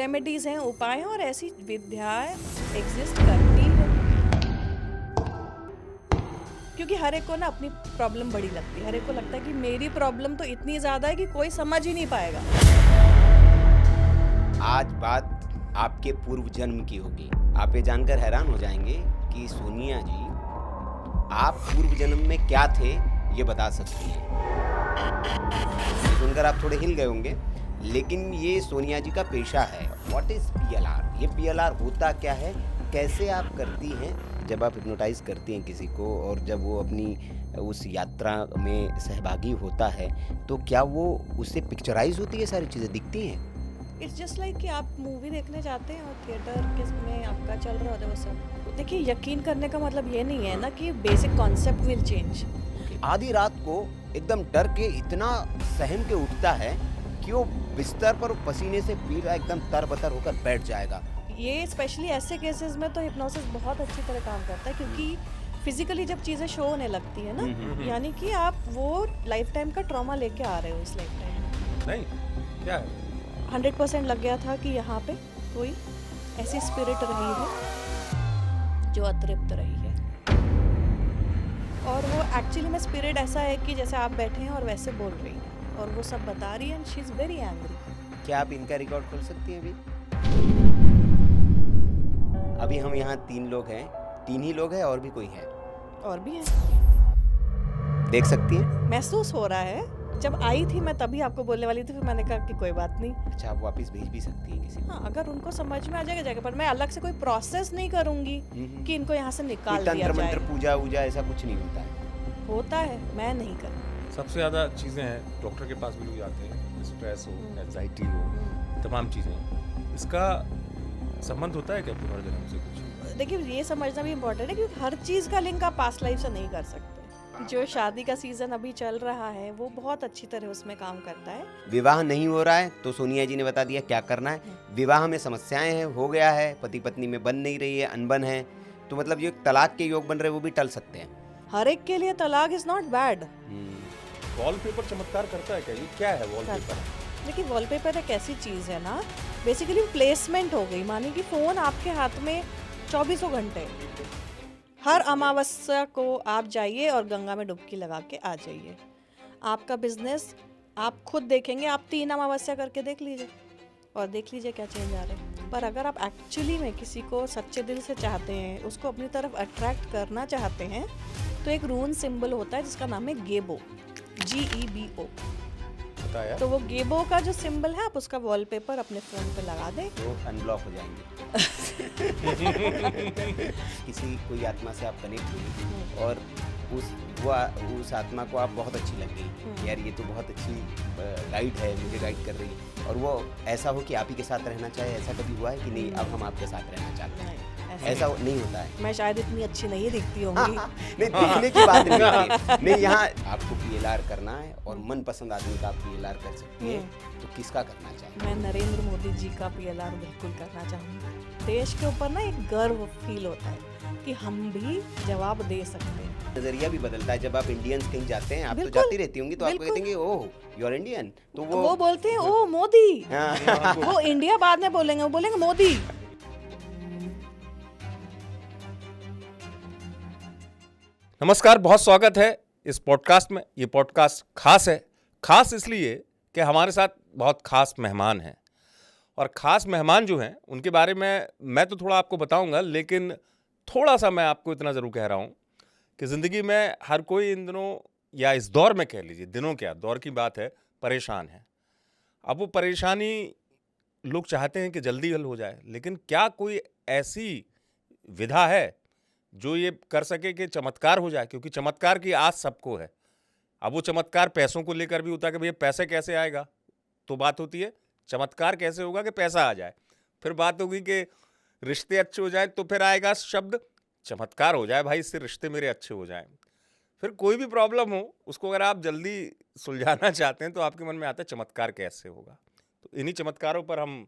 Remedies हैं, उपाय हैं और ऐसी विद्याएं एग्जिस्ट करती है, क्योंकि हर एक को ना अपनी प्रॉब्लम बड़ी लगती है। हर एक को लगता है कि मेरी प्रॉब्लम तो इतनी ज़्यादा है कि कोई समझ ही नहीं पाएगा। आज बात आपके पूर्व जन्म की होगी। आप ये जानकर हैरान हो जाएंगे कि सोनिया जी आप पूर्व जन्म में क्या थे ये बता सकती हैं। सुनकर आप थोड़े हिल गए होंगे, लेकिन ये सोनिया जी का पेशा है। What is PLR? ये पीएलआर होता क्या है, कैसे आप करती हैं? जब आप हिप्नोटाइज करती हैं किसी को और जब वो अपनी उस यात्रा में सहभागी होता है तो क्या वो उससे पिक्चराइज होती है, सारी चीज़ें दिखती हैं? इट्स जस्ट लाइक कि आप मूवी देखने जाते हैं और थिएटर में आपका चल रहा होता है वो सब। देखिए, यकीन करने का मतलब ये नहीं है ना कि बेसिक कॉन्सेप्ट विल चेंज। आधी रात को एकदम डर के इतना सहम के उठता है कि वो बिस्तर पर पसीने से पीला एकदम तरबतर होकर बैठ जाएगा। ये स्पेशली ऐसे केसेस में तो हिप्नोसिस बहुत अच्छी तरह काम करता है, क्योंकि फिजिकली जब चीज़ें शो होने लगती है ना, यानी कि आप वो लाइफ टाइम का ट्रॉमा लेके आ रहे हो इस लाइफ टाइम। नहीं, क्या है? 100% लग गया था कि यहाँ पे कोई ऐसी स्पिरिट रही है जो अतृप्त रही है, और वो एक्चुअली में स्पिरिट ऐसा है कि जैसे आप बैठे हैं और वैसे बोल रही है और वो सब बता रही है and she is very angry. क्या आप इनका रिकॉर्ड खोल सकती हैं? अभी हम यहाँ 3 लोग हैं, 3 ही लोग हैं, और भी कोई है? और भी है, देख सकती हैं? महसूस हो रहा है। जब आई थी मैं तभी आपको बोलने वाली थी, फिर मैंने कहा कि कोई बात नहीं। अच्छा, आप वापस भेज भी सकती हैं किसी को? हाँ, अगर उनको समझ में आ जाएगा जाएगा, पर मैं अलग से कोई प्रोसेस नहीं करूंगी कि इनको यहाँ से निकाल कोई दिया तंत्र जाए। मंत्र पूजा वूजा ऐसा कुछ नहीं होता है? होता है, मैं नहीं करती। सबसे ज़्यादा चीज़ें हैं, डॉक्टर के पास भी लोग जाते हैं, स्ट्रेस हो, एंजाइटी हो, तमाम चीज़ें। इसका संबंध होता है क्या पुनर्जन्म से कुछ? देखिए, ये समझना भी इम्पोर्टेंट है क्योंकि हर चीज़ का लिंक आप पास्ट लाइफ से नहीं कर सकते। जो शादी का सीजन अभी चल रहा है वो बहुत अच्छी तरह उसमें काम करता है। विवाह नहीं हो रहा है तो सोनिया जी ने बता दिया क्या करना है। विवाह में समस्याएं हैं, हो गया है, पति पत्नी में बन नहीं रही है, अनबन है, तो मतलब ये तलाक के योग बन रहे वो भी टल सकते हैं। हर एक के लिए तलाक इज नॉट बैड। वॉलपेपर चमत्कार करता है क्या? ये क्या है वॉलपेपर? देखिए, वॉलपेपर एक ऐसी चीज़ है ना, बेसिकली प्लेसमेंट हो गई। मानिए कि फ़ोन आपके हाथ में 24 घंटे, हर अमावस्या को आप जाइए और गंगा में डुबकी लगा के आ जाइए। आपका बिजनेस आप खुद देखेंगे, आप 3 अमावस्या करके देख लीजिए और देख लीजिए क्या चेंज आ रहा है। पर अगर आप एक्चुअली में किसी को सच्चे दिल से चाहते हैं, उसको अपनी तरफ अट्रैक्ट करना चाहते हैं, तो एक रून सिंबल होता है जिसका नाम है गेबो, GEBO। बताया? तो वो गेबो का जो सिंबल है, आप उसका वॉलपेपर अपने फ़ोन पे लगा दें तो अनब्लॉक हो जाएंगे। किसी कोई आत्मा से आप कनेक्ट हुई और उस आत्मा को आप बहुत अच्छी लग गई, यार ये तो बहुत अच्छी गाइड है, मुझे गाइड कर रही है, और वो ऐसा हो कि आप ही के साथ रहना चाहे, ऐसा कभी हुआ है कि नहीं अब हम आपके साथ रहना चाहते हैं? ऐसा नहीं होता है। मैं शायद इतनी अच्छी नहीं दिखती होंगी। नहीं, दिखने की बात नहीं होती। नहीं, यहाँ आपको पीएलआर करना है और मनपसंद आदमी का आप पीएलआर कर सकती है, तो किसका करना चाहिए? मैं नरेंद्र मोदी जी का पीएलआर बिल्कुल करना चाहूँगी। देश के ऊपर ना एक गर्व फील होता है कि हम भी जवाब दे सकते हैं। नजरिया भी बदलता है जब आप इंडियंस कहीं जाते हैं, आप तो बिल्कुल, जाती रहती होंगी, तो आपको कहते हैं कि ओह यू आर इंडियन, तो वो बोलते हैं ओ मोदी। हाँ। वो इंडिया बाद में बोलेंगे, वो बोलेंगे मोदी। नमस्कार, बहुत स्वागत है इस पॉडकास्ट में। ये पॉडकास्ट खास है। खास इसलिए कि हमारे साथ बहुत खास मेहमान हैं, और ख़ास मेहमान जो हैं उनके बारे में मैं तो थोड़ा आपको बताऊंगा, लेकिन थोड़ा सा मैं आपको इतना ज़रूर कह रहा हूं कि ज़िंदगी में हर कोई इन दिनों, या इस दौर में कह लीजिए, दिनों क्या दौर की बात है, परेशान है। अब वो परेशानी लोग चाहते हैं कि जल्दी हल हो जाए, लेकिन क्या कोई ऐसी विधा है जो ये कर सके कि चमत्कार हो जाए? क्योंकि चमत्कार की आस सबको है। अब वो चमत्कार पैसों को लेकर भी होता है कि भैया पैसे कैसे आएगा, तो बात होती है चमत्कार कैसे होगा कि पैसा आ जाए। फिर बात होगी कि रिश्ते अच्छे हो जाए, तो फिर आएगा शब्द चमत्कार हो जाए, भाई इससे रिश्ते मेरे अच्छे हो जाएं। फिर कोई भी प्रॉब्लम हो, उसको अगर आप जल्दी सुलझाना चाहते हैं तो आपके मन में आता है चमत्कार कैसे होगा। तो इन्हीं चमत्कारों पर हम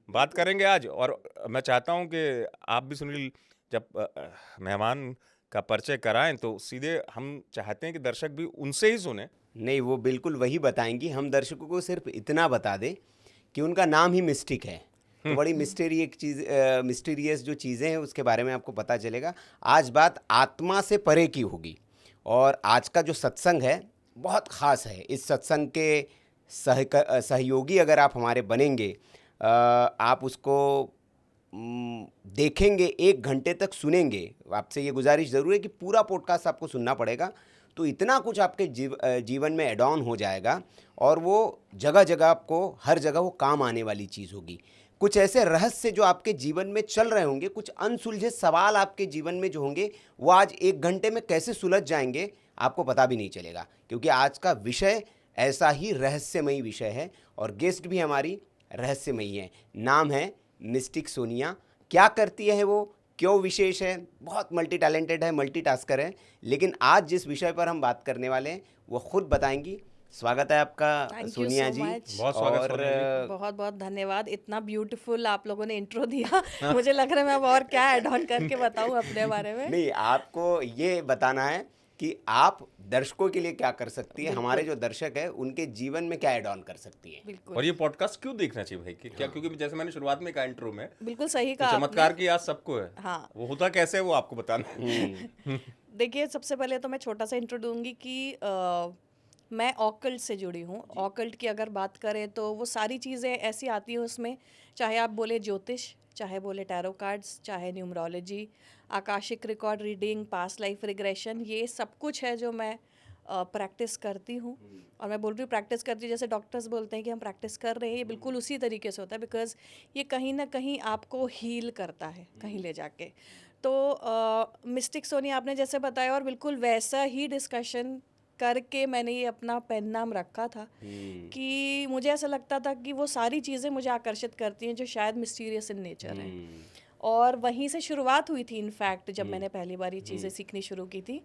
बात करेंगे आज, और मैं चाहता हूं कि आप भी सुनील, जब मेहमान का परिचय कराएं तो सीधे हम चाहते हैं कि दर्शक भी उनसे ही सुने। नहीं, वो बिल्कुल वही बताएंगी। हम दर्शकों को सिर्फ इतना बता दें कि उनका नाम ही मिस्टिक है, तो बड़ी मिस्टीरियस जो चीज़ें हैं उसके बारे में आपको पता चलेगा। आज बात आत्मा से परे की होगी और आज का जो सत्संग है बहुत ख़ास है। इस सत्संग के सहयोगी अगर आप हमारे बनेंगे, आप उसको देखेंगे, 1 घंटे तक सुनेंगे। आपसे ये गुजारिश ज़रूर है कि पूरा पॉडकास्ट आपको सुनना पड़ेगा, तो इतना कुछ आपके जीवन में एड ऑन हो जाएगा और वो जगह जगह आपको हर जगह वो काम आने वाली चीज़ होगी। कुछ ऐसे रहस्य जो आपके जीवन में चल रहे होंगे, कुछ अनसुलझे सवाल आपके जीवन में जो होंगे, वो आज 1 घंटे में कैसे सुलझ जाएंगे आपको पता भी नहीं चलेगा, क्योंकि आज का विषय ऐसा ही रहस्यमयी विषय है और गेस्ट भी हमारी रहस्यमयी है। नाम है मिस्टिक सोनिया। क्या करती है वो, क्यों विशेष है, बहुत मल्टी टैलेंटेड है, मल्टीटास्कर है। लेकिन आज जिस विषय पर हम बात करने वाले हैं वो खुद बताएंगी। स्वागत है आपका Thank you Sonia so ji. much. बहुत स्वागत और सोनिया बहुत बहुत धन्यवाद, इतना ब्यूटीफुल आप लोगों ने इंट्रो दिया। मुझे लग रहा है मैं अब और क्या ऐड ऑन करके बताऊं अपने बारे में। नहीं, आपको ये बताना है कि आप दर्शकों के लिए क्या कर सकती है, हमारे जो दर्शक है उनके जीवन में क्या एड ऑन कर सकती है। बिल्कुल और ये पॉडकास्ट क्यों देखना चाहिए भाई? क्या क्योंकि जैसे मैंने शुरुआत में कहा इंट्रो में, बिल्कुल सही तो कहा चमत्कार की आज सबको है। हाँ। वो होता कैसे है वो आपको बताना है। देखिए, सबसे पहले तो मैं छोटा सा इंट्रो दूंगी कि मैं ऑकल्ट से जुड़ी हूँ। ऑकल्ट की अगर बात करें तो वो सारी चीज़ें ऐसी आती हैं उसमें, चाहे आप बोले ज्योतिष, चाहे बोले टैरो कार्ड्स, चाहे numerology, Akashic record reading, past life regression, ये सब कुछ है जो मैं प्रैक्टिस करती हूँ। और मैं बोल रही हूँ प्रैक्टिस करती हूँ, जैसे डॉक्टर्स बोलते हैं कि हम प्रैक्टिस कर रहे हैं, ये बिल्कुल उसी तरीके से होता है, बिकॉज ये कहीं ना कहीं आपको हील करता है कहीं ले जाके। तो मिस्टिक सोनी आपने जैसे बताया, और बिल्कुल वैसा ही डिस्कशन करके मैंने ये अपना पेन नाम रखा था कि मुझे ऐसा लगता था कि वो सारी चीज़ें मुझे आकर्षित करती हैं जो शायद मिस्टीरियस इन नेचर हैं। और वहीं से शुरुआत हुई थी इनफैक्ट, जब मैंने पहली बार ये चीज़ें सीखनी शुरू की थी।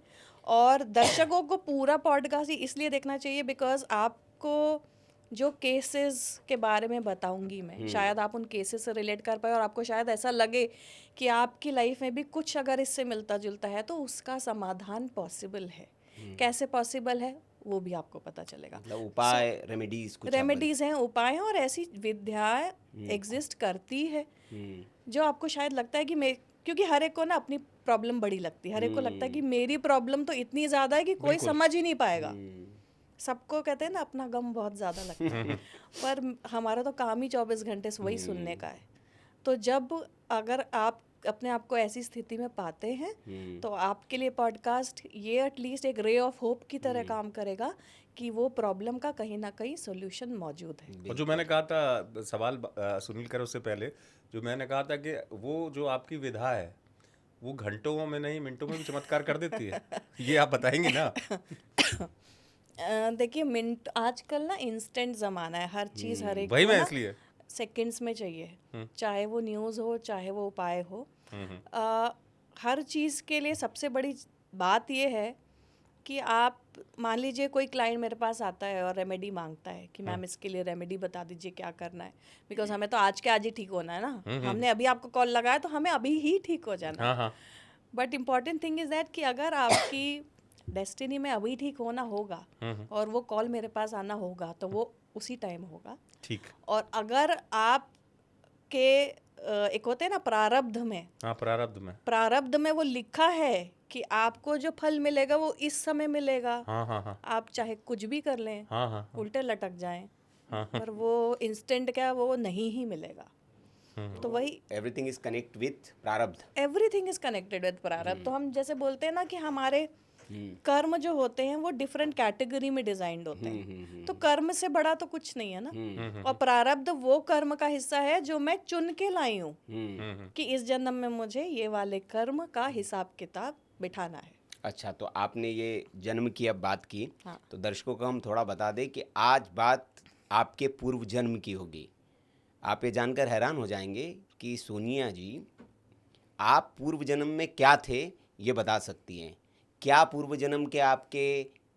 और दर्शकों को पूरा पॉडकास्ट ही इसलिए देखना चाहिए बिकॉज आपको जो केसेस के बारे में बताऊंगी मैं, शायद आप उन केसेस से रिलेट कर पाए और आपको शायद ऐसा लगे कि आपकी लाइफ में भी कुछ अगर इससे मिलता जुलता है तो उसका समाधान पॉसिबल है। कैसे पॉसिबल है वो भी आपको पता चलेगा। मतलब उपाय, रेमेडीज, कुछ रेमेडीज हैं, उपाय हैं, और ऐसी विद्याएं एग्जिस्ट करती है जो आपको शायद लगता है कि क्योंकि हर एक को ना अपनी प्रॉब्लम बड़ी लगती है, हर एक को लगता है कि मेरी प्रॉब्लम तो इतनी ज़्यादा है कि कोई समझ ही नहीं पाएगा। सबको कहते हैं ना अपना गम बहुत ज़्यादा लगता है, पर हमारा तो काम ही 24 घंटे से वही सुनने का है। तो जब अगर आप अपने आप को ऐसी स्थिति में पाते हैं तो आपके लिए पॉडकास्ट ये एटलीस्ट एक रे ऑफ होप की तरह काम करेगा कि वो प्रॉब्लम का कहीं ना कहीं सॉल्यूशन मौजूद है। और जो मैंने कहा था सवाल सुनील करे उससे पहले, जो मैंने कहा था कि वो जो आपकी विधा है वो घंटों में नहीं मिनटों में भी चमत्कार कर देती है, ये आप बताएंगे ना? देखिए, मिनट आजकल ना इंस्टेंट ज़माना है, हर चीज़ हर एक वही को मैं ना इसलिए सेकंड्स में चाहिए, चाहे वो न्यूज़ हो चाहे वो उपाय हो। हर चीज़ के लिए सबसे बड़ी बात ये है कि आप मान लीजिए कोई क्लाइंट मेरे पास आता है और रेमेडी मांगता है कि मैम इसके लिए रेमेडी बता दीजिए क्या करना है, बिकॉज हमें तो आज के आज ही ठीक होना है ना। हमने अभी आपको कॉल लगाया तो हमें अभी ही ठीक हो जाना है। But important thing is that कि अगर आपकी डेस्टिनी में अभी ठीक होना होगा और वो कॉल मेरे पास आना होगा तो वो उसी टाइम होगा। ठीक। और अगर आप के एक होते हैं ना प्रारब्ध में, हाँ, प्रारब्ध में वो लिखा है कि आपको जो फल मिलेगा वो इस समय मिलेगा। हाँ। आप चाहे कुछ भी कर लें, हाँ। उल्टे लटक जाएं, पर वो इंस्टेंट क्या वो नहीं ही मिलेगा। तो वही एवरीथिंग इज कनेक्ट विथ प्रारब्ध। एवरीथिंग इज कनेक्टेड विद प्रारब्ध। तो हम जैसे बोलते हैं ना कि हमारे कर्म जो होते हैं वो डिफरेंट कैटेगरी में डिजाइंड होते हैं। तो कर्म से बड़ा तो कुछ नहीं है ना। और प्रारब्ध वो कर्म का हिस्सा है जो मैं चुन के लाई हूँ कि इस जन्म में मुझे ये वाले कर्म का हिसाब किताब बिठाना है। अच्छा, तो आपने ये जन्म की अब बात की, हाँ। तो दर्शकों को हम थोड़ा बता दें कि आज बात आपके पूर्व जन्म की होगी। आप ये जानकर हैरान हो जाएंगे कि सोनिया जी आप पूर्व जन्म में क्या थे ये बता सकती हैं। क्या पूर्व जन्म के आपके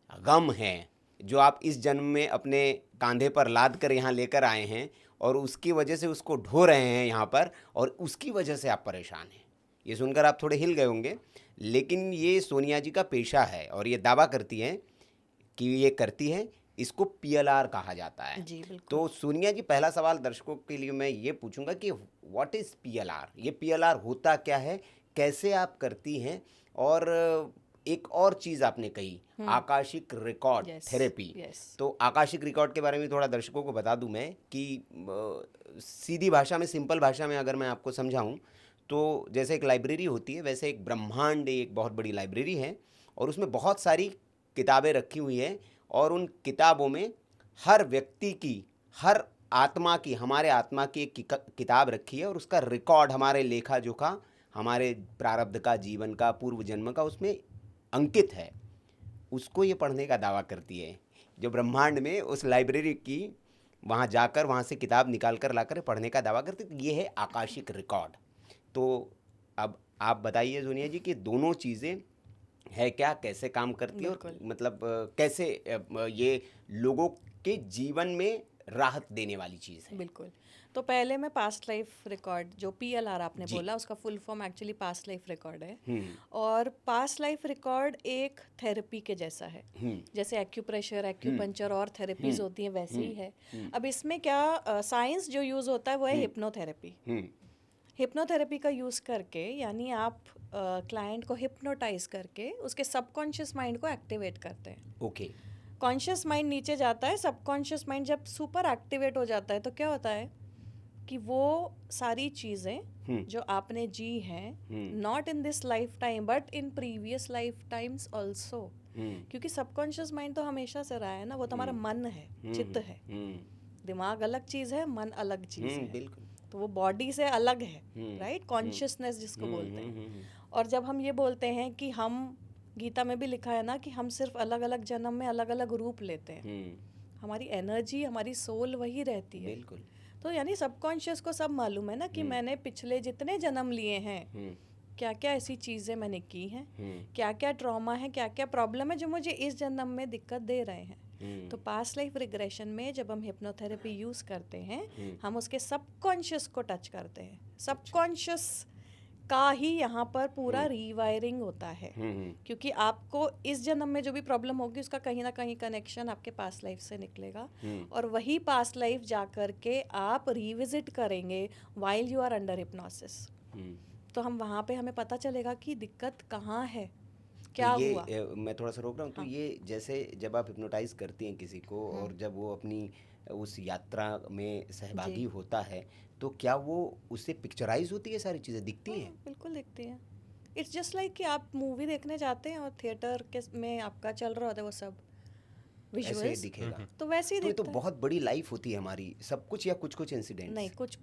गम हैं जो आप इस जन्म में अपने कंधे पर लाद कर यहाँ लेकर आए हैं और उसकी वजह से उसको ढो रहे हैं यहाँ पर, और उसकी वजह से आप परेशान हैं। ये सुनकर आप थोड़े हिल गए होंगे, लेकिन ये सोनिया जी का पेशा है और ये दावा करती हैं कि ये करती है इसको पीएलआर कहा जाता है। जी बिल्कुल। तो सोनिया जी, पहला सवाल दर्शकों के लिए मैं ये पूछूंगा कि व्हाट इज़ पीएलआर, ये पीएलआर होता क्या है, कैसे आप करती हैं, और एक और चीज़ आपने कही Akashic record Yes, therapy. yes. तो आकाशिक रिकॉर्ड के बारे में थोड़ा दर्शकों को बता दूं मैं कि सीधी भाषा में, सिंपल भाषा में अगर मैं आपको समझाऊं तो जैसे एक लाइब्रेरी होती है, वैसे एक ब्रह्मांड एक बहुत बड़ी लाइब्रेरी है और उसमें बहुत सारी किताबें रखी हुई हैं, और उन किताबों में हर व्यक्ति की, हर आत्मा की, हमारे आत्मा की एक किताब रखी है और उसका रिकॉर्ड, हमारे लेखा जोखा, हमारे प्रारब्ध का, जीवन का, पूर्व जन्म का उसमें अंकित है। उसको ये पढ़ने का दावा करती है, जो ब्रह्मांड में उस लाइब्रेरी की वहाँ जाकर वहाँ से किताब निकाल कर लाकर पढ़ने का दावा करती है। ये है आकाशिक रिकॉर्ड। तो अब आप बताइए सोनिया जी कि दोनों चीज़ें है क्या, कैसे काम करती है, और मतलब कैसे ये लोगों के जीवन में राहत देने वाली चीज़ है। बिल्कुल। तो पहले मैं पास्ट लाइफ रिकॉर्ड, जो पीएलआर आपने बोला, उसका full form actually past life record है। और पास्ट लाइफ रिकॉर्ड एक थेरेपी के जैसा है, जैसे एक्यूप्रेशर, एक्यूपंक्चर और थेरेपीज होती हैं, वैसे ही है। अब इसमें क्या साइंस जो यूज़ होता है वो है हिप्नोथेरेपी। हिप्नोथेरेपी का यूज़ करके, यानी आप क्लाइंट को हिप्नोटाइज करके उसके सबकॉन्शियस माइंड को एक्टिवेट करते हैं। ओके। कॉन्शियस माइंड नीचे जाता है, सबकॉन्शियस माइंड जब सुपर एक्टिवेट हो जाता है तो क्या होता है कि वो सारी चीज़ें जो आपने जी हैं, not in this life time but in previous life times also, क्योंकि सबकॉन्शियस माइंड तो हमेशा से रहा है ना, वो तो हमारा मन है, चित्त है। दिमाग अलग चीज़ है, मन अलग चीज़ है। बिल्कुल। तो वो बॉडी से अलग है, राइट, कॉन्शियसनेस जिसको बोलते हैं। और जब हम ये बोलते हैं कि हम, गीता में भी लिखा है ना कि हम सिर्फ अलग अलग जन्म में अलग अलग रूप लेते हैं, हमारी एनर्जी, हमारी सोल वही रहती है। बिल्कुल। तो यानी सबकॉन्शियस को सब मालूम है ना कि मैंने पिछले जितने जन्म लिए हैं, क्या क्या ऐसी चीज़ें मैंने की हैं, क्या क्या ट्रॉमा है, क्या क्या प्रॉब्लम है जो मुझे इस जन्म में दिक्कत दे रहे हैं। तो पास्ट लाइफ रिग्रेशन में जब हम हिप्नोथेरेपी यूज़ करते हैं, हम उसके सबकॉन्शियस को टच करते हैं। सबकॉन्शियस का ही यहाँ पर पूरा रीवायरिंग होता है, क्योंकि आपको इस जन्म में जो भी प्रॉब्लम होगी उसका कहीं ना कहीं कनेक्शन आपके पास्ट लाइफ से निकलेगा, और वही पास्ट लाइफ जा कर के आप रिविजिट करेंगे while you are under hypnosis. तो हम वहाँ पे हमें पता चलेगा कि दिक्कत कहाँ है, क्या तो ये हुआ। मैं थोड़ा सा रोक रहा हूँ। तो ये जैसे जब आप हिप्नोटाइज करती हैं किसी को और जब वो अपनी उस यात्रा में सहभागी होता है, तो क्या वो उससे पिक्चराइज होती है, सारी चीज़ें दिखती हैं? बिल्कुल दिखती हैं। इट्स जस्ट लाइक कि आप मूवी देखने जाते हैं और थिएटर के में आपका चल रहा होता है वो सब ऐसे विजुअल्स, दिखेगा। तो वैसे ही तो ये तो दिखता है। बहुत बड़ी लाइफ होती है हमारी, सब कुछ या कुछ कुछ इंसिडेंट्स? नहीं, कुछ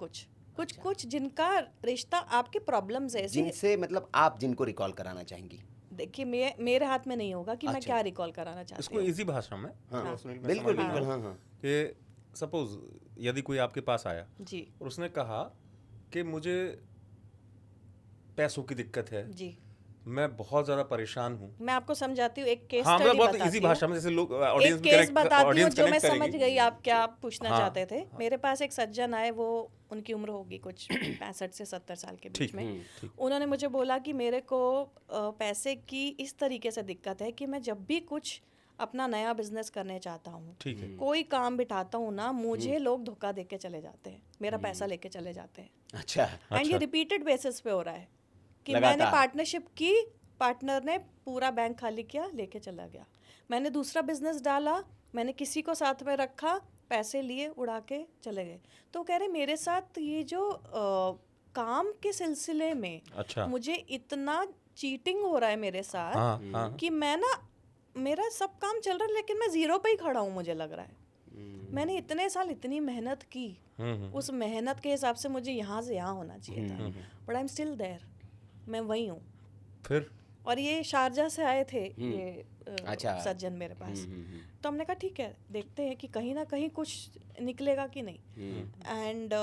कुछ जिनका रिश्ता आपके प्रॉब्लम से, जिनसे मतलब आप जिनको रिकॉल कराना चाहेंगी। देखिए मेरे हाथ में नहीं होगा कि मैं क्या रिकॉल कराना चाहती इसको हूँ। इजी भाषा में हाँ, सुनील, मैं बिल्कुल समझ बिल्कुल। रहा हूँ हाँ हाँ। कि सपोज यदि कोई आपके पास आया जी और उसने कहा कि मुझे पैसों की दिक्कत है, जी, मैं बहुत ज़्यादा परेशान हूँ। मैं आपको समझाती हूँ, एक केस हाँ, स्टडी मैं बहुत बताती इजी हूँ। भाषा में, जैसे लोग एक ऑडियंस केस बताती हूँ जो मैं समझ करेंगे। गई आप क्या पूछना हाँ, चाहते थे। मेरे पास एक सज्जन आए, वो उनकी उम्र होगी कुछ 65 से 70 साल के बीच ठीक, में। उन्होंने मुझे बोला कि मेरे को पैसे की इस तरीके से दिक्कत है कि मैं जब भी कुछ अपना नया बिजनेस करने चाहता हूँ, ठीक है, कोई काम बिठाता हूँ ना, मुझे लोग धोखा दे के चले जाते हैं, मेरा पैसा लेके चले जाते हैं। अच्छा। एंड ये रिपीटेड बेसिस पे हो रहा है कि मैंने पार्टनरशिप की, पार्टनर ने पूरा बैंक खाली किया, लेके चला गया। मैंने दूसरा बिजनेस डाला, मैंने किसी को साथ में रखा, पैसे लिए, उड़ा के चले गए। तो कह रहे मेरे साथ ये जो काम के सिलसिले में अच्छा, मुझे इतना चीटिंग हो रहा है मेरे साथ, हाँ, हाँ, कि मैं ना, मेरा सब काम चल रहा है लेकिन मैं जीरो पे ही खड़ा हूँ, मुझे लग रहा है। मैंने इतने साल इतनी मेहनत की, उस मेहनत के हिसाब से मुझे यहाँ से यहाँ होना चाहिए था, but I am still there, मैं वही हूँ। फिर और ये शारजा से आए थे ये अच्छा। सज्जन मेरे पास। तो हमने कहा ठीक है, देखते हैं कि कहीं ना कहीं कुछ निकलेगा कि नहीं। एंड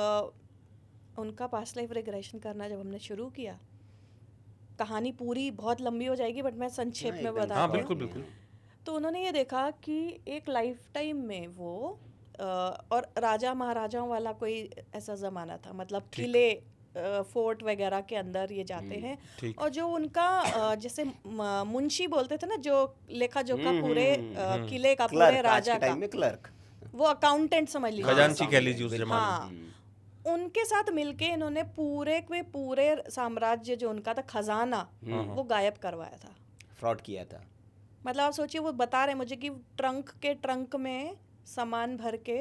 उनका पास्ट लाइफ रिग्रेशन करना जब हमने शुरू किया, कहानी पूरी बहुत लंबी हो जाएगी बट मैं संक्षेप में बता हाँ, रही बिल्कुल हूँ। बिल्कुल। तो उन्होंने ये देखा कि एक लाइफ टाइम में वो और राजा महाराजाओं वाला कोई ऐसा ज़माना था, मतलब किले फोर्ट वगैरह के अंदर ये जाते हैं। ठीक। और जो उनका जैसे मुंशी बोलते थे ना, जो लेखा जोखा पूरे किले का, पूरे क्लर्क, आज राजा के का, टाइम में क्लर्क। वो अकाउंटेंट समझ लीजिए, खजांची कह लीजिए उस हाँ, जमाने में। उनके साथ मिलके इन्होंने पूरे के पूरे साम्राज्य जो उनका था, खजाना, वो गायब करवाया था, फ्रॉड किया था। मतलब आप सोचिए, वो बता रहे मुझे कि ट्रंक में सामान भर के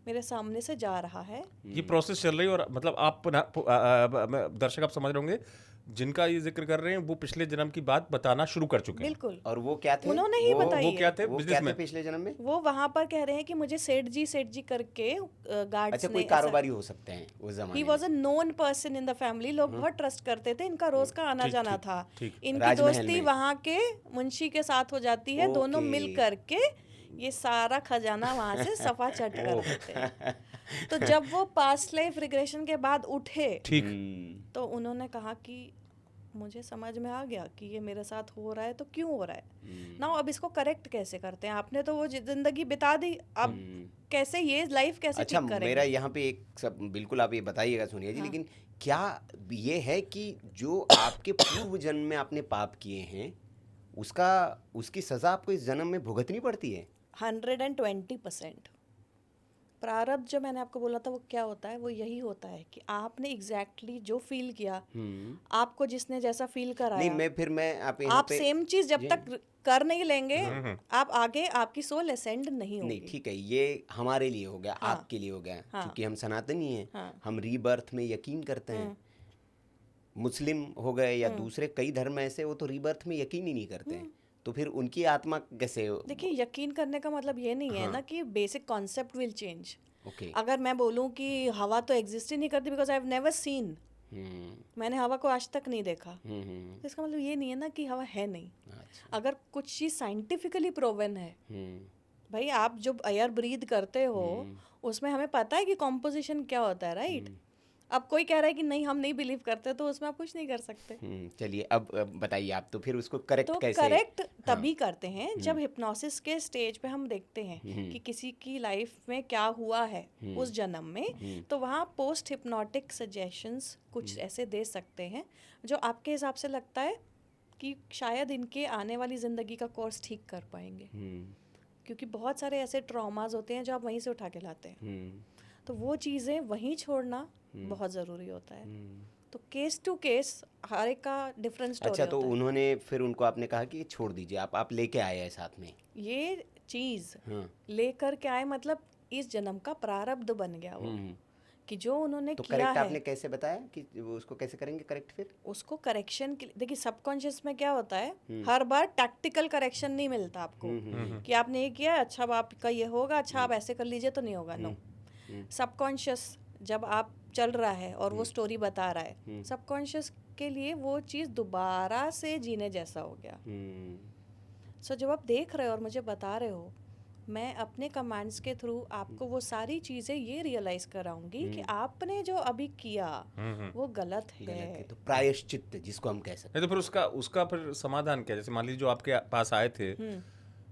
मेरे सामने से जा रहा है। ये प्रोसेस चल रही है, और मतलब आप दर्शक आप समझ रहे होंगे जिनका ये जिक्र कर रहे हैं वो पिछले जन्म की बात बताना शुरू कर चुके हैं। बिल्कुल। और वो क्या थे? उन्होंने ही बताई वो है। क्या थे? वो बिजनेस क्या थे में पिछले जन्म में? वो वहां पर कह रहे हैं कि मुझे सेठ जी करके गार्ड्स अच्छा, ने, कोई कारोबारी हो सकते हैं उस जमाने ही में। Was a known person in the family, लोग बहुत ट्रस्ट करते थे, इनका रोज का आना जाना था, ठीक। इनकी राजमहल दोस्ती में। वहां के मुंशी के साथ हो जाती है, दोनों ओके। मिल करके ये सारा खजाना वहां से सफा चट कर देते हैं। तो जब वो पास्ट लाइफ रिग्रेशन के बाद उठे, ठीक। तो उन्होंने कहा कि मुझे समझ में आ गया कि ये मेरे साथ हो रहा है, तो क्यों हो रहा है ना, अब इसको करेक्ट कैसे करते हैं। आपने तो वो जिंदगी बिता दी, अब कैसे ये लाइफ कैसे अच्छा, ठीक करेंगे। मेरा यहाँ पे एक सब बिल्कुल आप ये बताइएगा सोनिया जी, लेकिन क्या ये है कि जो आपके पूर्व जन्म में आपने पाप किए हैं उसकी सजा आपको इस जन्म में भुगतनी पड़ती है? 120%। प्रारब्ध जो मैंने आपको बोला था वो क्या होता है, वो यही होता है कि आपने एग्जैक्टली जो फील किया, आपको जिसने जैसा फील नहीं, कराया, आप यहाँ आप पे सेम चीज जब तक कर नहीं लेंगे, आप आगे, आपकी सोल असेंड नहीं नहीं, होगी। ठीक है, ये हमारे लिए हो गया, आपके लिए हो गया, क्योंकि हम सनातनी हैं, हम रीबर्थ में यकीन करते हैं। मुस्लिम हो गए या दूसरे कई धर्म ऐसे, वो तो रीबर्थ में यकीन ही नहीं करते हैं, तो फिर उनकी आत्मा कैसे? देखिए, यकीन करने का मतलब ये नहीं है ना कि basic concept will change. Okay. अगर मैं बोलूं कि हवा तो एग्जिस्ट ही नहीं करती because I have never seen, मैंने हवा को आज तक नहीं देखा, तो इसका मतलब ये नहीं है ना कि हवा है नहीं। अच्छा। अगर कुछ चीज साइंटिफिकली प्रूवन है, भाई आप जब एयर ब्रीथ करते हो उसमें हमें पता है कि कॉम्पोजिशन क्या होता है, राइट? अब कोई कह रहा है कि नहीं हम नहीं बिलीव करते, तो उसमें आप कुछ नहीं कर सकते। चलिए, अब बताइए आप, तो फिर उसको करेक्ट तो कैसे? करेक्ट तभी करते हैं जब हिप्नोसिस के स्टेज पे हम देखते हैं कि किसी की लाइफ में क्या हुआ है उस जन्म में, तो वहाँ पोस्ट हिप्नोटिक सजेशंस कुछ ऐसे दे सकते हैं जो आपके हिसाब से लगता है कि शायद इनके आने वाली ज़िंदगी का कोर्स ठीक कर पाएंगे, क्योंकि बहुत सारे ऐसे ट्रॉमास होते हैं जो आप वहीं से उठा के लाते हैं। तो वो चीज़ें वहीं छोड़ना बहुत ज़रूरी होता है। तो केस टू केस हर एक का डिफरेंस स्टोरी अच्छा, तो होता है। उन्होंने फिर उनको आपने कहा कि छोड़ दीजिए, आप लेके आए हैं साथ में? ये चीज़ लेकर के आए, मतलब इस जन्म का प्रारब्ध बन गया वो, कि जो उन्होंने तो किया करेक्ट है आपने कैसे बताया कि वो उसको कैसे करेंगे करेक्ट? फिर उसको करेक्शन के लिए देखिए, सबकॉन्शियस में क्या होता है, हर बार टैक्टिकल करेक्शन नहीं मिलता आपको कि आपने ये किया, अच्छा अब आपका ये होगा, अच्छा आप ऐसे कर लीजिए, तो नहीं होगा। नो, सबकॉन्शियस जब आप चल रहा है और वो स्टोरी बता रहा है, सबकॉन्शियस के लिए वो चीज़ दोबारा से जीने जैसा हो गया। सो जब आप देख रहे हो और मुझे बता रहे हो, मैं अपने कमांड्स के थ्रू आपको वो सारी चीज़ें ये रियलाइज़ कराऊंगी कि आपने जो अभी किया वो गलत है। तो प्रायश्चित जिसको हम कह सकते नहीं, तो फिर उसका फिर समाधान क्या? जैसे मान लीजिए जो आपके पास आए थे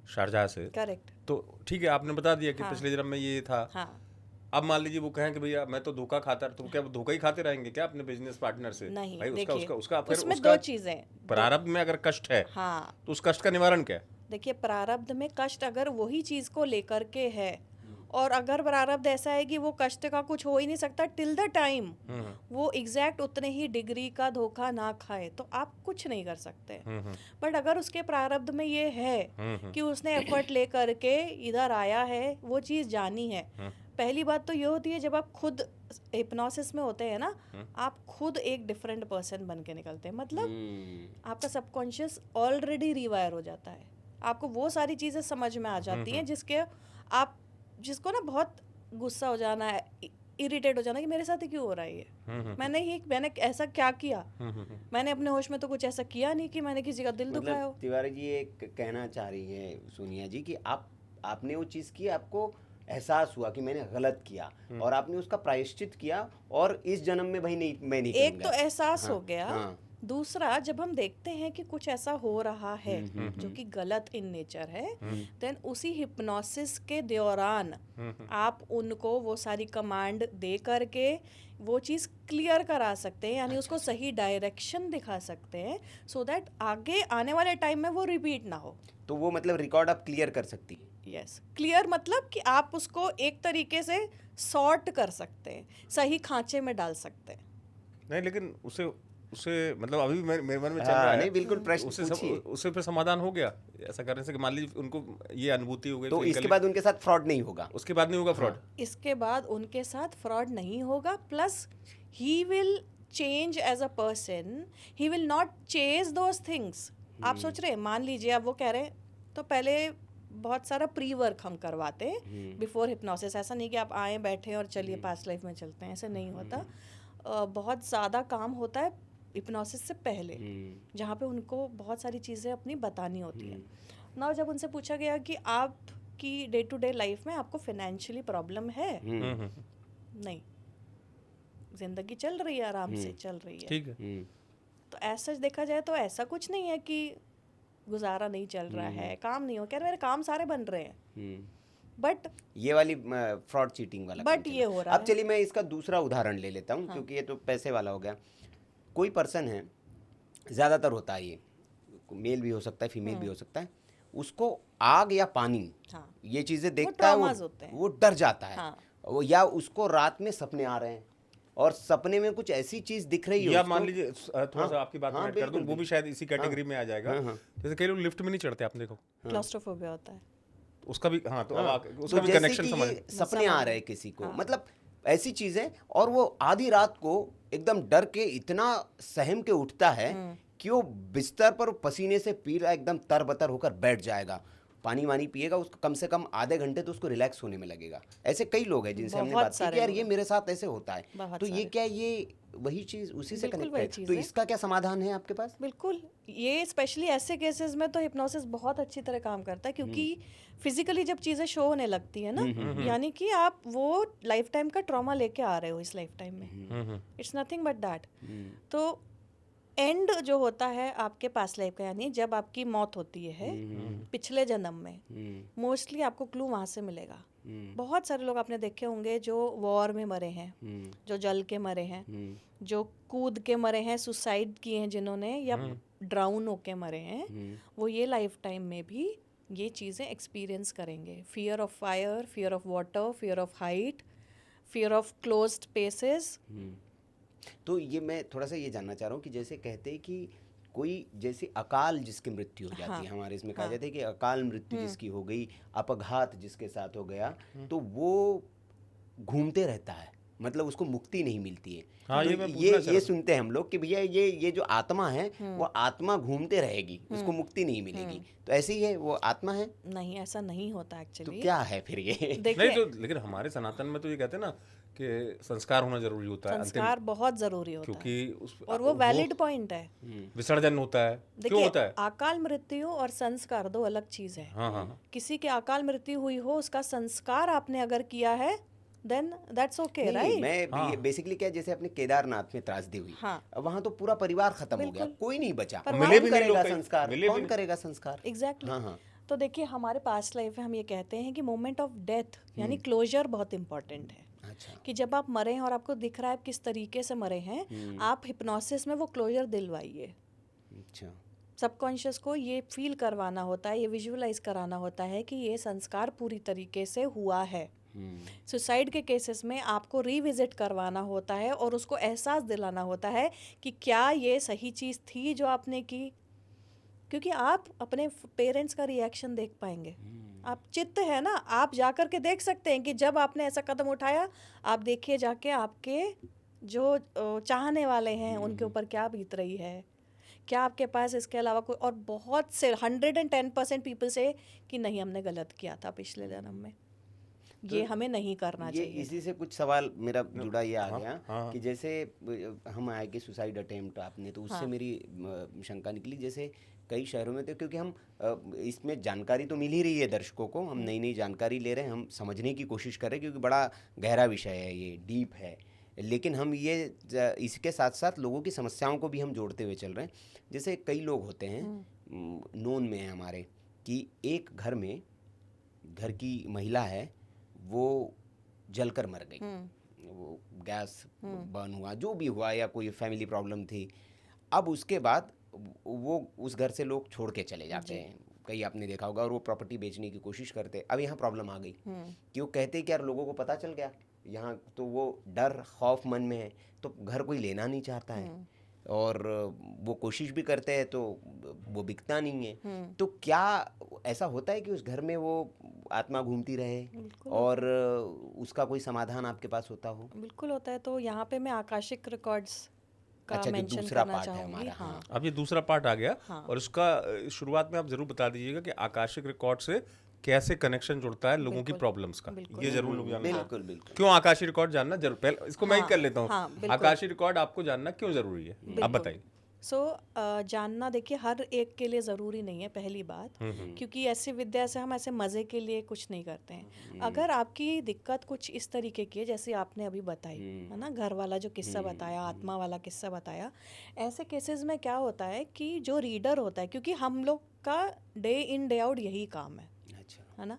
शारजाह से, करेक्ट, तो ठीक है, आपने बता दिया कि पिछले जन्म में ये था। हाँ। अब मान लीजिए वो कहें कि भैया मैं तो धोखा खाता, तो क्या वो धोखा ही खाते रहेंगे क्या अपने बिजनेस पार्टनर से? नहीं, भाई उसका देखिए, उसका उसका फिर उसमें उसका दो चीज़ें, प्रारब्ध में अगर कष्ट है, हाँ, तो उस कष्ट का निवारण क्या है? देखिए, प्रारब्ध में कष्ट अगर वही चीज़ को लेकर के है, और अगर प्रारब्ध ऐसा है कि वो कष्ट का कुछ हो ही नहीं सकता टिल द टाइम वो एग्जैक्ट उतने ही डिग्री का धोखा ना खाए, तो आप कुछ नहीं कर सकते। बट अगर उसके प्रारब्ध में ये है कि उसने एफर्ट ले करके इधर आया है, वो चीज़ जानी है। पहली बात तो ये होती है, जब आप खुद हिप्नोसिस में होते हैं ना, आप खुद एक डिफरेंट पर्सन बन के निकलते हैं, मतलब आपका सबकॉन्शियस ऑलरेडी रिवायर हो जाता है, आपको वो सारी चीज़ें समझ में आ जाती हैं जिसको ना बहुत गुस्सा हो जाना है, इरिटेट हो जाना कि मेरे साथ ही क्यों हो रहा है ये, मैंने ऐसा क्या किया, मैंने अपने होश में तो कुछ ऐसा किया नहीं कि मैंने किसी का दिल दुखाया हो। तिवारी जी ये कहना चाह रही है सोनिया जी कि आपने वो चीज़ की, आपको एहसास हुआ कि मैंने गलत किया और आपने उसका प्रायश्चित किया, और इस जन्म में भाई नहीं, मैं नहीं एक करूंगा। तो एहसास हो गया, दूसरा, जब हम देखते हैं कि कुछ ऐसा हो रहा है जो कि गलत इन नेचर है, देन उसी हिप्नोसिस के दौरान आप उनको वो सारी कमांड दे करके वो चीज़ क्लियर करा सकते हैं, यानी उसको सही डायरेक्शन दिखा सकते हैं, सो दैट आगे आने वाले टाइम में वो रिपीट ना हो। तो वो मतलब रिकॉर्ड आप क्लियर कर सकती है। यस, क्लियर मतलब कि आप उसको एक तरीके से सॉर्ट कर सकते हैं, सही खांचे में डाल सकते हैं। नहीं, लेकिन उसे उसे मतलब अभी मेरे मन में चल हाँ, रहा है। नहीं, बिल्कुल प्रश्न पूछिए। उससे फिर समाधान हो गया ऐसा करने से कि मान लीजिए उनको ये अनुभूति हो गई, तो इसके physically, बाद उनके साथ फ्रॉड नहीं होगा। उसके बाद नहीं होगा फ्रॉड। इसके बाद उनके साथ फ्रॉड नहीं होगा, plus he will change as a person, he will not चेज दोज थिंग्स। आप सोच रहे हैं, मान लीजिए आप वो कह रहे हैं, तो पहले बहुत सारा प्री वर्क हम करवाते हैं बिफोर हिप्नोसिस। ऐसा नहीं कि आप आए बैठे और चलिए पास्ट लाइफ में चलते हैं, ऐसे नहीं होता। बहुत ज़्यादा काम होता है हिप्नोसिस से पहले, जहाँ पे उनको बहुत सारी चीज़ें अपनी बतानी होती हैं ना। जब उनसे पूछा गया कि आपकी डे टू डे लाइफ में आपको फाइनेंशियली प्रॉब्लम है, नहीं, जिंदगी चल रही है, आराम से चल रही है, ठीक है। तो ऐसा देखा जाए तो ऐसा कुछ नहीं है कि गुजारा नहीं चल रहा है, काम नहीं हो, कह रहे मेरे काम सारे बन रहे हैं, बट ये वाली फ्रॉड चीटिंग वाला बट काम ये चल हो रहा अब है। चलिए मैं इसका दूसरा उदाहरण ले लेता हूँ, क्योंकि ये तो पैसे वाला हो गया। कोई पर्सन है, ज़्यादातर होता है, ये मेल भी हो सकता है, फीमेल भी हो सकता है, उसको आग या पानी, हाँ, ये चीज़ें देखता है, traumas होते हैं। वो डर जाता है। हाँ। या उसको रात में सपने आ रहे हैं और सपने में कुछ ऐसी चीज़ दिख रही है या उसको। मान लीजिए थोड़ा सा आपकी बात में ऐड कर दूं, वो भी शायद इसी कैटेगरी में आ जाएगा। जैसे कई लोग लिफ्ट में नहीं चढ़ते, आपने देखो, क्लॉस्ट्रोफोबिया होता है। उसका भी, हाँ, तो अब उसका तो भी जैसे कनेक्शन कि समझ। ये सपने आ रहे हैं किसी को, मतलब ऐसी चीजें, और वो आधी रात को एकदम डर के इतना सहम के उठता है कि वो बिस्तर पर पसीने से पीला एकदम तरबतर होकर बैठ जाएगा, पानी वानी पिएगा, उसको कम से कम आधे घंटे तो उसको रिलैक्स होने में लगेगा। ऐसे कई लोग हैं जिनसे हमने बहुत बात की सारे कि यार लोग ये हैं। मेरे साथ ऐसे होता है, बहुत तो ये सारे। क्या, ये वही चीज उसी से बिल्कुल कनेक्ट वही है। चीज़ तो है। इसका क्या समाधान है आपके पास? बिल्कुल, ये स्पेशली ऐसे केसेस में तो हिप्नोसिस बहुत अच्छी तरह काम करता है, क्योंकि फिजिकली जब चीज़ें शो होने लगती है ना, यानी कि आप वो लाइफ टाइम का ट्रॉमा लेके आ रहे हो इस लाइफ टाइम में, इट्स नथिंग बट दैट। तो एंड जो होता है आपके पास्ट लाइफ का, यानी जब आपकी मौत होती है पिछले जन्म में, मोस्टली आपको क्लू वहाँ से मिलेगा। बहुत सारे लोग आपने देखे होंगे जो वॉर में मरे हैं, जो जल के मरे हैं, जो कूद के मरे हैं, सुसाइड किए हैं जिन्होंने, या ड्राउन होके मरे हैं, वो ये लाइफ टाइम में भी ये चीज़ें एक्सपीरियंस करेंगे। Fear of fire, fear of water, fear of height, fear of closed spaces. तो ये मैं थोड़ा सा ये जानना चाह रहा हूँ कि जैसे कहते हैं कि कोई जैसे अकाल जिसकी मृत्यु हो जाती है, हमारे इसमें कहा जाता है कि अकाल मृत्यु जिसकी हो गई, अपघात जिसके साथ हो गया, तो वो घूमते रहता है, मतलब उसको मुक्ति नहीं मिलती है। हाँ, तो ये मैं पूछना चाह ये सुनते हैं हम लोग कि भैया ये जो आत्मा है वो आत्मा घूमते रहेगी, उसको मुक्ति नहीं मिलेगी। तो ऐसे ही है, वो आत्मा है? नहीं, ऐसा नहीं होता तो एक्चुअली। क्या है फिर ये? नहीं, देखिए, तो लेकिन हमारे सनातन में तो ये कहते हैं ना कि संस्कार होना जरूरी होता है, अंतिम, संस्कार बहुत जरूरी होता है, क्योंकि उस और वो वैलिड पॉइंट है। विसर्जन होता है। क्यों देखिए, होता है? अकाल मृत्यु और संस्कार दो अलग चीज है। हाँ, हाँ, किसी के अकाल मृत्यु हुई हो, उसका संस्कार आपने अगर किया है, देन दैट्स ओके, नहीं, राइट? मैं बेसिकली क्या, जैसे अपने केदारनाथ में त्रासदी हुई, हाँ। वहां तो पूरा परिवार खत्म हो गया, कोई नहीं बचा। पर मिले भी कौन नहीं लोग करेगा कहीं, संस्कार? मिले भी कौन नहीं। करेगा संस्कार? एग्जैक्टली। हाँ, हाँ। तो देखिए, हमारे पास्ट लाइफ में हम ये कहते हैं कि मोमेंट ऑफ डेथ यानी क्लोजर बहुत इंपॉर्टेंट है। अच्छा। कि जब आप मरे हैं और आपको दिख रहा है आप किस तरीके से मरे हैं, आप हिप्नोसिस में वो क्लोजर दिलवाइए। अच्छा। सबकॉन्शियस को ये फील करवाना होता है, ये विजुअलाइज कराना होता है कि ये संस्कार पूरी तरीके से हुआ है। सुसाइड के केसेस में आपको रिविजिट करवाना होता है और उसको एहसास दिलाना होता है कि क्या ये सही चीज़ थी जो आपने की, क्योंकि आप अपने पेरेंट्स का रिएक्शन देख पाएंगे। आप चित्त है ना, आप जाकर के देख सकते हैं कि जब आपने ऐसा कदम उठाया, आप देखिए जाके आपके जो चाहने वाले हैं उनके ऊपर क्या बीत रही है, क्या आपके पास इसके अलावा कोई, और बहुत से 110% पीपल से कि नहीं, हमने गलत किया था पिछले जन्म में, ये हमें नहीं करना ये चाहिए। इसी से कुछ सवाल मेरा जुड़ा ये आ गया कि जैसे हम आए कि सुसाइड अटेम्प्ट आपने, तो उससे मेरी शंका निकली। जैसे कई शहरों में तो, क्योंकि हम इसमें जानकारी तो मिल ही रही है दर्शकों को, हम नई नई जानकारी ले रहे हैं, हम समझने की कोशिश कर रहे हैं, क्योंकि बड़ा गहरा विषय है ये, डीप है। लेकिन हम ये इसके साथ साथ लोगों की समस्याओं को भी हम जोड़ते हुए चल रहे हैं। जैसे कई लोग होते हैं नोन में है हमारे कि एक घर में घर की महिला है, वो जलकर मर गई, वो गैस बर्न हुआ, जो भी हुआ, या कोई फैमिली प्रॉब्लम थी। अब उसके बाद वो उस घर से लोग छोड़ के चले जाते हैं, कई आपने देखा होगा, और वो प्रॉपर्टी बेचने की कोशिश करते हैं। अब यहाँ प्रॉब्लम आ गई कि वो कहते हैं कि यार लोगों को पता चल गया यहाँ, तो वो डर खौफ मन में है, तो घर कोई लेना नहीं चाहता है, और वो कोशिश भी करते हैं तो वो बिकता नहीं है। तो क्या ऐसा होता है कि उस घर में वो आत्मा घूमती रहे और उसका कोई समाधान आपके पास होता हो? बिल्कुल होता है। तो यहाँ पे मैं आकाशिक रिकॉर्ड्स का अच्छा, जो मेंशन दूसरा करना पार्ट है चाहूंगी। हमारा, हाँ, अब ये दूसरा पार्ट आ गया। हाँ। और उसका शुरुआत में आप जरूर बता दीजिएगा कि आकाशिक रिकॉर्ड से कैसे कनेक्शन जुड़ता है लोगों की प्रॉब्लम्स का, ये जरूर लोग जानना। बिल्कुल बिल्कुल। क्यों आकाशीय रिकॉर्ड जानना जरूर, पहले इसको मैं ही कर लेता हाँ, हूँ। बिल्कुल। आकाशीय रिकॉर्ड आपको जानना क्यों जरूरी है, आप बताइए। सो जानना देखिए हर एक के लिए ज़रूरी नहीं है, पहली बात, क्योंकि ऐसी विद्या से हम ऐसे मज़े के लिए कुछ नहीं करते हैं। अगर आपकी दिक्कत कुछ इस तरीके की है जैसे आपने अभी बताई है ना, घर वाला जो किस्सा बताया, आत्मा वाला किस्सा बताया, ऐसे केसेस में क्या होता है कि जो रीडर होता है, क्योंकि हम लोग का डे इन डे आउट यही काम है, अच्छा, है ना।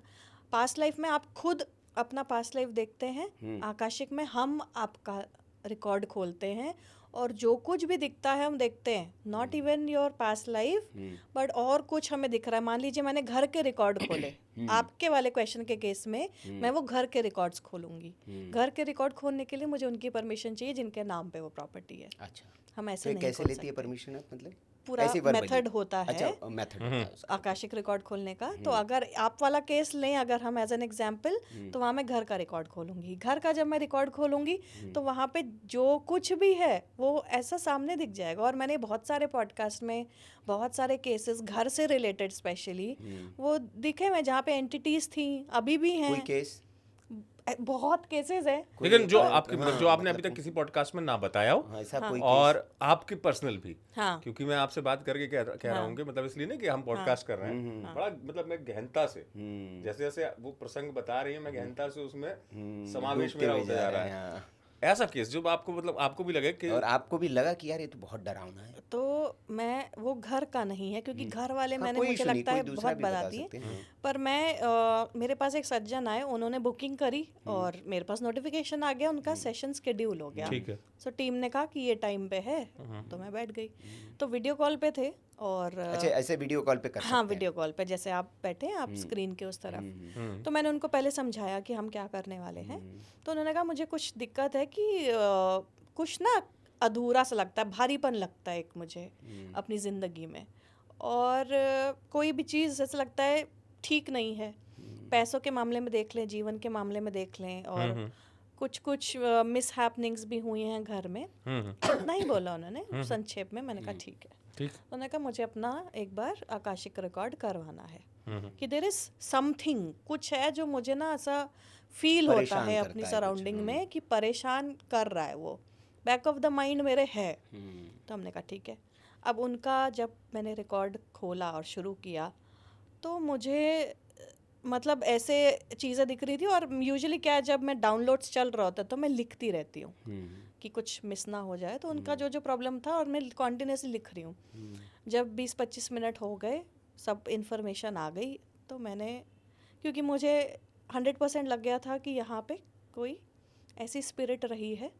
पास्ट लाइफ में आप खुद अपना पास्ट लाइफ देखते हैं, आकाशिक में हम आपका रिकॉर्ड खोलते हैं, और जो कुछ भी दिखता है हम देखते हैं, not even your past life, but और कुछ हमें दिख रहा है। मान लीजिए मैंने घर के रिकॉर्ड खोले, आपके वाले क्वेश्चन के केस में मैं वो घर के रिकॉर्ड्स खोलूंगी। घर के रिकॉर्ड खोलने के लिए मुझे उनकी परमिशन चाहिए जिनके नाम पे वो प्रॉपर्टी है। अच्छा, हम ऐसे तो नहीं कैसे खोल लेती है सकते। परमिशन आप, मतलब पूरा ऐसे verbally? मेथड होता है। अच्छा, मेथड होता है उसका। आकाशिक रिकॉर्ड खोलने का। तो अगर आप वाला केस लें, अगर हम एज एन एग्जाम्पल, तो वहाँ मैं घर का रिकॉर्ड खोलूंगी। घर का जब मैं रिकॉर्ड खोलूंगी तो वहाँ पे जो कुछ भी है वो ऐसा सामने दिख जाएगा। और मैंने बहुत सारे पॉडकास्ट में बहुत सारे केसेस घर से रिलेटेड स्पेशली वो दिखे मैं, जहाँ पे एंटिटीज थी, अभी भी कोई हैं, केस? बहुत केसेस है। लेकिन जो हाँ, आपके मतलब जो आपने अभी तक किसी पॉडकास्ट में ना बताया हो, हाँ, ऐसा कोई और आपकी पर्सनल भी, हाँ, क्योंकि मैं आपसे बात करके कह रहा हूँ कि मतलब इसलिए नहीं कि हम पॉडकास्ट कर रहे हैं, बड़ा मतलब मैं गहनता से, जैसे जैसे वो प्रसंग बता रही है, मैं गहनता से उसमें समावेश मेरा होता जा रहा है। हाँ। ऐसा केस जो आपको मतलब आपको भी लगे कि और आपको भी लगा कि यार ये तो बहुत डरावना है? तो मैं वो घर का नहीं है, क्योंकि घर वाले हाँ, मैंने कोई मुझे इशू नहीं, लगता कोई है दूसरा बहुत भी बता बता दिए। सकते हैं। पर मैं मेरे पास एक सज्जन आए, उन्होंने बुकिंग करी और मेरे पास नोटिफिकेशन आ गया, उनका सेशन शेड्यूल हो गया। ठीक है। सो टीम ने कहा कि ये टाइम पे है, तो मैं बैठ गई। तो वीडियो कॉल पे थे, और अच्छा, ऐसे वीडियो कॉल पे कर सकते हाँ, हैं? वीडियो कॉल पे जैसे आप बैठे हैं, आप स्क्रीन के उस तरफ। तो मैंने उनको पहले समझाया कि हम क्या करने वाले हैं। तो उन्होंने कहा मुझे कुछ दिक्कत है कि कुछ ना अधूरा सा लगता है, भारीपन लगता है एक मुझे अपनी ज़िंदगी में, और कोई भी चीज़ ऐसा लगता है ठीक नहीं है। पैसों के मामले में देख लें, जीवन के मामले में देख लें, और कुछ कुछ मिस हैपनिंग्स भी हुई हैं घर में। इतना ही बोला उन्होंने संक्षेप में। मैंने कहा ठीक है। ठीक। उन्होंने कहा मुझे अपना एक बार आकाशिक रिकॉर्ड करवाना है कि देयर इज समथिंग, कुछ है जो मुझे ना ऐसा फील होता परेशान है करता अपनी है सराउंडिंग में, कि परेशान कर रहा है, वो बैक ऑफ द माइंड मेरे है। हम्म, तो हमने कहा ठीक है। अब उनका जब मैंने रिकॉर्ड खोला और शुरू किया, तो मुझे मतलब ऐसे चीज़ें दिख रही थी। और यूजुअली क्या है, जब मैं डाउनलोड्स चल रहा होता तो मैं लिखती रहती हूँ कि कुछ मिस ना हो जाए। तो उनका जो जो प्रॉब्लम था, और मैं कॉन्टिन्यूसली लिख रही हूँ। जब 20-25 मिनट हो गए, सब इन्फॉर्मेशन आ गई, तो मैंने, क्योंकि मुझे 100% लग गया था कि यहाँ पे कोई ऐसी स्पिरिट रही है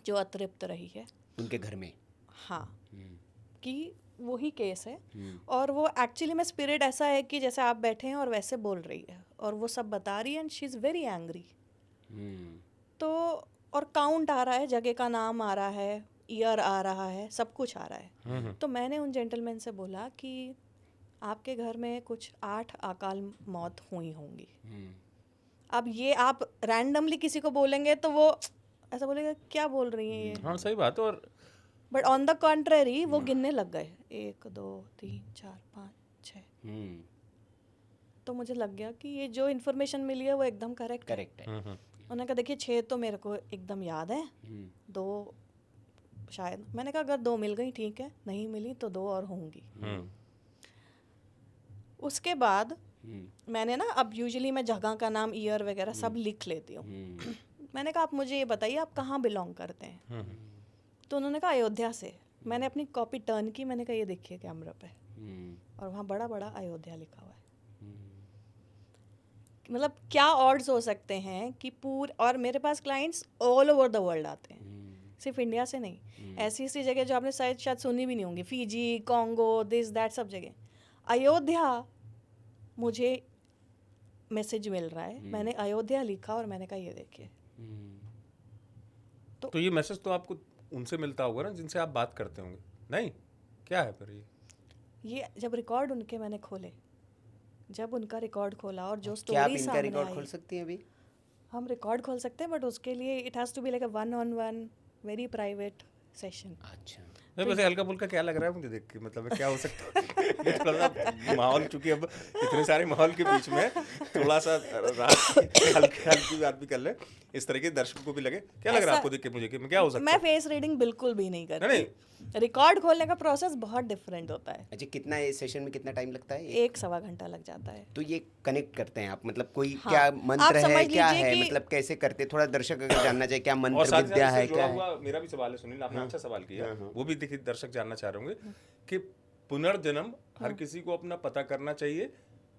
जो अतृप्त रही है उनके घर में। हाँ, कि वही केस है। और वो एक्चुअली में स्पिरिट ऐसा है कि जैसे आप बैठे हैं और वैसे बोल रही है, और वो सब बता रही है, and she is very angry. तो और काउंट आ रहा है, जगह का नाम आ रहा है, ईयर आ रहा है, सब कुछ आ रहा है। तो मैंने उन जेंटलमैन से बोला कि आपके घर में कुछ 8 अकाल मौत हुई होंगी। अब ये आप रैंडमली किसी को बोलेंगे तो वो ऐसा बोलेगा क्या बोल रही हैं ये। हाँ, सही बात है। और बट ऑन द कॉन्ट्रेरी वो गिनने लग गए, 1 2 3 4 5 6। तो मुझे लग गया कि ये जो इन्फॉर्मेशन मिली है वो एकदम करेक्ट है। उन्होंने कहा देखिए 6 तो मेरे को एकदम याद है, 2 शायद। मैंने कहा अगर 2 मिल गई ठीक है, नहीं मिली तो 2 और होंगी। उसके बाद मैंने ना, अब यूजुअली मैं जगह का नाम, ईयर वगैरह सब लिख लेती हूँ। मैंने कहा आप मुझे ये बताइए आप कहाँ बिलोंग करते हैं। तो उन्होंने कहा अयोध्या से। मैंने अपनी कॉपी टर्न की, मैंने कहा ये देखिए कैमरा पे, और वहाँ बड़ा बड़ा अयोध्या लिखा हुआ है। मतलब क्या ऑड्स हो सकते हैं कि और मेरे पास clients all over the world आते हैं, सिर्फ इंडिया से नहीं। ऐसी ऐसी जगह जो आपने शायद सुनी भी नहीं होंगी, फीजी, कॉन्गो, दिस दैट सब जगह। अयोध्या मुझे मैसेज मिल रहा है, मैंने अयोध्या लिखा और मैंने कहा ये देखिए। तो ये मैसेज तो आपको उनसे मिलता होगा ना जिनसे आप बात करते होंगे, नहीं? क्या है फिर ये जब रिकॉर्ड उनके मैंने खोले, जब उनका रिकॉर्ड खोला और जो क्या आप स्टोरी इनका सामने रिकॉर्ड आई, खोल सकती हैं अभी? हम रिकॉर्ड खोल सकते हैं बट उसके लिए it has to be like a 1-on-1 very private session. अच्छा, नहीं, वैसे हल्का फुल्का क्या लग रहा है मुझे देख के, मतलब क्या हो सकता है? ये थोड़ा सा माहौल, चूंकि अब इतने सारे माहौल के बीच में थोड़ा सा हल्की हल्की बात भी कर ले, इस तरह के दर्शकों को भी लगे क्या लग रहा है आपको देख के मुझे कि क्या हो सकता मैं है? फेस रीडिंग बिल्कुल भी नहीं करती। नहीं। रिकॉर्ड खोलने का प्रोसेस बहुत डिफरेंट होता है। अच्छा, कितना ये सेशन में कितना टाइम लगता है? 1-1.25 घंटा लग जाता है। तो ये कनेक्ट करते हैं आप, मतलब कोई हाँ, क्या आप मंत्र है, समझ क्या लीजिए है, कि- मतलब कैसे करते, थोड़ा दर्शक अगर जानना चाहिए क्या और मंत्र साथ विद्या है, क्या है? हुआ मेरा भी सवाल है सुनील, आपने अच्छा सवाल किया, वो भी देखिए दर्शक जानना चाह रहे होंगे कि पुनर्जन्म हर किसी को अपना पता करना चाहिए,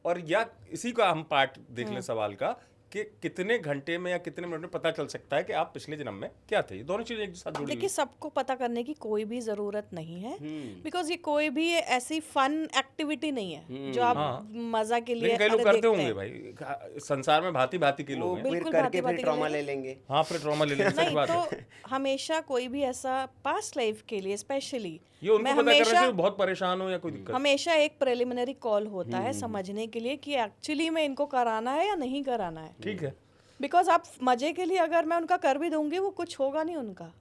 और या इसी का हम पार्ट देख लें सवाल का कि कितने घंटे में या कितने मिनट में पता चल सकता है कि आप पिछले जन्म में क्या थे? ये दोनों चीजें एक साथ जुड़ी हुई देखिए सबको पता करने की कोई भी ज़रूरत नहीं है, बिकॉज ये कोई भी ऐसी फन एक्टिविटी नहीं है जो आप मज़ा के लिए लेकिन कई लोग अरे करते देखते होंगे हैं। भाई, संसार में भांति भांति के वो लोग हैं। फिर बिल्कुल करके भांति फिर भांति के ट्रॉमा लिए। ले लेंगे। हाँ, फिर ट्रॉमा ले लेंगे, सच नहीं बात है। तो हमेशा कोई भी ऐसा पास्ट लाइफ के लिए स्पेशली ये उनको मैं पता करना हमेशा चाहिए बहुत परेशान हो या कोई दिक्कत। हमेशा एक प्रिलिमिनरी कॉल होता है समझने के लिए कि एक्चुअली में इनको कराना है या नहीं कराना है। ठीक है। बिकॉज आप मजे के लिए अगर मैं उनका कर भी दूंगी वो कुछ होगा नहीं उनका,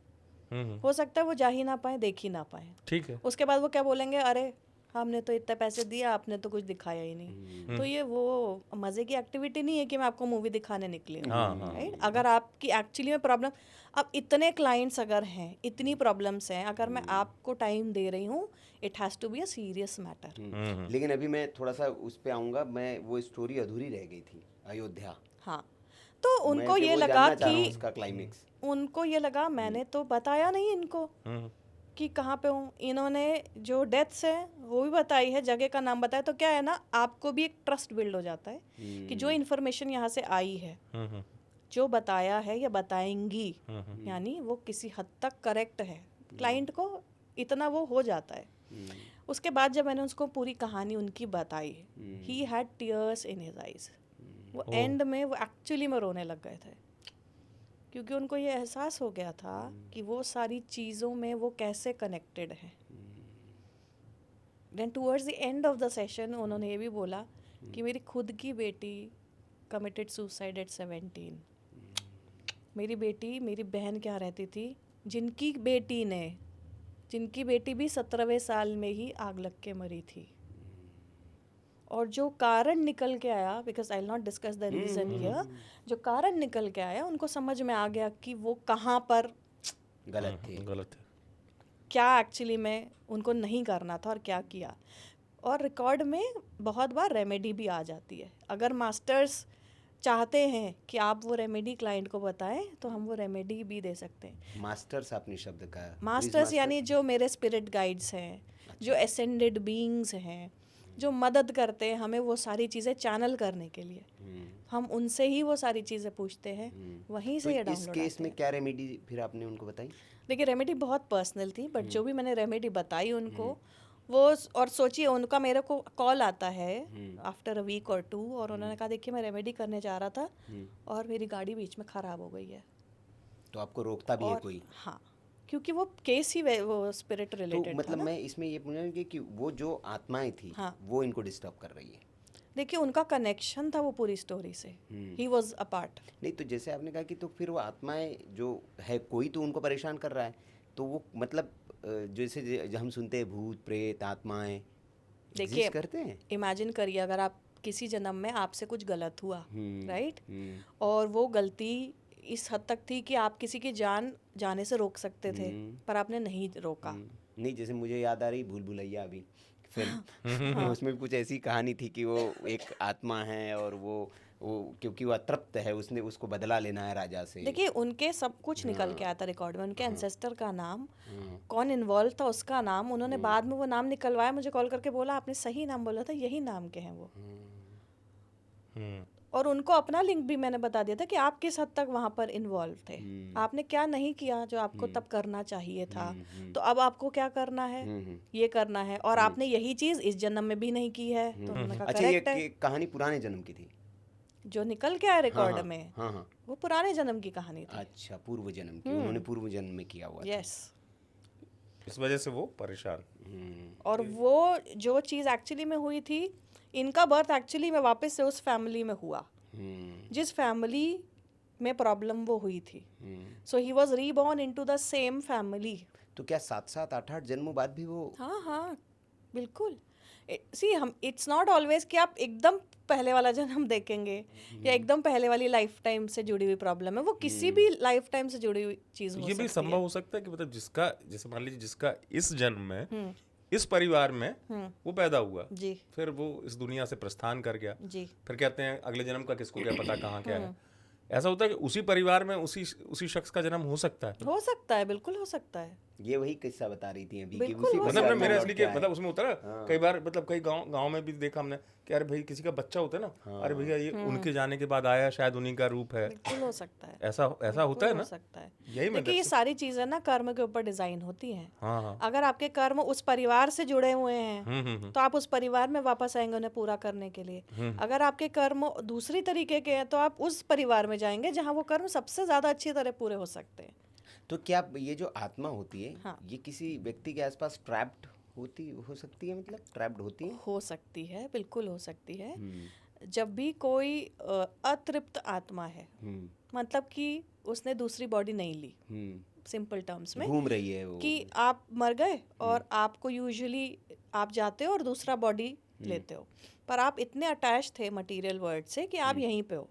हो सकता है वो जा ही ना पाए, देख ही ना पाए। ठीक है। उसके बाद वो क्या बोलेंगे, अरे हमने तो इतने पैसे दिए आपने तो कुछ दिखाया ही नहीं। तो ये वो मजे की एक्टिविटी नहीं है कि मैं आपको मूवी दिखाने निकली हूँ, राइट? अगर आपकी एक्चुअली में प्रॉब्लम, अब इतने क्लाइंट्स अगर हैं, इतनी प्रॉब्लम्स हैं, अगर मैं आपको टाइम दे रही हूँ, it has to be a serious matter. लेकिन अभी मैं थोड़ा सा उस पे आऊंगा, मैं वो स्टोरी अधूरी रह गई थी, अयोध्या। हाँ, तो मैं उनको फिर ये वो लगा जानना चाह रहा हूँ कि उसका क्लाइमेक्स। उनको ये लगा मैंने तो बताया नहीं इनको कि कहाँ पे हूँ। इन्होंने जो डेथ्स है वो भी बताई है, जगह का नाम बताया, तो क्या है ना, आपको भी एक ट्रस्ट बिल्ड हो जाता है कि जो इन्फॉर्मेशन यहाँ से आई है, जो बताया है या बताएंगी, यानी वो किसी हद तक करेक्ट है। क्लाइंट को इतना वो हो जाता है। उसके बाद जब मैंने उसको पूरी कहानी उनकी बताई, he had tears in his eyes. वो एंड में वो एक्चुअली में रोने लग गए थे, क्योंकि उनको ये एहसास हो गया था कि वो सारी चीज़ों में वो कैसे कनेक्टेड है। Then towards the end of the session उन्होंने ये भी बोला कि मेरी खुद की बेटी कमिटेड सुसाइड एट 17। मेरी बेटी, मेरी बहन क्या रहती थी, जिनकी बेटी भी 17वें साल में ही आग लग के मरी थी। और जो कारण निकल के आया, because I will not discuss the reason here, जो कारण निकल के आया उनको समझ में आ गया कि वो कहाँ पर गलत थे। गलत है। क्या एक्चुअली में उनको नहीं करना था और क्या किया। और रिकॉर्ड में बहुत बार रेमेडी भी आ जाती है। अगर मास्टर्स चाहते हैं कि आप वो रेमेडी क्लाइंट को बताएं तो हम वो रेमेडी भी दे सकते हैं। मास्टर्स आपने शब्द कहा। मास्टर्स यानी जो मेरे स्पिरिट गाइड्स हैं, जो एसेंडेड बीइंग्स हैं, जो मदद करते हैं हमें वो सारी चीज़ें चैनल करने के लिए। हम उनसे ही वो सारी चीज़ें पूछते हैं, वहीं से ये तो इस डाउनलोड केस में क्या रेमेडी फिर आपने उनको बताई? देखिए रेमेडी बहुत पर्सनल थी, बट जो भी मैंने रेमेडी बताई उनको, वो और सोचिए उनका मेरे को कॉल आता है आफ्टर अ वीक और 2, और उन्होंने कहा देखिए मैं रेमेडी करने जा रहा था और मेरी गाड़ी बीच में ख़राब हो गई है। तो आपको रोकता भी है कोई? हाँ, क्योंकि वो केस ही वो स्पिरिट रिलेटेड तो मतलब मैं इसमें ये पूछूंगा कि वो जो आत्माएं थी, हाँ, वो इनको डिस्टर्ब कर रही है। देखिए उनका कनेक्शन था वो पूरी स्टोरी से, ही वाज अ पार्ट। नहीं, तो जैसे आपने कहा कि तो फिर वो आत्माएं जो है, कोई तो उनको परेशान कर रहा है, तो वो मतलब जैसे हम सुनते हैं भूत प्रेत आत्माएं देखिए करते हैं। इमेजिन करिए अगर आप किसी जन्म में आपसे कुछ गलत हुआ, राइट, और वो गलती इस हद तक थी कि आप किसी की जान जाने से रोक सकते थे, पर आपने नहीं रोका। नहीं, जैसे मुझे याद आ रही भूल भुलैया अभी फिल्म, उसमें भी कुछ ऐसी कहानी थी कि वो एक आत्मा है और वो वो क्योंकि वो अतृप्त है, उसने उसको बदला लेना है राजा से। देखिए उनके सब कुछ निकल के आता रिकॉर्ड में, उनके एंसेस्टर का नाम, कौन इन्वॉल्व था उसका नाम, उन्होंने बाद में वो नाम निकलवाया, मुझे कॉल करके बोला आपने सही नाम बोला था, यही नाम के हैं वो। और उनको अपना लिंक भी मैंने बता दिया था कि आप किस हद तक वहां पर इन्वॉल्व थे, आपने क्या नहीं किया जो आपको तब करना चाहिए था, तो अब आपको क्या करना है, ये करना है, और आपने यही चीज इस जन्म में भी नहीं की है। तो उन्होंने कहा अच्छा, ये करेक्ट है। कहानी पुराने जन्म की थी? जो निकल के आया रिकॉर्ड में हाँ, वो पुराने जन्म की कहानी थी। अच्छा, पूर्व जन्म की, उन्होंने पूर्व जन्म में किया हुआ था। यस। इस वजह से वो परेशान। और वो जो चीज़ एक्चुअली में हुई थी, इनका बर्थ एक्चुअली में वापस से उस फैमिली में हुआ जिस फैमिली में प्रॉब्लम वो हुई थी। So he was reborn into the same family. तो क्या 7-7 8-8 जन्मों बाद भी वो? हाँ बिल्कुल। सी हम इट्स नॉट ऑलवेज कि आप एकदम पहले वाला जन्म देखेंगे या एकदम पहले वाली लाइफ टाइम से जुड़ी हुई प्रॉब्लम है, वो किसी भी लाइफ टाइम से जुड़ी हुई चीज हो ये भी संभव हो सकता है कि मतलब जिसका, जैसे मान लीजिए जिसका इस जन्म में इस परिवार में वो पैदा हुआ, जी फिर वो इस दुनिया से प्रस्थान कर गया, जी। फिर कहते हैं अगले जन्म का किसको क्या पता कहाँ क्या है। ऐसा होता है कि उसी परिवार में उसी शख्स का जन्म हो सकता है। हो सकता है, बिल्कुल हो सकता है। ये वही किस्सा बता रही थी अभी कि बिल्कुल उसी हो मतलब परिवार में मेरे और असली क्या के है। मतलब उसमें होता है ना, कई बार मतलब कई गांव में भी देखा हमने कि अरे भाई किसी का बच्चा होता है ना, अरे भैया ये उनके जाने के बाद आया, शायद उन्हीं का रूप है। बिल्कुल हो सकता है, ऐसा होता है हो ना। सकता है। यही मैं देखिए ये सारी चीजें ना कर्म के ऊपर डिजाइन होती हैं। हाँ। अगर आपके कर्म उस परिवार से जुड़े हुए हैं हम्म। तो आप उस परिवार में वापस आएंगे उन्हें पूरा करने के लिए। अगर आपके कर्म दूसरी तरीके के हैं तो आप उस परिवार में जाएंगे जहाँ वो कर्म सबसे ज्यादा अच्छी तरह पूरे हो सकते हैं। तो क्या ये जो आत्मा होती है, हाँ। ये किसी व्यक्ति के आसपास ट्रैप्ड हो सकती है, मतलब ट्रैप्ड होती है? हो सकती है, बिल्कुल हो सकती है। जब भी कोई अतृप्त आत्मा है, मतलब कि उसने दूसरी बॉडी नहीं ली, सिंपल टर्म्स में घूम रही है वो, कि आप मर गए और आपको यूजुअली आप जाते हो और दूसरा बॉडी लेते हो, पर आप इतने अटैच थे मटेरियल वर्ल्ड से कि आप यहीं पे हो,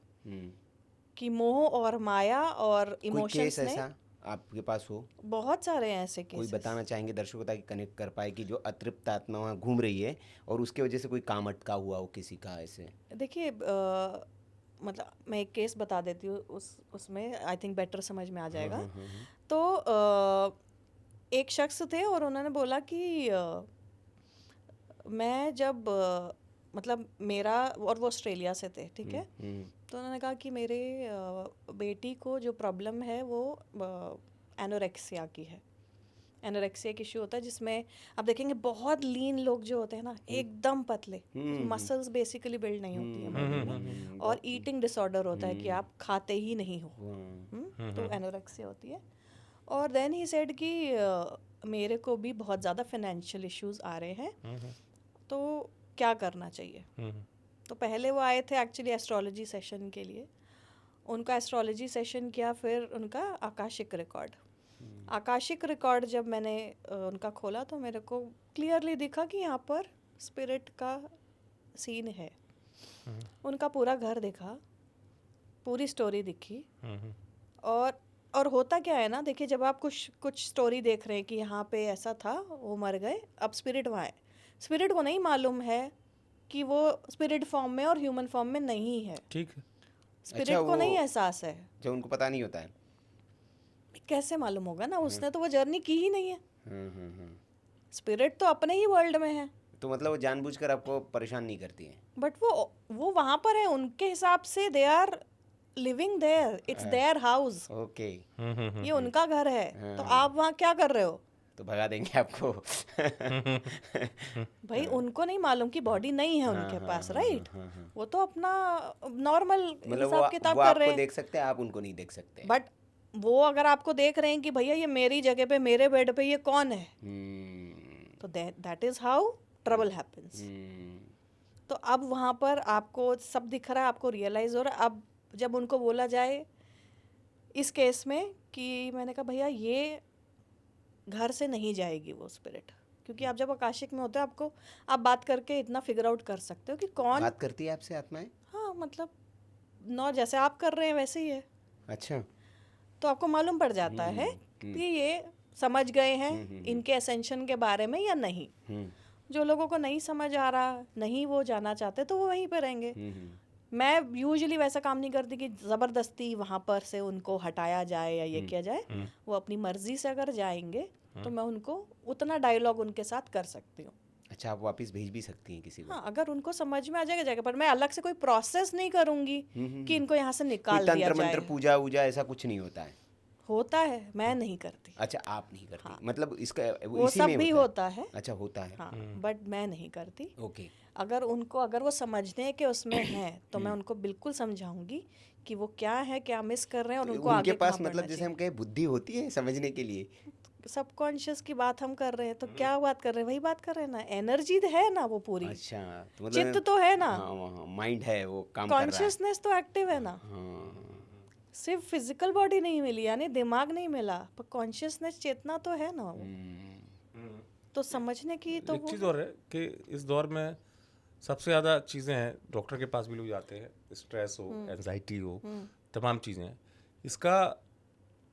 कि मोह और माया और कोई इमोशंस केस ने। ऐसा आपके पास हो? बहुत सारे हैं ऐसे कोई केसेस। बताना चाहेंगे दर्शकों ताकि कनेक्ट कर पाए कि जो अतृप्त आत्मा वहाँ घूम रही है और उसके वजह से कोई काम अटका हुआ हो किसी का ऐसे? देखिए मतलब मैं एक केस बता देती हूँ, उसमें आई थिंक बेटर समझ में आ जाएगा। तो एक शख्स थे और उन्होंने बोला कि मैं जब मतलब मेरा, और वो ऑस्ट्रेलिया से थे, ठीक है। तो उन्होंने कहा कि मेरे बेटी को जो प्रॉब्लम है वो एनोरेक्सिया की है। एनोरेक्सिया की इशू होता है जिसमें आप देखेंगे बहुत लीन लोग जो होते हैं ना, एकदम पतले, मसल्स बेसिकली बिल्ड नहीं होती है बॉडी में, और ईटिंग डिसऑर्डर होता है कि आप खाते ही नहीं हो, तो एनोरेक्सिया होती है। और देन ही सेड कि मेरे को भी बहुत ज़्यादा फाइनेंशियल इश्यूज आ रहे हैं, तो क्या करना चाहिए। तो पहले वो आए थे एक्चुअली एस्ट्रोलॉजी सेशन के लिए, उनका एस्ट्रोलॉजी सेशन किया, फिर उनका आकाशिक रिकॉर्ड। आकाशिक रिकॉर्ड जब मैंने उनका खोला तो मेरे को क्लियरली दिखा कि यहाँ पर स्पिरिट का सीन है। उनका पूरा घर दिखा, पूरी स्टोरी दिखी। और होता क्या है ना, देखिए जब आप कुछ स्टोरी देख रहे हैं कि यहाँ पे ऐसा था, वो मर गए, अब स्पिरिट वहाँ है, स्पिरिट को नहीं मालूम है कि वो स्पिरिट फॉर्म में और ह्यूमन फॉर्म में नहीं है। ठीक है। स्पिरिट अच्छा, को नहीं एहसास है। जो उनको पता नहीं होता है, कैसे मालूम होगा ना, उसने तो वो जर्नी की ही नहीं है। स्पिरिट तो अपने ही वर्ल्ड में है। तो मतलब वो जानबूझकर आपको परेशान नहीं करती है? बट वो वहां पर है, उनके हिसाब से they are living there, it's their house, okay, ये उनका घर है। तो आप वहाँ क्या कर रहे हो? तो भगा देंगे आपको। भाई उनको नहीं मालूम कि बॉडी नहीं है उनके पास, राइट? वो तो अपना नॉर्मल मतलब हिसाब किताब वो कर आपको रहे हैं। देख सकते हैं, आप उनको नहीं देख सकते। बट वो अगर आपको देख रहे हैं कि भैया ये मेरी जगह पे, मेरे बेड पे ये कौन है, तो that is how trouble happens. तो अब वहाँ पर आपको सब दिख रहा है, आपको रियलाइज हो रहा है। अब जब उनको बोला जाए इस केस में कि मैंने कहा भैया ये घर से नहीं जाएगी वो स्पिरिट, क्योंकि आप जब आकाशिक में होते हो आपको, आप बात करके इतना फिगर आउट कर सकते हो कि कौन बात करती है आपसे आत्माएं? हाँ, मतलब नौ जैसे आप कर रहे हैं वैसे ही है। अच्छा, तो आपको मालूम पड़ जाता है कि ये समझ गए हैं इनके असेंशन के बारे में या नहीं। जो लोगों को नहीं समझ आ रहा, नहीं वो जाना चाहते, तो वो वहीं पे रहेंगे। मैं यूजुअली वैसा काम नहीं करती कि ज़बरदस्ती वहाँ पर से उनको हटाया जाए या ये किया जाए। वो अपनी मर्जी से अगर जाएंगे तो मैं उनको उतना डायलॉग उनके साथ कर सकती हूँ। अच्छा, आप वापस भेज भी सकती हैं किसी को? हाँ, अगर उनको समझ में आ जाएगा जाएगा, पर मैं अलग से कोई प्रोसेस नहीं करूँगी कि इनको यहाँ से कोई निकाल दिया तंत्र मंत्र जाए। पूजा वूजा ऐसा कुछ नहीं होता है? होता है, मैं नहीं करती। अच्छा, आप नहीं करती, मतलब इसका वो इसी सब में भी होता है। अच्छा, होता है। हाँ, बट मैं नहीं करती। ओके। अगर वो समझने के उसमें हैं तो मैं उनको बिल्कुल समझाऊंगी कि वो क्या है, क्या मिस कर रहे हैं और तो उनको उनके आगे पास कहाँ मतलब बढ़ना जैसे हम कहे बुद्धि होती है समझने के लिए? चाहिए। सबकॉन्शियस की बात हम कर रहे हैं तो क्या बात कर रहे हैं, वही बात कर रहे हैं ना। एनर्जी है ना वो पूरी। अच्छा, तो चित्त मतलब तो है ना। हाँ, माइंड है वो काम कर रहा है। कॉन्शियसनेस तो एक्टिव है ना। हाँ, सिर्फ फिजिकल बॉडी नहीं मिली, यानी दिमाग नहीं मिला, पर कॉन्शियसनेस, चेतना तो है ना वो। तो समझने की तो एक वो चीज़ और है कि इस दौर में सबसे ज़्यादा चीज़ें हैं, डॉक्टर के पास भी लोग जाते हैं, स्ट्रेस हो, एंजाइटी हो, तमाम चीज़ें हैं। इसका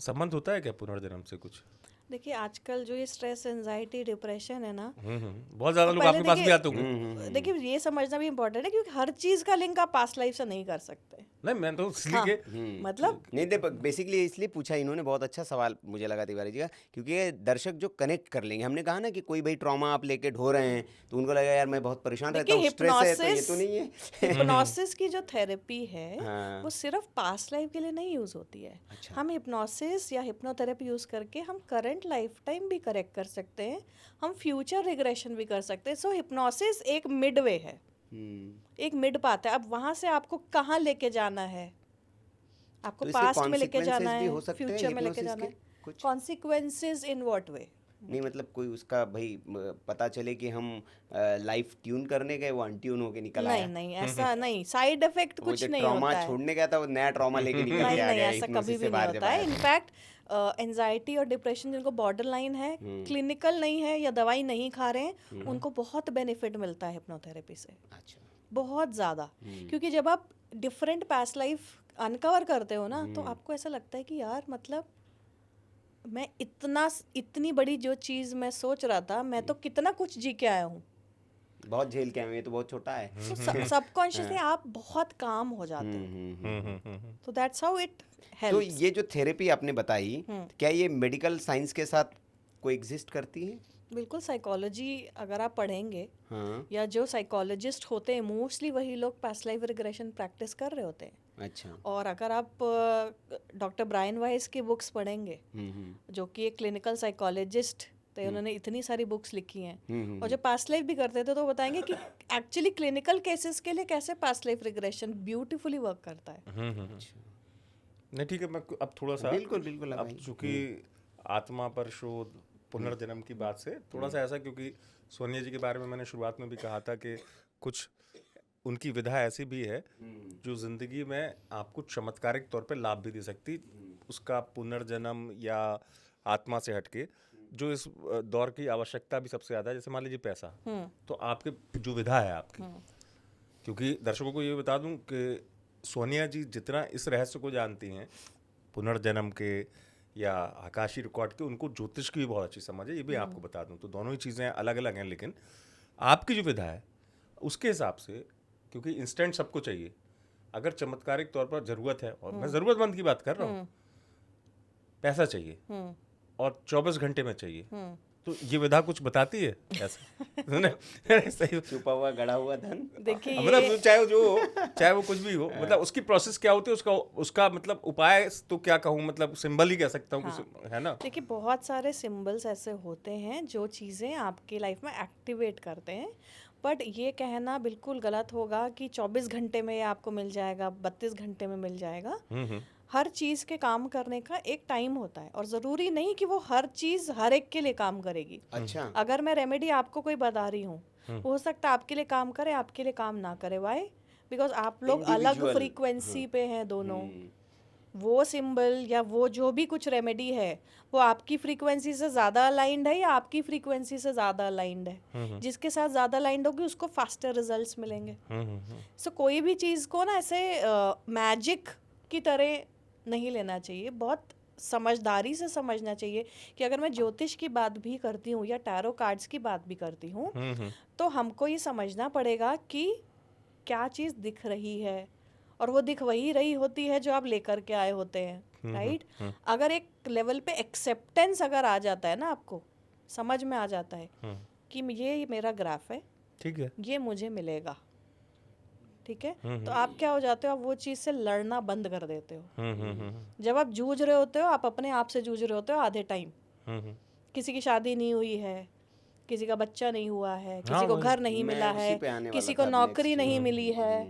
संबंध होता है क्या पुनर्जन्म से कुछ? देखिए, आजकल जो ये स्ट्रेस, एंजाइटी, डिप्रेशन है ना, बहुत ज़्यादा लोग पहले आपके पास भी देखिए- आते होंगे। देखिए ये समझना भी इम्पोर्टेंट है क्योंकि हर चीज का लिंक आप पास्ट लाइफ से नहीं कर सकते। नहीं, मैं तो इसलिए हाँ, कि मतलब नहीं दे बेसिकली इसलिए पूछा इन्होंने, बहुत अच्छा सवाल मुझे लगा तिवारी जी का, क्योंकि ये दर्शक जो कनेक्ट कर लेंगे। हमने कहा ना कि कोई भाई ट्रॉमा आप लेके ढो रहे हैं तो उनको लगेगा यार मैं बहुत परेशान रहता देखिए, हूँ, स्ट्रेस है, तो ये तो नहीं है। हिप्नोसिस की जो थेरेपी है हाँ। वो सिर्फ पास्ट लाइफ के लिए नहीं यूज होती है। अच्छा। हम हिप्नोसिस या हिप्नोथेरेपी यूज करके हम करंट लाइफ टाइम भी करेक्ट कर सकते हैं, हम फ्यूचर रिग्रेशन भी कर सकते हैं। सो हिप्नोसिस एक मिडवे है, एक मिड पाथ है। अब वहां से आपको कहाँ लेके जाना है, आपको तो इसके पास्ट में लेके consequences जाना भी है, हो सकते हैं फ्यूचर में लेके hypnosis जाना के? है। कुछ? Consequences in what way? नहीं मतलब कोई उसका भाई पता चले कि हम लाइफ ट्यून करने गए, वो अनट्यून होके निकल आया। नहीं नहीं, ऐसा नहीं, साइड इफेक्ट वो कुछ जो नहीं ट्रॉमा होता है। छोड़ने गया था वो नया ट्रॉमा लेके निकल नहीं के आ नहीं, गया ऐसा hypnosis कभी से भी नहीं बाहर जब होता है। आया। इनफैक्ट एंजाइटी और डिप्रेशन जिनको बॉर्डर लाइन है, क्लिनिकल नहीं है या दवाई नहीं खा रहे हैं, उनको बहुत बेनिफिट मिलता है हिप्नोथेरेपी से, अच्छा। बहुत ज़्यादा। क्योंकि जब आप डिफरेंट पास्ट लाइफ अनकवर करते हो ना, तो आपको ऐसा लगता है कि यार मतलब मैं इतनी बड़ी जो चीज़ मैं सोच रहा था, मैं तो कितना कुछ जी के आया हूँ। बहुत झेल के आए हैं, ये तो बहुत छोटा है। तो सबकॉन्शियसली आप बहुत काम हो जाते हो। तो दैट्स हाउ इट तो हेल्प्स। ये जो थेरेपी आपने बताई, क्या ये मेडिकल साइंस के साथ कोई एग्जिस्ट करती है? बिल्कुल, साइकोलॉजी अगर आप पढ़ेंगे हाँ। या जो साइकोलॉजिस्ट होते हैं मोस्टली वही लोग पास्ट लाइफ रिग्रेशन प्रैक्टिस कर रहे होते हैं। अच्छा। और अगर आप डॉक्टर ब्रायन वाइस की बुक्स पढ़ेंगे, जो कि एक क्लिनिकल साइकोलॉजिस्ट थे, उन्होंने इतनी सारी बुक्स लिखी हैं, और जो पास्ट लाइफ भी करते थे तो वो बताएंगे कि एक्चुअली क्लिनिकल केसेस के लिए कैसे past life regression beautifully work करता है। नहीं, ठीक है, मैं अब थोड़ा सा बिल्कुल बिल्कुल अब चूंकि आत्मा पर शोध, पुनर्जन्म की बात से थोड़ा सा ऐसा, क्योंकि सोनिया जी के बारे में मैंने शुरुआत में भी कहा था कि कुछ उनकी विधा ऐसी भी है जो जिंदगी में आपको चमत्कारिक तौर पे लाभ भी दे सकती, उसका पुनर्जन्म या आत्मा से हटके जो इस दौर की आवश्यकता भी सबसे ज़्यादा है। जैसे मान लीजिए पैसा, तो आपके जो विधा है आपकी, क्योंकि दर्शकों को ये बता दूं कि सोनिया जी जितना इस रहस्य को जानती हैं पुनर्जन्म के या आकाशीय रिकॉर्ड के, उनको ज्योतिष की भी बहुत अच्छी समझ है, ये भी आपको बता दूं। तो दोनों ही चीज़ें अलग अलग हैं, लेकिन आपकी जो विधा है उसके हिसाब से, क्योंकि इंस्टेंट सबको चाहिए, अगर चमत्कारिक तौर पर ज़रूरत है, और मैं ज़रूरतमंद की बात कर रहा हूँ, पैसा चाहिए और 24 घंटे में चाहिए, तो ये विधा कुछ बताती है ऐसा? सही छुपा हुआ गड़ा हुआ धन। देखिए मतलब चाहे वो कुछ भी हो, मतलब उसकी प्रोसेस क्या होती है, उसका मतलब उपाय तो क्या कहूँ, मतलब सिंबल ही कह सकता हूँ, है ना? देखिए, बहुत सारे सिंबल्स ऐसे होते हैं जो चीज़ें आपकी लाइफ में एक्टिवेट करते हैं, बट ये कहना बिल्कुल गलत होगा कि 24 घंटे में ये आपको मिल जाएगा, 32 घंटे में मिल जाएगा। हर चीज़ के काम करने का एक टाइम होता है, और ज़रूरी नहीं कि वो हर चीज़ हर एक के लिए काम करेगी। अच्छा। अगर मैं रेमेडी आपको कोई बता रही हूँ, हो सकता है आपके लिए काम करे, आपके लिए काम ना करे। वाई? बिकॉज आप लोग अलग Individual, फ्रीक्वेंसी पे हैं दोनों। वो सिंबल या वो जो भी कुछ रेमेडी है, वो आपकी फ्रीक्वेंसी से ज़्यादा अलाइंड है या आपकी फ्रीक्वेंसी से ज़्यादा अलाइंड है। जिसके साथ ज़्यादा अलाइंड होगी उसको फास्टर रिजल्ट्स मिलेंगे। सो कोई भी चीज़ को ना ऐसे मैजिक की तरह नहीं लेना चाहिए, बहुत समझदारी से समझना चाहिए कि अगर मैं ज्योतिष की बात भी करती हूँ या टैरो कार्ड्स की बात भी करती हूँ, तो हमको ये समझना पड़ेगा कि क्या चीज़ दिख रही है, और वो दिख वही रही होती है जो आप लेकर के आए होते हैं, राइट? अगर एक लेवल पे एक्सेप्टेंस अगर आ जाता है ना, आपको समझ में आ जाता है कि ये मेरा ग्राफ है, ठीक है। ये मुझे मिलेगा, ठीक है, तो आप क्या हो जाते हो, आप वो चीज़ से लड़ना बंद कर देते हो। जब आप जूझ रहे होते हो, आप अपने आप से जूझ रहे होते हो आधे टाइम। किसी की शादी नहीं हुई है, किसी का बच्चा नहीं हुआ है, किसी को घर नहीं मैं मिला उसी है, पे आने किसी वाला को था, नौकरी next। नहीं मिली है।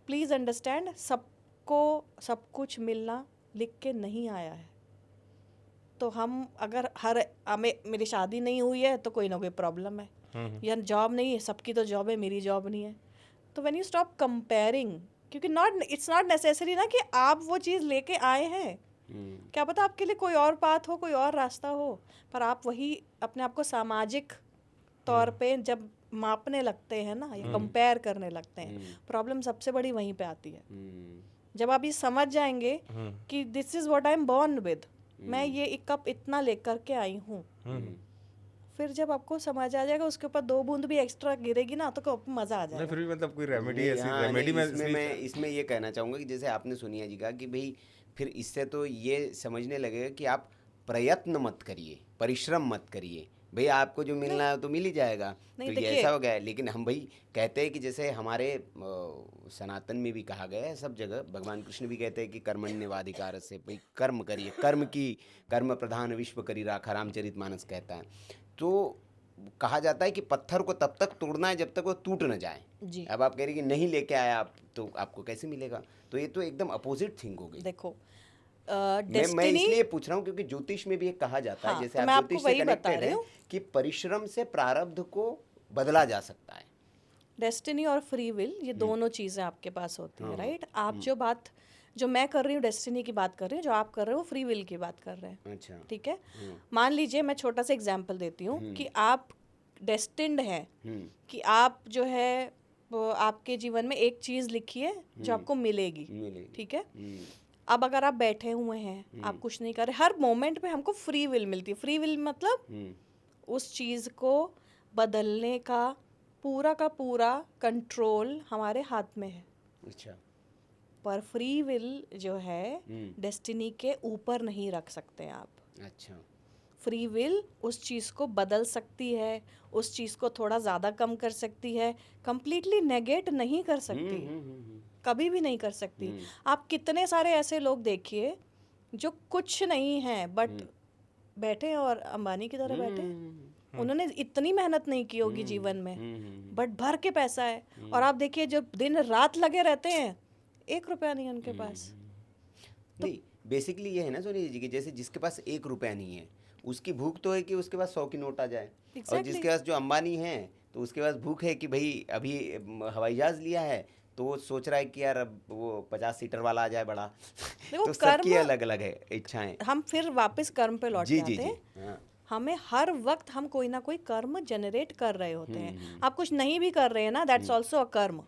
प्लीज़ अंडरस्टैंड, सबको सब कुछ मिलना लिख के नहीं आया है। तो हम अगर मेरी शादी नहीं हुई है तो कोई ना कोई प्रॉब्लम है, या जॉब नहीं है, सबकी तो जॉब है, मेरी जॉब नहीं है। तो व्हेन यू स्टॉप कंपेयरिंग, क्योंकि इट्स नॉट नेसेसरी ना कि आप वो चीज़ लेके आए हैं, क्या पता आपके लिए कोई और पाथ हो, कोई और रास्ता हो, पर आप वही अपने आप को सामाजिक तौर पे जब मापने लगते हैं ना, या कंपेयर करने लगते हैं, प्रॉब्लम सबसे बड़ी वहीं पे आती है। जब आप ये समझ जाएंगे कि this is what I am born with, मैं ये एक कप इतना लेकर के आई हूँ, फिर जब आपको समझ आ जाएगा, उसके ऊपर 2 बूंद भी एक्स्ट्रा गिरेगी ना, तो मजा आ जाएगा। फिर भी मतलब कोई रेमेडी ऐसी हाँ, रेमेडी नहीं, में इसमें ये कहना चाहूँगा कि जैसे आपने सोनिया जी कहा कि भाई फिर इससे तो ये समझने लगेगा कि आप प्रयत्न मत करिए, परिश्रम मत करिए, भाई आपको जो मिलना है तो मिल ही जाएगा। तो ये ऐसा हो गया है। लेकिन हम भाई कहते हैं कि जैसे हमारे सनातन में भी कहा गया है, सब जगह भगवान कृष्ण भी कहते हैं कि कर्मण्यवाधिकार से, भाई कर्म करिए, कर्म प्रधान विश्व करी राखा, रामचरितमानस कहता है। तो कहा जाता है कि पत्थर को तब तक तोड़ना है जब तक वो टूट न जाए। जी। अब आप कह रही कि नहीं लेके आया आप, तो आपको कैसे मिलेगा? तो ये तो एकदम अपोजिट थिंग हो गई। देखो, मैं इसलिए पूछ रहा हूँ क्योंकि ज्योतिष में भी एक कहा जाता है, जैसे तो आप मैं आपको ज्योतिष से वही बता कनेक्टेड रही है, हूँ। कि परिश्रम से प्रारब्ध को बदला जा सकता है। डेस्टिनी और फ्री विल, ये दोनों चीज़ें आपके पास होती हैं, राइट? आप जो मैं कर रही हूँ डेस्टिनी की बात कर रही हूँ, जो आप कर रहे हो फ्री विल की बात कर रहे हैं, अच्छा, ठीक है? मान लीजिए, मैं छोटा सा एग्जांपल देती हूँ कि आप डेस्टिन्ड हैं कि आप जो है वो आपके जीवन में एक चीज़ लिखी है जो आपको मिलेगी, ठीक है? अब अगर आप बैठे हुए हैं, आप कुछ नहीं कर रहे, हर मोमेंट पे हमको फ्री विल मिलती है। फ्री विल मतलब उस चीज़ को बदलने का पूरा कंट्रोल हमारे हाथ में है। अच्छा। पर फ्री विल जो है डेस्टिनी के ऊपर नहीं रख सकते आप। अच्छा। फ्री विल उस चीज़ को बदल सकती है, उस चीज़ को थोड़ा ज़्यादा कम कर सकती है, कंप्लीटली नेगेट नहीं कर सकती, कभी भी नहीं कर सकती। आप कितने सारे ऐसे लोग देखिए जो कुछ नहीं है बट बैठे हैं और अंबानी की तरह बैठे हैं। उन्होंने इतनी मेहनत नहीं की होगी जीवन में, बट भर के पैसा है। और आप देखिए जो दिन रात लगे रहते हैं, 1 रुपया नहीं है उनके पास। नहीं, बेसिकली ये है ना सोनी जी की, जैसे जिसके पास 1 रुपया नहीं है, उसकी भूख तो है कि उसके पास 100 की नोट आ जाए। और जिसके पास, जो अंबानी है, तो उसके पास भूख है कि भाई अभी हवाई जहाज लिया है तो वो सोच रहा है कि यार अब वो 50 सीटर वाला आ जाए बड़ा। तो सबकी अलग अलग है इच्छाएं। हम फिर वापस कर्म पे लौट जाते हैं। हमें हर वक्त हम कोई ना कोई कर्म जनरेट कर रहे होते हैं। आप कुछ नहीं भी कर रहे हैं ना, दैट्स ऑल्सो अ कर्म।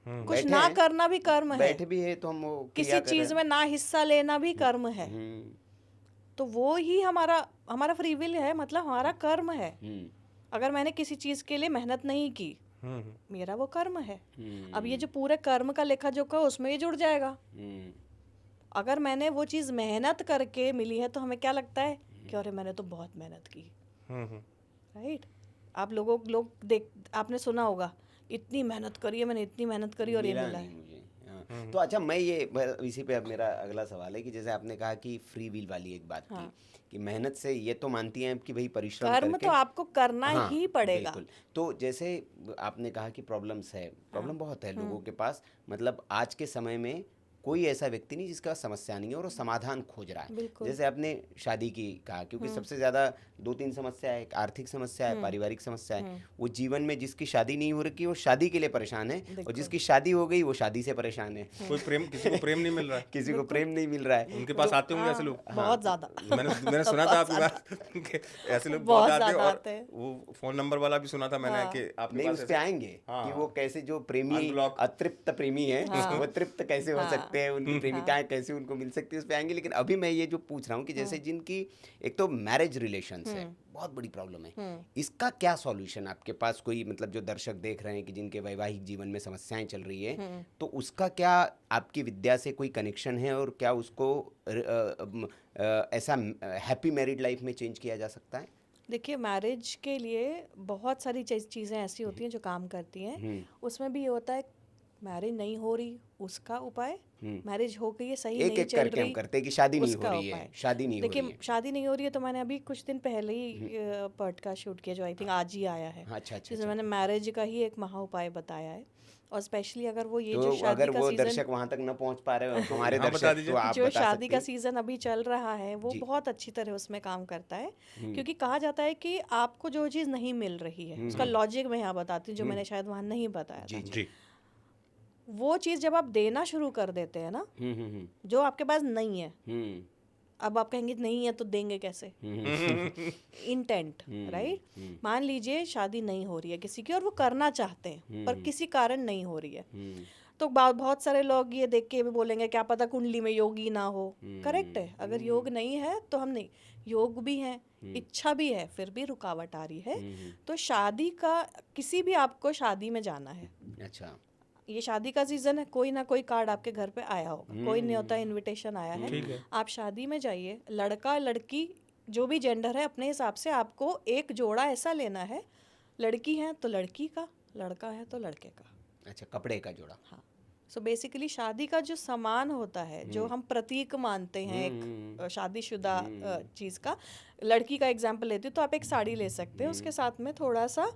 कुछ ना करना भी कर्म है। बैठे भी है तो हम किसी चीज में ना हिस्सा लेना भी कर्म है। तो वो ही हमारा फ्री विल है, मतलब हमारा कर्म है। अगर मैंने किसी चीज के लिए मेहनत नहीं की, मेरा वो कर्म है। अब ये जो पूरे कर्म का लेखा जोखा उसमें ये जुड़ जाएगा। अगर मैंने वो चीज मेहनत करके मिली है तो हमें क्या लगता है कि अरे मैंने तो बहुत मेहनत की, राइट? आप आपने सुना होगा, इतनी मेहनत करी है मैंने, इतनी मेहनत करी और ये मिला है मुझे। तो अच्छा, मैं इसी पे अब मेरा अगला सवाल है कि जैसे आपने कहा कि फ्री विल वाली एक बात की कि मेहनत से ये तो मानती हैं कि भाई परिश्रम कर्म तो आपको करना ही पड़ेगा। बिल्कुल। तो जैसे आपने कहा कि प्रॉब्लम बहुत है लोगों के पास, मतलब आज के समय में कोई ऐसा व्यक्ति नहीं जिसका समस्या नहीं है और वो समाधान खोज रहा है। जैसे आपने शादी की कहा, क्योंकि सबसे ज़्यादा 2-3 समस्या है, एक आर्थिक समस्या है, पारिवारिक समस्या है। वो जीवन में जिसकी शादी नहीं हो रही वो शादी के लिए परेशान है, और जिसकी शादी हो गई वो शादी से परेशान है। किसी को प्रेम नहीं मिल रहा है। किसी को प्रेम नहीं मिल रहा है। उनके पास आते होंगे ऐसे लोग बहुत ज़्यादा। मैंने सुना था आपकी बात, ऐसे लोग बहुत आते हैं। और वो फोन नंबर वाला भी सुना था मैंने कि आपने उस पे आएंगे कि वो कैसे, जो प्रेमी अतृप्त प्रेमी है वो तृप्त कैसे हो सकते हैं, उनकी प्रेमिकाएं कैसे उनको मिल सकती है, उस पे आएंगे। लेकिन अभी मैं ये जो पूछ रहा हूँ कि जैसे जिनकी एक तो मैरिज रिलेशंस डिवोर्स है, बहुत बड़ी प्रॉब्लम है। इसका क्या सॉल्यूशन आपके पास? कोई मतलब जो दर्शक देख रहे हैं कि जिनके वैवाहिक जीवन में समस्याएं चल रही है, तो उसका क्या आपकी विद्या से कोई कनेक्शन है और क्या उसको ऐसा हैप्पी मैरिड लाइफ में चेंज किया जा सकता है? देखिए, मैरिज के लिए बहुत सारी चीज़ें ऐसी होती हैं जो काम करती हैं। उसमें भी ये होता है मैरिज नहीं हो रही उसका उपाय, मैरिज हो गई है सही एक नहीं एक चल करके हम रही करते हैं कि शादी नहीं हो उसका रही है, उपाय। शादी नहीं हो रही देखिए, है। शादी नहीं हो रही है तो मैंने अभी कुछ दिन पहले ही पॉडकास्ट शूट किया जो आई थिंक आज ही आया है, अच्छा, जिसमें मैंने मैरिज का ही एक महा उपाय बताया है। और स्पेशली अगर वो ये तो जो शादी अगर का वो सीजन, दर्शक वहां तक न पहुंच पा रहे हो हमारे हाँ, बता दर्शक, दीजिए। तो आप जो बता शादी सकते का हैं। सीजन अभी चल रहा है वो जी। बहुत अच्छी तरह उसमें काम करता है, क्योंकि कहा जाता है कि आपको जो चीज़ नहीं मिल रही है उसका लॉजिक मैं यहाँ बताती हूँ जो मैंने शायद वहाँ नहीं बताया था। जी। वो चीज़ जब आप देना शुरू कर देते हैं ना, जो आपके पास नहीं है, अब आप कहेंगे नहीं है तो देंगे कैसे, इंटेंट, राइट? मान लीजिए शादी नहीं हो रही है किसी की और वो करना चाहते हैं पर किसी कारण नहीं हो रही है, तो बहुत सारे लोग ये देख के भी बोलेंगे क्या पता कुंडली में योगी ना हो। करेक्ट है, अगर योग नहीं है तो हम नहीं, योग भी है, इच्छा भी है, फिर भी रुकावट आ रही है। तो शादी का, किसी भी आपको शादी में जाना है, अच्छा, ये शादी का सीजन है, कोई ना कोई कार्ड आपके घर पे आया होगा, कोई न्योता इनविटेशन आया है, आप शादी में जाइए, लड़का लड़की जो भी जेंडर है अपने हिसाब से आपको एक जोड़ा ऐसा लेना है, लड़की है तो लड़की का, लड़का है तो लड़के का। अच्छा, कपड़े का जोड़ा। हाँ, सो बेसिकली शादी का जो सामान होता है, जो हम प्रतीक मानते हैं एक शादीशुदा चीज़ का, लड़की का एग्जाम्पल लेती हूँ तो आप एक साड़ी ले सकते हैं, उसके साथ में थोड़ा सा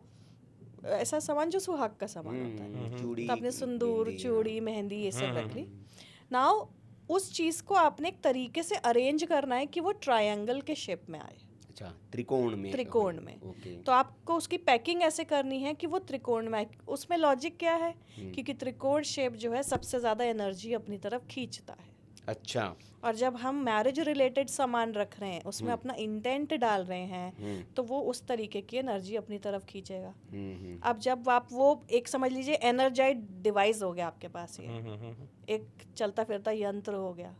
ऐसा सामान जो सुहाग का सामान होता है, चूड़ी, तो आपने सिंदूर, मेहंदी, चूड़ी, मेहंदी ये सब रख ली। नाउ उस चीज़ को आपने एक तरीके से अरेंज करना है कि वो ट्रायंगल के शेप में आए, अच्छा, त्रिकोण में। त्रिकोण में। ओके। तो आपको उसकी पैकिंग ऐसे करनी है कि वो त्रिकोण में आए। उसमें लॉजिक क्या है, क्योंकि त्रिकोण शेप जो है सबसे ज़्यादा एनर्जी अपनी तरफ खींचता है। अच्छा। और जब हम मैरिज रिलेटेड सामान रख रहे हैं, उसमें अपना इंटेंट डाल रहे हैं, तो वो उस तरीके की एनर्जी अपनी तरफ खींचेगा। अब जब आप वो एक समझ लीजिए एनर्जाइड डिवाइस हो गया आपके पास, ये एक चलता फिरता यंत्र हो गया।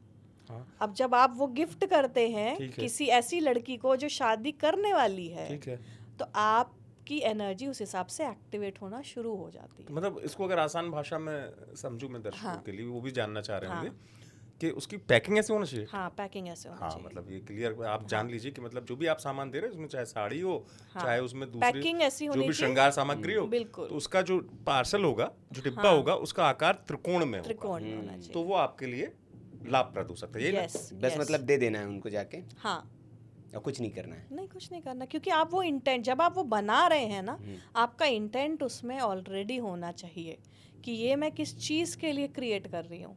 अब जब आप वो गिफ्ट करते हैं किसी ऐसी लड़की को जो शादी करने वाली है, तो आप की एनर्जी उस हिसाब से एक्टिवेट होना शुरू हो जाती है। मतलब इसको अगर आसान भाषा में समझूं मैं दर्शकों के लिए, वो भी जानना चाह रहे होंगे कि उसकी पैकिंग ऐसे होना चाहिए। हाँ, पैकिंग ऐसे होना चाहिए। मतलब ये क्लियर आप जान लीजिए कि मतलब जो भी आप सामान दे रहे हैं उसमें चाहे साड़ी हो, चाहे उसमें दूसरी पैकिंग ऐसी जो होनी भी चाहिए, श्रृंगार सामग्री हो, बिल्कुल, तो उसका जो पार्सल होगा, जो डिब्बा होगा, उसका आकार त्रिकोण में होगा, त्रिकोण में होना चाहिए। तो वो आपके लिए लाभप्रद हो सकता है। ये बस मतलब दे देना है उनको जाके, हाँ, और कुछ नहीं करना है। नहीं, कुछ नहीं करना, क्योंकि आप वो इंटेंट जब आप वो बना रहे हैं ना, आपका इंटेंट उसमें ऑलरेडी होना चाहिए कि ये मैं किस चीज़ के लिए क्रिएट कर रही हूँ,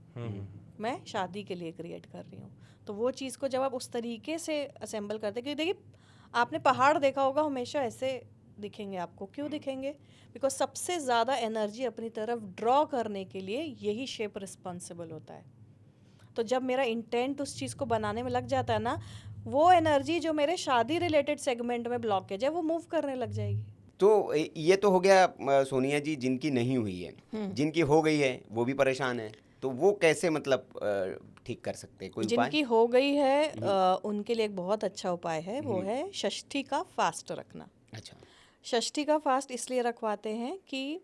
मैं शादी के लिए क्रिएट कर रही हूँ। तो वो चीज़ को जब आप उस तरीके से असेंबल करते हैं, क्योंकि देखिए आपने पहाड़ देखा होगा, हमेशा ऐसे दिखेंगे आपको। क्यों दिखेंगे? बिकॉज सबसे ज़्यादा एनर्जी अपनी तरफ ड्रॉ करने के लिए यही शेप रिस्पॉन्सिबल होता है। तो जब मेरा इंटेंट उस चीज़ को बनाने में लग जाता है ना, वो एनर्जी जो मेरे शादी रिलेटेड सेगमेंट में ब्लॉकेज है वो मूव करने लग जाएगी। तो ये तो हो गया सोनिया जी जिनकी नहीं हुई है, जिनकी हो गई है वो भी परेशान है, तो वो कैसे मतलब ठीक कर सकते हैं? कोई उपाय? जिनकी हो गई है उनके लिए एक बहुत अच्छा उपाय है, वो है षष्ठी का फास्ट रखना। अच्छा, षष्ठी का फास्ट इसलिए रखवाते हैं कि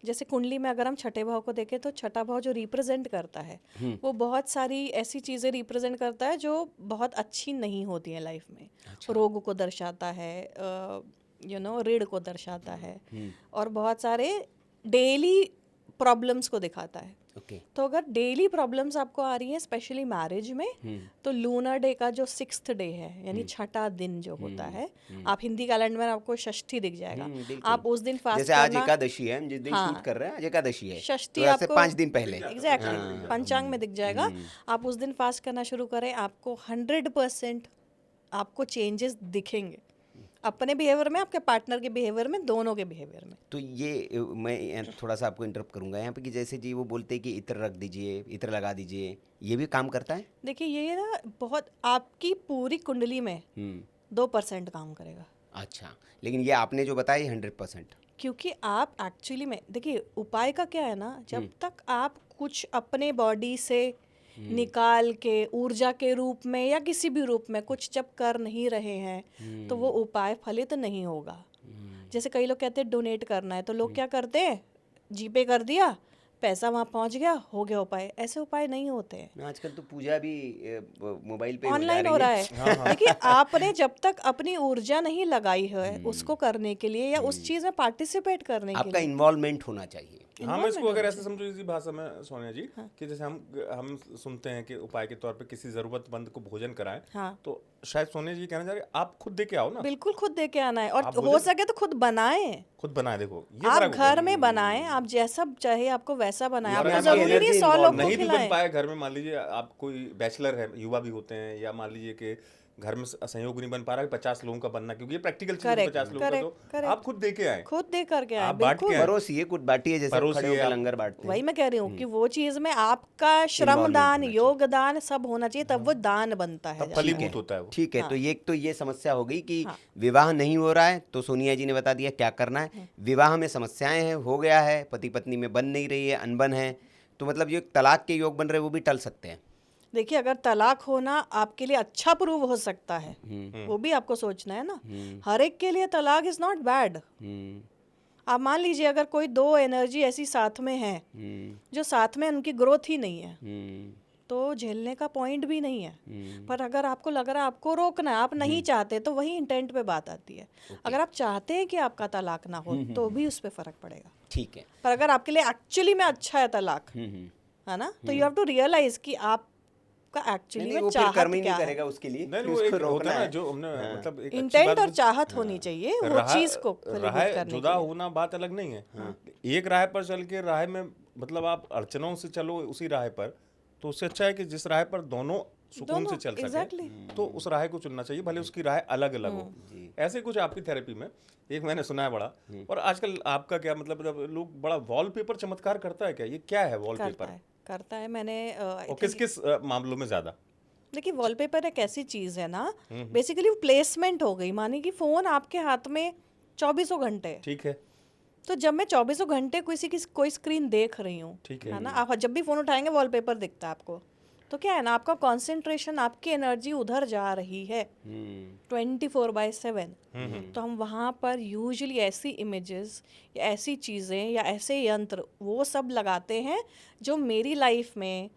जैसे कुंडली में अगर हम छठे भाव को देखें तो छठा भाव जो रिप्रेजेंट करता है वो बहुत सारी ऐसी चीज़ें रिप्रेजेंट करता है जो बहुत अच्छी नहीं होती हैं लाइफ में। अच्छा। रोग को दर्शाता है, ऋण को दर्शाता है, और बहुत सारे डेली प्रॉब्लम्स को दिखाता है। ओके। तो अगर डेली प्रॉब्लम्स आपको आ रही हैं स्पेशली मैरिज में, तो लूनर डे का जो 6th डे है, यानी छठा दिन जो होता है, आप हिंदी कैलेंडर में आपको षष्ठी दिख जाएगा, आप उस दिन फास्ट जैसे आज एकादशी है, हम जिस दिन हाँ, शूट कर रहे हैं आज एकादशी है, षष्ठी तो ऐसे आपको 5 दिन पहले एग्जैक्टली पंचांग में दिख जाएगा। आप उस दिन फास्ट करना शुरू करें, आपको 100% आपको चेंजेस दिखेंगे अपने बिहेवियर में, आपके पार्टनर के बिहेवियर में, दोनों के बिहेवियर में। तो ये मैं थोड़ा सा आपको इंटरप्ट करूंगा यहाँ पे कि जैसे जी वो बोलते हैं कि इत्र रख दीजिए, इत्र लगा दीजिए, ये भी काम करता है? देखिए ये ना बहुत आपकी पूरी कुंडली में 2% काम करेगा। अच्छा, लेकिन ये आपने जो बताया 100%, क्योंकि आप एक्चुअली में देखिए उपाय का क्या है ना, जब तक आप कुछ अपने बॉडी से निकाल के ऊर्जा के रूप में या किसी भी रूप में कुछ जब कर नहीं रहे हैं तो वो उपाय फलित नहीं होगा। जैसे कई लोग कहते हैं डोनेट करना है, तो लोग क्या करते हैं, जीपे कर दिया, पैसा वहाँ पहुँच गया, हो गया उपाय। ऐसे उपाय नहीं होते हैं। आजकल तो पूजा भी मोबाइल पे ऑनलाइन हो रहा है। देखिए, आपने जब तक अपनी ऊर्जा नहीं लगाई है उसको करने के लिए या उस चीज में पार्टिसिपेट करने के आपका लिए, इन्वॉल्वमेंट होना चाहिए। हम इसको अगर ऐसे समझो इसी भाषा में सोनिया जी, कि जैसे हम सुनते हैं कि उपाय के तौर पे किसी जरूरतमंद को भोजन कराएं, हाँ, तो शायद सोनिया जी कहना चाह रहे आप खुद दे के आओ ना, बिल्कुल खुद दे के आना है, और आप हो सके तो खुद बनाएं। खुद बनाए। देखो ये आप जरा घर में बनाएं, आप जैसा चाहे आपको वैसा बनाएं। और आपको आपकी जरूरी नहीं energy 100 लोग को नहीं भी बन खिलाएं। पाए घर में, मान लीजिए आप कोई बैचलर है, युवा भी होते हैं, या मान लीजिए कि घर में सहयोग नहीं बन पा रहा है 50 लोगों का बनना, क्योंकि ये प्रैक्टिकल चीज है, Correct, 50 लोगों का, correct, तो correct। आप खुद दे के आए, खुद दे करके आए, आप बांट के बिल्कुल। आए। परोसिए, कुछ बांटिए, जैसे परोसिए खड़े होकर आप। लंगर बांटते हैं। वही मैं कह रही हूँ कि वो चीज में आपका श्रमदान, योगदान सब होना चाहिए, तब वो दान बनता है। तब फलीभूत होता है वो। ठीक है, तो ये समस्या हो गई कि विवाह नहीं हो रहा है, तो सोनिया जी ने बता दिया क्या करना है। विवाह में समस्याएं हैं, हो गया है, पति पत्नी में बन नहीं रही है, अनबन है, तो मतलब जो तलाक के योग बन रहे हैं वो भी टल सकते हैं। देखिए, अगर तलाक होना आपके लिए अच्छा प्रूव हो सकता है, वो भी आपको सोचना है ना। हर एक के लिए तलाक इज नॉट बैड। आप मान लीजिए अगर कोई दो एनर्जी ऐसी साथ में है जो साथ में उनकी ग्रोथ ही नहीं है, तो झेलने का पॉइंट भी नहीं है। पर अगर आपको लग रहा है आपको रोकना है, आप नहीं चाहते, तो वही इंटेंट पे बात आती है। अगर आप चाहते हैं कि आपका तलाक ना हो तो भी उस पर फर्क पड़ेगा। ठीक है। पर अगर आपके लिए एक्चुअली में अच्छा है तलाक, है ना, तो यू हैव टू रियलाइज कि आपका एक्चुअली नहीं, में वो फिर चाहत कर्म ही क्या नहीं है। करेगा उसके लिए, नहीं, फिर वो उसको एक होता रोकना है ना है। जो हमने मतलब एक अच्छी इंटेंट बात और चाहत होनी चाहिए, वो चीज को फलीभूत राह करने जुदा के लिए। होना बात अलग नहीं है। एक राह पर चल के राह में मतलब आप अड़चनों से चलो उसी राह पर, तो उससे अच्छा है कि जिस राह पर दोनों सुकून से चल सके, exactly। तो उस राह को चुनना चाहिए, भले उसकी राह अलग अलग हो। ऐसे कुछ आपकी थेरेपी में एक मैंने सुना है बड़ा, और आजकल आपका क्या मतलब लोग बड़ा वॉलपेपर चमत्कार करता है क्या, ये क्या है वॉलपेपर, करता है। मैंने और किस किस मामलों में ज्यादा? देखिए, वॉलपेपर एक ऐसी चीज है ना, बेसिकली प्लेसमेंट हो गई। माने कि फोन आपके हाथ में 24 घंटे है। ठीक है, तो जब मैं 24 घंटे कोई स्क्रीन देख रही हूँ, ठीक है ना, आप जब भी फोन उठाएंगे वॉलपेपर दिखता है आपको, तो क्या है ना, आपका कंसंट्रेशन, आपकी एनर्जी उधर जा रही है 24/7। तो हम वहाँ पर यूजुअली ऐसी इमेजेस या ऐसी चीज़ें या ऐसे यंत्र वो सब लगाते हैं जो मेरी लाइफ में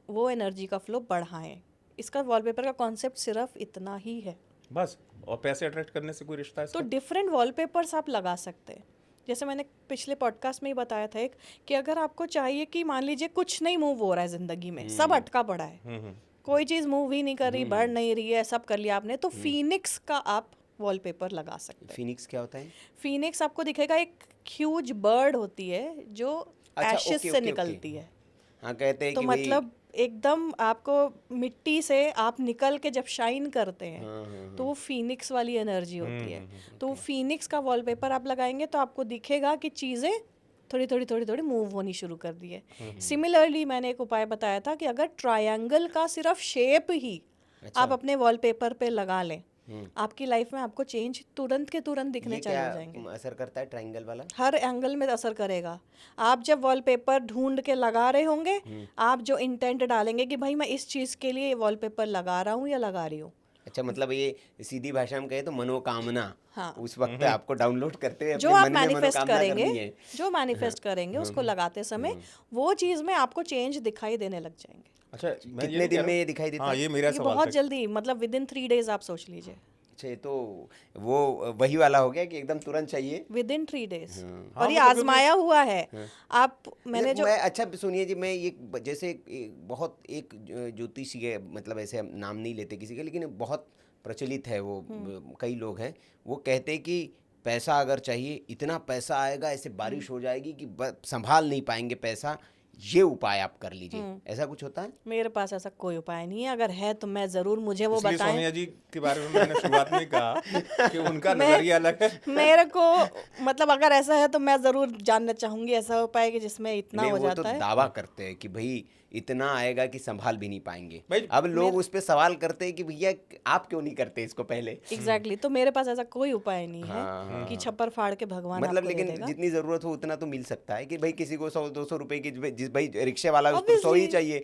वो एनर्जी का फ्लो बढ़ाएं। इसका वॉलपेपर का कॉन्सेप्ट सिर्फ इतना ही है। बस, और पैसे अट्रैक्ट करने से कोई रिश्ता है तो इसका? डिफरेंट वॉलपेपर्स आप लगा सकते हैं। जैसे मैंने पिछले पॉडकास्ट में ही बताया था एक, कि अगर आपको चाहिए कि मान लीजिए कुछ नहीं मूव हो रहा है जिंदगी में, सब अटका पड़ा है, कोई चीज़ मूव ही नहीं कर रही, बढ़ नहीं रही है, सब कर लिया आपने, तो फीनिक्स का आप वॉलपेपर लगा सकते हैं। फिनिक्स क्या होता है? फीनिक्स आपको दिखेगा, एक ह्यूज बर्ड होती है जो अच्छा, एशेस ओके, से ओके, निकलती है। हाँ, कहते हैं तो कि भाई मतलब एकदम आपको मिट्टी से आप निकल के जब शाइन करते हैं तो वो फीनिक्स वाली एनर्जी होती है। तो वो फीनिक्स का वॉलपेपर आप लगाएंगे तो आपको दिखेगा कि चीज़ें थोड़ी थोड़ी मूव होनी शुरू कर दी है। सिमिलरली मैंने एक उपाय बताया था कि अगर ट्रायंगल का सिर्फ शेप ही आप अपने वॉलपेपर पे लगा लें, आपकी लाइफ में आपको चेंज तुरंत के तुरंत दिखने ये चले क्या जाएंगे। असर करता है ट्रायंगल वाला? हर एंगल में असर करेगा। आप जब वॉलपेपर ढूंढ के लगा रहे होंगे, आप जो इंटेंट डालेंगे कि भाई मैं इस चीज़ के लिए वॉलपेपर लगा रहा हूँ या लगा रही हूँ। अच्छा, मतलब ये सीधी भाषा में कहे तो मनोकामना, हाँ। उस वक्त आपको डाउनलोड करते हुए जो अपने आप मन में मैनिफेस्ट मनोकामना करेंगे, करनी है। जो मैनिफेस्ट करेंगे उसको लगाते समय वो चीज़ में आपको चेंज दिखाई देने लग जाएंगे। अच्छा, मैं कितने नहीं दिन कह में रहा ये हूँ। दिखाई देता हाँ, है? ये मेरा ये सवाल बहुत था। जल्दी, मतलब विद इन 3 days आप सोच लीजिए। अच्छा, तो वो वही वाला हो गया कि एकदम तुरंत चाहिए। With in 3 days। हाँ, और ये मतलब आजमाया हुआ है। आप मैंने जो अच्छा सुनिए जी, मैं ये जैसे बहुत एक ज्योतिषी है, मतलब ऐसे हम नाम नहीं लेते किसी के, लेकिन बहुत प्रचलित है वो, कई लोग हैं, वो कहते हैं कि पैसा अगर चाहिए, इतना पैसा आएगा, ऐसे बारिश हो जाएगी कि संभाल नहीं पाएंगे पैसा, ये उपाय आप कर लीजिए। ऐसा कुछ होता है? मेरे पास ऐसा कोई उपाय नहीं है, अगर है तो मैं ज़रूर मुझे वो इसलिए बताएं। सोनिया जी के बारे में मैंने शुरुआत में कहा कि उनका नजरिया अलग है। मेरे को मतलब अगर ऐसा है तो मैं ज़रूर जानना चाहूँगी ऐसा उपाय कि जिसमें इतना नहीं, हो वो तो जाता है। दावा करते हैं कि भाई इतना आएगा कि संभाल भी नहीं पाएंगे। भाई, अब लोग उस पे सवाल करते हैं कि भैया आप क्यों नहीं करते इसको पहले? एग्जैक्टली तो मेरे पास ऐसा कोई उपाय नहीं है हाँ, कि छप्पर फाड़ के भगवान मतलब आपको दे लेकिन देगा। जितनी जरूरत हो उतना तो मिल सकता है कि भाई किसी को 100-200 रुपए की जिस भाई रिक्शे वाला उसको 100 ही चाहिए,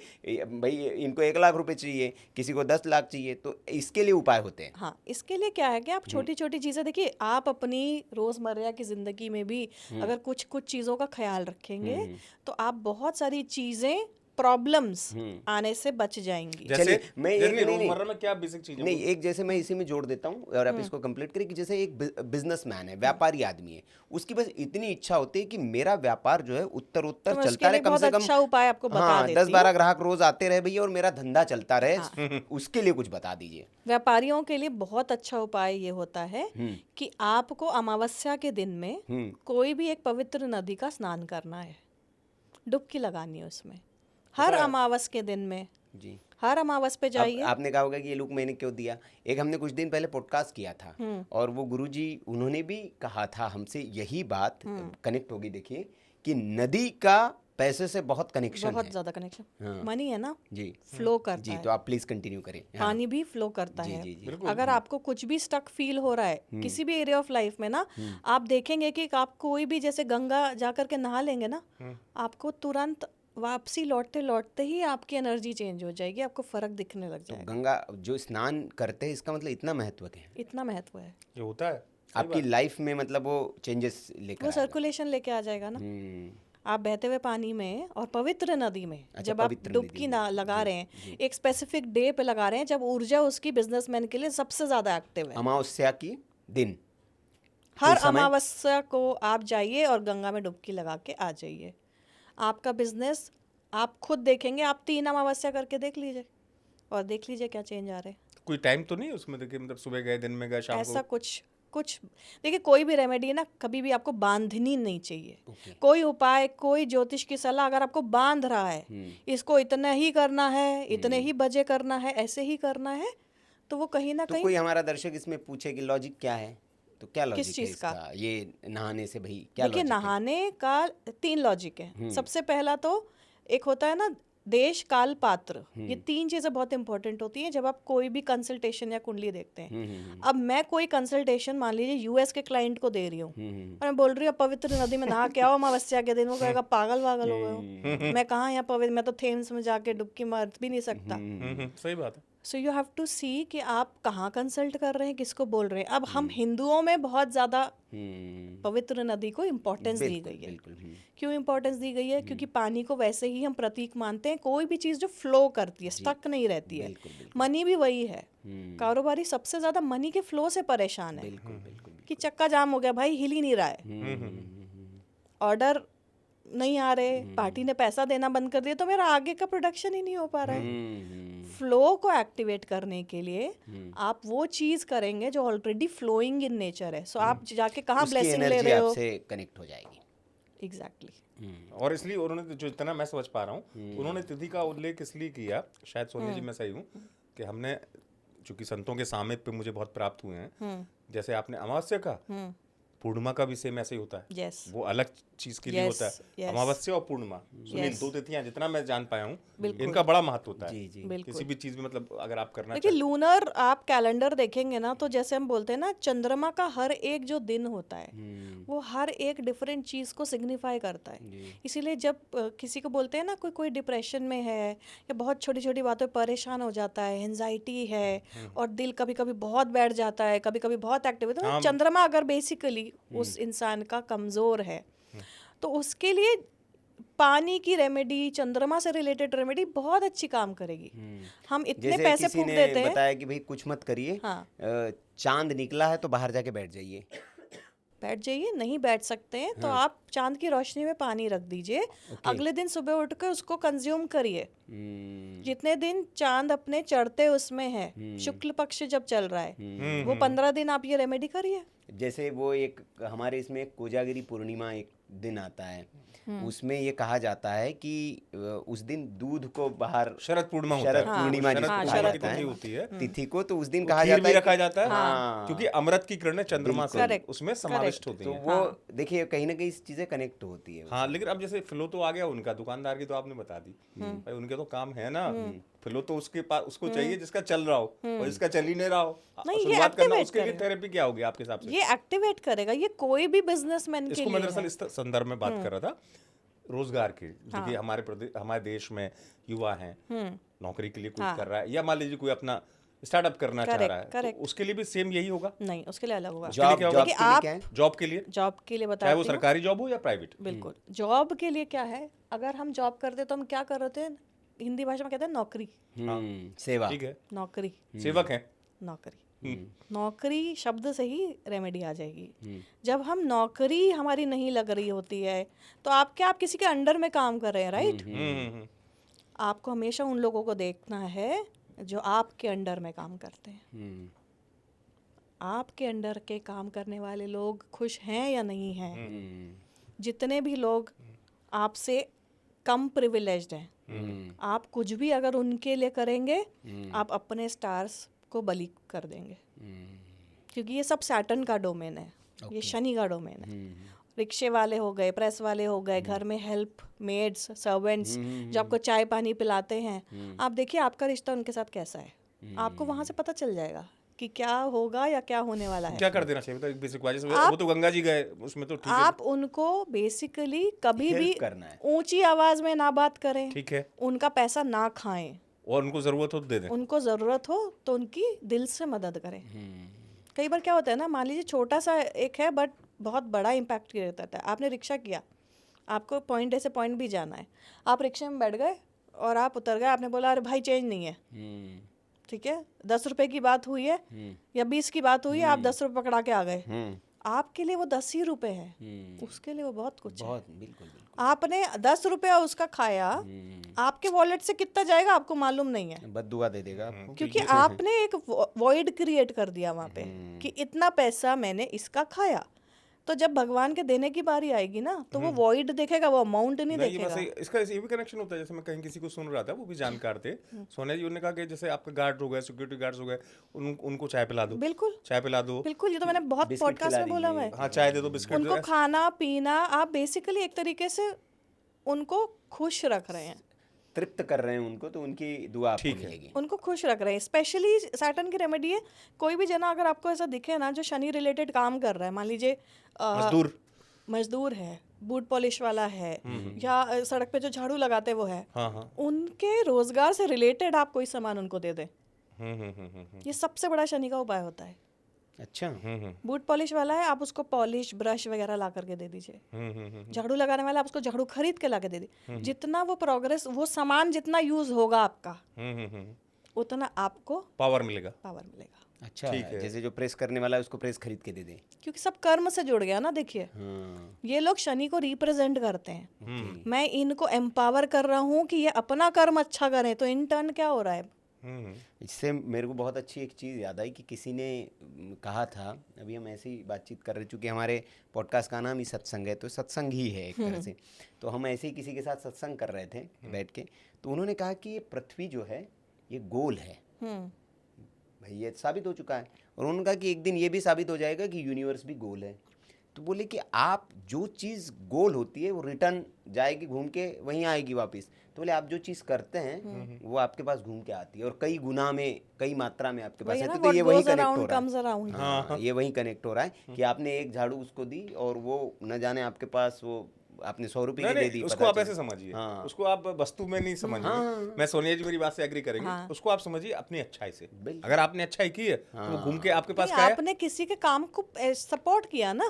भाई इनको 1 लाख रुपए चाहिए, किसी को 10 लाख चाहिए, तो इसके लिए उपाय होते हैं। हाँ, इसके लिए क्या है कि आप छोटी छोटी चीज़ें देखिए, आप अपनी रोज़मर्रा की ज़िंदगी में भी अगर कुछ कुछ चीज़ों का ख्याल रखेंगे तो आप बहुत सारी चीज़ें प्रॉब्लम्स आने से बच जाएंगी। जैसे चलिए, मैं एक रोजमर्रा में क्या बेसिक चीजें नहीं, एक जैसे मैं इसी में जोड़ देता हूँ और आप इसको कंप्लीट करें कि जैसे एक बिजनेसमैन है, व्यापारी आदमी है, उसकी बस इतनी इच्छा होती है कि मेरा व्यापार जो है उत्तर तो मैं चलता उसके रहे, लिए कम बहुत से कम अच्छा उपाय आपको बता हाँ देती 10-12 ग्राहक रोज आते रहे भैया और मेरा धंधा चलता रहे, उसके लिए कुछ बता दीजिए। व्यापारियों के लिए बहुत अच्छा उपाय ये होता है कि आपको अमावस्या के दिन में कोई भी एक पवित्र नदी का स्नान करना है, डुबकी लगानी है उसमें हर अमावस के दिन में। जी, हर अमावस पे अब जाइए। आपने कहा होगा कि ये लुक मैंने क्यों दिया। एक हमने कुछ दिन पहले पॉडकास्ट किया था और वो गुरुजी उन्होंने भी कहा था हमसे यही बात कनेक्ट होगी, देखिए कि नदी का पैसे से बहुत कनेक्शन बहुत है। ज्यादा कनेक्शन, हाँ। मनी है ना, जी फ्लो करता जी, है। तो आप प्लीज कंटिन्यू करें। हाँ। पानी भी फ्लो करता जी, है। जी, जी। अगर आपको कुछ भी स्टक फील हो रहा है किसी भी एरिया ऑफ लाइफ में ना, आप देखेंगे कि आप कोई भी जैसे गंगा जा करके नहा लेंगे ना, आपको तुरंत वापसी लौटते लौटते ही आपकी एनर्जी चेंज हो जाएगी, आपको फर्क दिखने लग तो जाएगा। गंगा जो स्नान करते हैं इसका मतलब इतना महत्व है, इतना महत्व है, ये होता है आपकी लाइफ में मतलब वो चेंजेस लेकर वो आएगा। सर्कुलेशन लेके आ जाएगा ना। आप बहते हुए पानी में और पवित्र नदी में अच्छा, जब आप पवित्र डुबकी नदी में। लगा रहे हैं, एक स्पेसिफिक डे पे लगा रहे हैं जब ऊर्जा उसकी बिजनेसमैन के लिए सबसे ज्यादा एक्टिव है। अमावस्या की दिन हर समय? अमावस्या को आप जाइए और गंगा में डुबकी लगा के आ जाइए। आपका बिजनेस आप खुद देखेंगे, आप 3 अमावस्या करके देख लीजिए और देख लीजिए क्या चेंज आ रहे हैं। कोई टाइम तो नहीं है उसमें, देखिए मतलब सुबह गए, दिन में गए, शाम ऐसा को। कुछ देखिए, कोई भी रेमेडी ना कभी भी आपको बांधनी नहीं चाहिए। कोई उपाय, कोई ज्योतिष की सलाह अगर आपको बांध रहा है, इसको इतना ही करना है, इतने ही बजे करना है, ऐसे ही करना है, तो वो कहीं ना तो कहीं कोई हमारा दर्शक इसमें पूछे कि लॉजिक क्या है, तो क्या लॉजिक है चीज़ का? इसका, ये नहाने से भाई क्या देखिए, लॉजिक है? नहाने का 3 लॉजिक है। सबसे पहला तो एक होता है ना देश काल पात्र, ये 3 चीजें बहुत इंपॉर्टेंट होती हैं जब आप कोई भी कंसल्टेशन या कुंडली देखते हैं। अब मैं कोई कंसल्टेशन मान लीजिए यूएस के क्लाइंट को दे रही हूँ और मैं बोल रही हूँ पवित्र नदी में नहा के आओ अमावस्या के दिन, वो कहेगा पागल वागल हो गए हो, मैं कहाँ यहाँ पवित्र, मैं तो थेम्स में जाके डुबकी मार भी नहीं सकता। सही बात है। सो यू हैव टू सी कि आप कहाँ कंसल्ट कर रहे हैं, किसको बोल रहे हैं। अब हम हिंदुओं में बहुत ज़्यादा पवित्र नदी को इम्पोर्टेंस दी गई है। बिल्कुल। क्यों इम्पोर्टेंस दी गई है? क्योंकि पानी को वैसे ही हम प्रतीक मानते हैं, कोई भी चीज़ जो फ्लो करती है, स्टक नहीं रहती है। मनी भी वही है। कारोबारी सबसे ज़्यादा मनी के फ्लो से परेशान है कि चक्का जाम हो गया भाई, हिल ही नहीं रहा है, ऑर्डर नहीं आ रहे, पार्टी ने पैसा देना बंद कर दिया, तो मेरा आगे का प्रोडक्शन ही नहीं हो पा रहा है। फ्लो को एक्टिवेट करने के लिए आप वो चीज करेंगे जो ऑलरेडी फ्लोइंग इन नेचर है। सो आप जाके कहाँ उसकी ब्लेसिंग ले एनर्जी रहे हो, आपसे कनेक्ट हो जाएगी। एग्जैक्टली। और इसलिए उन्होंने जो इतना मैं समझ पा रहा हूँ, उन्होंने तिथि का उल्लेख इसलिए किया, शायद सोनिया जी मैं सही हूँ, कि हमने चूंकि संतों के सामिप्य पे मुझे बहुत प्राप्त हुए हैं, जैसे आपने अमावस्या का, पूर्णिमा का भी सेम ऐसे ही होता है। Yes. वो अलग चीज के लिए Yes, होता है। yes. अमावस्या और पूर्णिमा, सुनिए Yes. 2 तिथियां जितना मैं जान पाया हूँ, बिल्कुल। इनका बड़ा महत्व होता है। जी जी। बिल्कुल। किसी भी चीज में मतलब अगर आप करना देखिए, चाहें। लूनर आप कैलेंडर देखेंगे ना, तो जैसे हम बोलते हैं ना, चंद्रमा का हर एक जो दिन होता है वो हर एक डिफरेंट चीज को सिग्निफाई करता है। इसीलिए जब किसी को बोलते हैं ना कोई डिप्रेशन में है या बहुत छोटी छोटी बातों पर परेशान हो जाता है, एंजाइटी है और दिल कभी कभी बहुत बैठ जाता है, कभी कभी बहुत एक्टिव होता है, तो चंद्रमा अगर बेसिकली उस इंसान का कमजोर है, तो उसके लिए पानी की रेमेडी, चंद्रमा से रिलेटेड रेमेडी बहुत अच्छी काम करेगी। हम इतने जैसे पैसे किसी फूंक ने देते हैं। बताया कि भाई कुछ मत करिए, हाँ। चांद निकला है तो बाहर जाके बैठ जाइए। बैठ जाइए, नहीं बैठ सकते हैं तो आप चांद की रोशनी में पानी रख दीजिए, अगले दिन सुबह उठकर उसको कंज्यूम करिए। जितने दिन चांद अपने चढ़ते उसमें है, शुक्ल पक्ष जब चल रहा है, वो 15 दिन आप ये रेमेडी करिए। जैसे वो एक हमारे इसमें एक कोजागिरी पूर्णिमा एक दिन आता है, उसमें ये कहा जाता है कि उस दिन दूध को बाहर, शरद पूर्णिमा होता है। शरद पूर्णिमा शरद जिसको पूर्णिमा कहा की जाता तिथि है, होती है, तिथि को, तो उस दिन वो कहा खीर जाता भी है रखा जाता है, हाँ। क्योंकि अमृत की किरणें चंद्रमा से Correct. उसमें समाविष्ट होती तो हैं। वो देखिए कहीं ना कहीं चीजें कनेक्ट होती है। हाँ, लेकिन अब जैसे फ्लो तो आ गया उनका, दुकानदार की तो आपने बता दी भाई, उनके तो काम है ना, फ्लो तो उसके पास उसको चाहिए जिसका चल रहा हो, और जिसका चल ही नहीं रहा हो, नहीं, ये शुरुआत करना, activate उसके लिए करेगा। थेरेपी क्या होगी आपके हिसाब से? ये एक्टिवेट करेगा, ये कोई भी बिजनेसमैन के इसको मैं लिए दरअसल है। इस संदर्भ में बात कर रहा था रोजगार की, जो कि हमारे देश में युवा हैं, नौकरी के लिए कोई कर रहा है, या मान लीजिए कोई अपना स्टार्टअप करना चाह रहा है, तो उसके लिए भी सेम यही होगा? नहीं, उसके लिए अलग होगा। जॉब क्या होगा? जॉब के लिए क्या है? जॉब के लिए, जॉब के लिए चाहे बताती वो हूँ। सरकारी जॉब हो या प्राइवेट। बिल्कुल, जॉब के लिए क्या है, अगर हम जॉब करते तो हम क्या कर रहे थे, हिंदी भाषा में कहते हैं नौकरी। सेवा। ठीक है, नौकरी, सेवक है। नौकरी, नौकरी शब्द से ही रेमेडी आ जाएगी। जब हम नौकरी हमारी नहीं लग रही होती है तो आप किसी के अंडर में काम कर रहे हैं, राइट? आपको हमेशा उन लोगों को देखना है जो आपके अंडर में काम करते हैं। आपके अंडर के काम करने वाले लोग खुश हैं या नहीं हैं? जितने भी लोग आपसे कम प्रिविलेज्ड हैं, आप कुछ भी अगर उनके लिए करेंगे, आप अपने स्टार्स को बलि कर देंगे, क्योंकि ये सब सैटर्न का डोमेन है, ये शनि का डोमेन है। रिक्शे वाले हो गए, प्रेस वाले हो गए, घर में हेल्प मेड्स, सर्वेंट्स जो आपको चाय पानी पिलाते हैं, आप देखिए आपका रिश्ता उनके साथ कैसा है, आपको वहां से पता चल जाएगा कि क्या होगा या क्या होने वाला है। क्या कर देना चाहिए? एक बेसिक बात, वो तो गंगा जी गए, उसमें तो ठीक है। आप उनको बेसिकली कभी भी करना है। ऊंची आवाज में ना बात करें, ठीक है, उनका पैसा ना खाएं, और उनको जरूरत हो तो दे दें। उनको ज़रूरत हो तो उनकी दिल से मदद करें। कई बार क्या होता है ना, मान लीजिए छोटा सा एक है बट बहुत बड़ा इम्पैक्ट करता है। आपने रिक्शा किया, आपको पॉइंट ए से पॉइंट बी जाना है, आप रिक्शे में बैठ गए और आप उतर गए, आपने बोला अरे भाई चेंज नहीं है, ठीक है, 10 रुपए की बात हुई है या 20 की बात हुई है, आप 10 रुपए पकड़ा के आ गए, आपके लिए वो 10 ही रुपए है, उसके लिए वो बहुत कुछ है। बिल्कुल। आपने 10 रुपया उसका खाया, आपके वॉलेट से कितना जाएगा आपको मालूम नहीं है, बद्दुआ दे देगा आपको। क्योंकि आपने एक वॉइड क्रिएट कर दिया वहां पे कि इतना पैसा मैंने इसका खाया। तो जब भगवान के देने की बारी आएगी ना, तो वो वॉइड देखेगा, वो अमाउंट नहीं देखेगा। इसका ये भी कनेक्शन होता है, जैसे मैं कहीं किसी को सुन रहा था, वो भी जानकार थे, सोनिया जी, उन्होंने कहा कि जैसे आपके गार्ड हो गए, सिक्योरिटी गार्ड्स हो गए, उनको चाय पिला दो। बिल्कुल, चाय पिला दो, बिल्कुल, ये तो मैंने बहुत पॉडकास्ट में बोला है। हाँ, चाय दे दो, बिस्किट उनको खाना पीना, आप बेसिकली एक तरीके से उनको खुश रख रहे हैं, तृप्त कर रहे हैं उनको, तो उनकी दुआ आपको मिलेगी। उनको खुश रख रहे हैं। स्पेशली सैटर्न की रेमेडी है, कोई भी जना अगर आपको ऐसा दिखे ना जो शनि रिलेटेड काम कर रहा है, मान लीजिए मजदूर है, बूट पॉलिश वाला है, या सड़क पे जो झाड़ू लगाते वो है, उनके रोजगार से रिलेटेड आप कोई सामान उनको दे दें, ये सबसे बड़ा शनि का उपाय होता है। अच्छा। बूट पॉलिश वाला है, आप उसको पॉलिश ब्रश वगैरह ला करके दे दीजिए। झाड़ू लगाने वाला, आप उसको झाड़ू खरीद के ला के दे दीजिए। जितना वो प्रोग्रेस, वो सामान जितना यूज होगा आपका, उतना आपको पावर मिलेगा। अच्छा, जैसे जो प्रेस करने वाला है उसको प्रेस खरीद के दे दे, क्योंकि सब कर्म से जुड़ गया ना। देखिए, ये लोग शनि को रिप्रेजेंट करते हैं। मैं इनको एम्पावर कर रहा हूँ कि ये अपना कर्म अच्छा करें, तो इन टर्न क्या हो रहा है। इससे मेरे को बहुत अच्छी एक चीज़ याद आई कि किसी ने कहा था, अभी हम ऐसी बातचीत कर रहे, चूँकि हमारे पॉडकास्ट का नाम ही सत्संग है, तो सत्संग ही है एक तरह से, तो हम ऐसे ही किसी के साथ सत्संग कर रहे थे बैठ के, तो उन्होंने कहा कि ये पृथ्वी जो है ये गोल है भाई, ये साबित हो चुका है, और उन्होंने कहा कि एक दिन ये भी साबित हो जाएगा कि यूनिवर्स भी गोल है। तो बोले कि आप जो चीज़ गोल होती है वो रिटर्न जाएगी, घूम के वहीं आएगी वापस। तो बोले आप जो चीज़ करते हैं वो आपके पास घूम के आती है, और कई गुना में, कई मात्रा में आपके पास आती है। तो ये वही कनेक्ट हो रहा है। हाँ, ये वही कनेक्ट हो रहा है कि आपने एक झाड़ू उसको दी और वो न जाने आपके पास वो आपने 100 रुपए की दे दी। उसको आप ऐसे समझिए, उसको आप वस्तु में नहीं समझिए। मैं सोनिया जी मेरी बात से एग्री करेंगे। उसको आप समझिए अपनी अच्छाई से। अगर आपने अच्छाई की है तो वो घूम के आपके पास क्या है, आपने किसी के काम को सपोर्ट किया ना।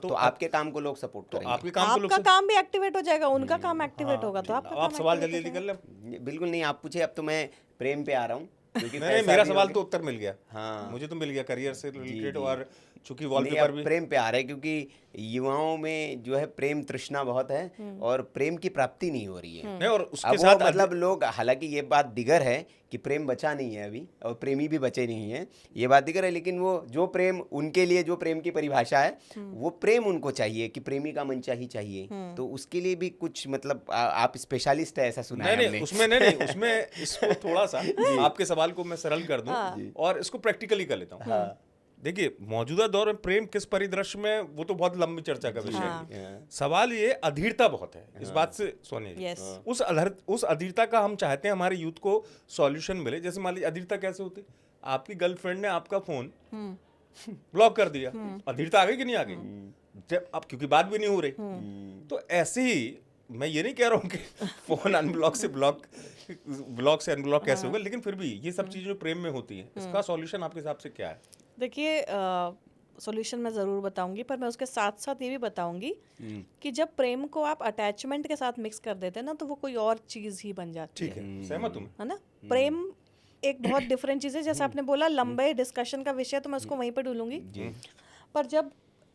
तो आपके काम को लोग सपोर्ट करेंगे, आपका काम भी एक्टिवेट हो जाएगा, उनका काम एक्टिवेट होगा, तो आप सवाल जल्दी जल्दी कर लें। बिल्कुल नहीं, आप पूछे, अब तो मैं प्रेम पे आ रहा हूँ, क्योंकि मेरा सवाल तो उत्तर मिल गया। हाँ, मुझे तो मिल गया करियर से रिलेटेड, और चूंकि वॉलपेपर भी प्रेम पे आ रहे हैं, क्योंकि युवाओं में जो है प्रेम तृष्णा बहुत है और प्रेम की प्राप्ति नहीं हो रही है। और उसके साथ मतलब लोग, हालांकि ये बात दिगर है कि प्रेम बचा नहीं है अभी, और प्रेमी भी बचे नहीं है, ये बात दिगर है, लेकिन वो जो प्रेम उनके लिए, जो प्रेम की परिभाषा है, वो प्रेम उनको चाहिए कि प्रेमी का मंचा ही चाहिए। तो उसके लिए भी कुछ, मतलब आप स्पेशलिस्ट है ऐसा सुना है हमने। उसमें इसको थोड़ा सा आपके सवाल को मैं सरल कर दूं और इसको प्रैक्टिकली कर लेता हूँ। देखिए, मौजूदा दौर में प्रेम किस परिदृश्य में, वो तो बहुत लंबी चर्चा का विषय है। सवाल ये अधीरता बहुत है इस बात से सोनिया जी। उस अधीरता का हम चाहते हैं हमारे यूथ को सॉल्यूशन मिले। जैसे मान लीजिए अधीरता कैसे होती है, आपकी गर्लफ्रेंड ने आपका फोन ब्लॉक कर दिया, अधीरता आ गई कि नहीं आ गई? जब अब क्योंकि बात भी नहीं हो रही, तो ऐसे ही मैं ये नहीं कह रहा हूँ कि फोन अनब्लॉक से ब्लॉक से अनब्लॉक कैसे होगा, लेकिन फिर भी ये सब चीजें जो प्रेम में होती हैं, इसका सॉल्यूशन आपके हिसाब से क्या है? देखिए सॉल्यूशन मैं ज़रूर बताऊंगी, पर मैं उसके साथ साथ ये भी बताऊंगी कि जब प्रेम को आप अटैचमेंट के साथ मिक्स कर देते हैं ना, तो वो कोई और चीज़ ही बन जाती ठीक है, सहमत हूँ मैं। है ना। प्रेम एक बहुत डिफरेंट चीज़ है, जैसे आपने बोला लंबे डिस्कशन का विषय, तो मैं उसको वहीं पर ढूंढूंगी। पर जब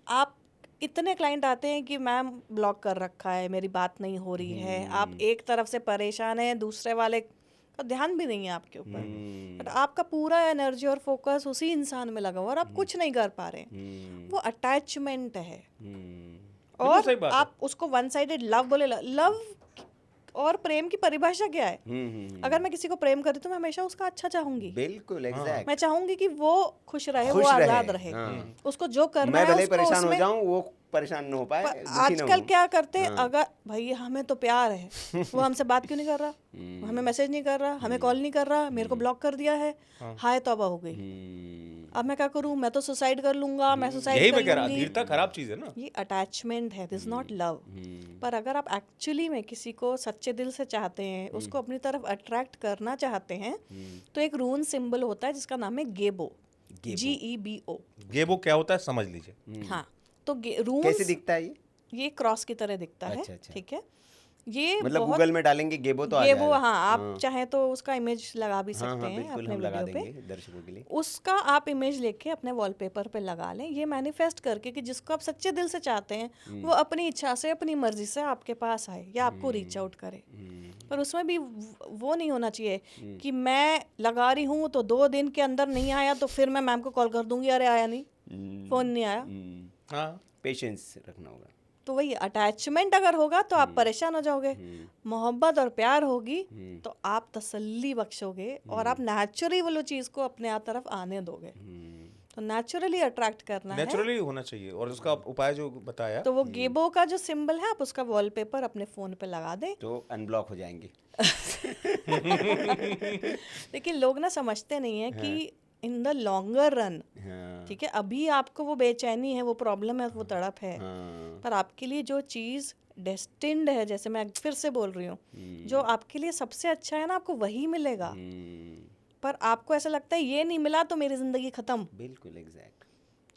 आप इतने क्लाइंट आते हैं कि मैम ब्लॉक कर रखा है, मेरी बात नहीं हो रही है, आप एक तरफ से परेशान हैं, दूसरे वाले का ध्यान भी नहीं है आपके ऊपर, बट आपका पूरा एनर्जी और फोकस उसी इंसान में लगा हुआ और आप कुछ नहीं कर पा रहे हैं, वो अटैचमेंट है। बिल्कुल सही और बात है। आप उसको वन साइडेड लव बोले, लव और प्रेम की परिभाषा क्या है? अगर मैं किसी को प्रेम करती हूँ तो मैं हमेशा उसका अच्छा चाहूंगी, बिल्कुल एग्जैक्ट। मैं चाहूंगी कि वो खुश रहे, वो खुश रहे, आजाद रहे, हाँ। उसको जो करना मैं है भले उसको परेशान हो उसमें। जाऊं, वो परेशान न हो पाए, पर दुखी न आजकल हो। क्या करते हैं, अगर भाई हमें तो प्यार है, वो हमसे बात क्यों नहीं कर रहा, हमें मैसेज नहीं कर रहा, हमें कॉल नहीं कर रहा, मेरे को ब्लॉक कर दिया है, हाय तौबा हो गई, अब मैं क्या करूं, मैं तो सुसाइड कर लूंगा, मैं यही सुसाइड मैं कर कह रहा, लूंगी। धीरता खराब चीज है ना। ये अटैचमेंट है, दिस नॉट लव। पर अगर आप एक्चुअली में किसी को सच्चे दिल से चाहते हैं, उसको अपनी तरफ अट्रैक्ट करना चाहते हैं, तो एक रून सिंबल होता है जिसका नाम है गेबो, GEBO। गेबो क्या होता है समझ लीजिए। हाँ, तो रून कैसे दिखता है ये क्रॉस की तरह दिखता है। अच्छा, अच्छा। ठीक है, ये मतलब बहुत गूगल में डालेंगे गेबो तो आ गेबो, जाएगा। हाँ, आप चाहें तो उसका इमेज लगा भी हाँ सकते हाँ हैं बिल्कुल, अपने हम लगा वीडियो देंगे पे। दर्शकों के लिए। उसका आप इमेज लेके अपने वॉलपेपर पे लगा लें, ये मैनिफेस्ट करके कि जिसको आप सच्चे दिल से चाहते हैं वो अपनी इच्छा से, अपनी मर्जी से आपके पास आए या आपको रीच आउट करे। पर उसमें भी वो नहीं होना चाहिए कि मैं लगा रही हूँ तो 2 दिन के अंदर नहीं आया तो फिर मैं मैम को कॉल कर दूंगी, अरे आया नहीं, फोन नहीं आया। हाँ, पेशेंस रखना होगा। तो वही अटैचमेंट अगर होगा तो आप परेशान हो जाओगे, मोहब्बत और प्यार होगी तो आप तसल्ली बख्शोगे और आप नेचुरली वो चीज़ को अपने तरफ आने दोगे। तो नेचुरली अट्रैक्ट करना है, नेचुरली होना चाहिए। और उसका उपाय जो बताया, तो वो गेबो का जो सिंबल है आप उसका वॉलपेपर अपने फ़ोन पे लगा दें। तो अनब्लॉक हो जाएंगे। लेकिन लोग ना समझते नहीं है कि इन द लॉन्गर रन, हाँ, ठीक है, अभी आपको वो बेचैनी है, वो प्रॉब्लम है, वो तड़प है, हाँ, पर आपके लिए जो चीज़ डेस्टिन्ड है, जैसे मैं फिर से बोल रही हूँ, जो आपके लिए सबसे अच्छा है ना, आपको वही मिलेगा। पर आपको ऐसा लगता है ये नहीं मिला तो मेरी ज़िंदगी ख़त्म, बिल्कुल एग्जैक्ट।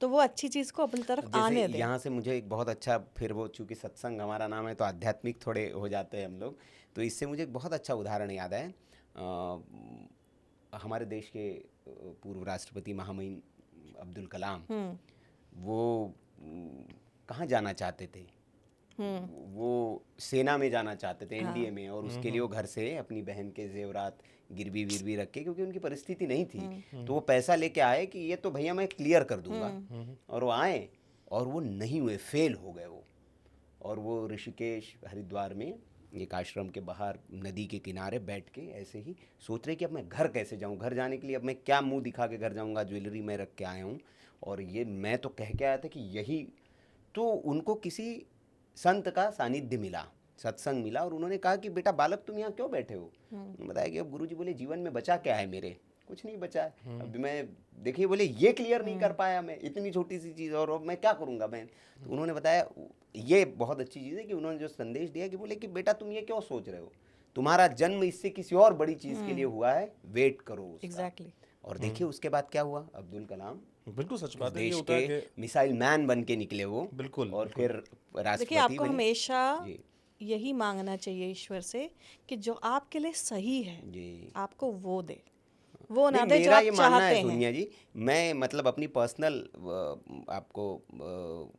तो वो अच्छी चीज़ को अपनी तरफ आने जैसे दें। यहाँ से मुझे एक बहुत अच्छा, फिर वो चूंकि सत्संग हमारा नाम है तो आध्यात्मिक थोड़े हो जाते हैं हम लोग, तो इससे मुझे एक बहुत अच्छा उदाहरण याद है। हमारे देश के पूर्व राष्ट्रपति महामहिम अब्दुल कलाम, वो कहाँ जाना चाहते थे, वो सेना में जाना चाहते थे, एनडीए में, और उसके लिए वो घर से अपनी बहन के जेवरात गिरवी विरवी रख के, क्योंकि उनकी परिस्थिति नहीं थी, तो वो पैसा लेके आए कि ये तो भैया मैं क्लियर कर दूंगा, और वो आए और वो नहीं हुए, फेल हो गए वो। और वो ऋषिकेश हरिद्वार में एक आश्रम के बाहर नदी के किनारे बैठ के ऐसे ही सोच रहे कि अब मैं घर कैसे जाऊं, घर जाने के लिए अब मैं क्या मुंह दिखा के घर जाऊंगा, ज्वेलरी मैं रख के आया हूं, और ये मैं तो कह के आया था कि यही। तो उनको किसी संत का सानिध्य मिला, सत्संग मिला, और उन्होंने कहा कि बेटा बालक तुम यहाँ क्यों बैठे हो? उन्होंने बताया कि अब गुरुजी बोले जीवन में बचा क्या है, मेरे कुछ नहीं बचा है, अब मैं देखिए बोले ये क्लियर नहीं कर पाया मैं, इतनी छोटी सी चीज़, और मैं क्या करूँगा मैं। तो उन्होंने बताया, ये बहुत अच्छी चीज़ है कि उन्होंने जो संदेश दिया कि बोले कि बेटा तुम ये क्यों सोच रहे हो, तुम्हारा जन्म इससे किसी और बड़ी चीज़ के लिए हुआ है, वेट करो उसका। एग्जैक्टली। और देखिए उसके बाद क्या हुआ, अब्दुल कलाम बिल्कुल सच बात है, ये देश होता है के कि मिसाइल मैन बन के निकले वो, बिल्कुल, और फिर देखिए राष्ट्रपति आपको बने। हमेशा जी यही मांगना चाहिए ईश्वर से कि जो आपके लिए सही है जी। आपको वो दे, वो ना नहीं, दे जो मेरा आप ये मानना चाहते है हैं। सोनिया जी, मैं मतलब अपनी पर्सनल आपको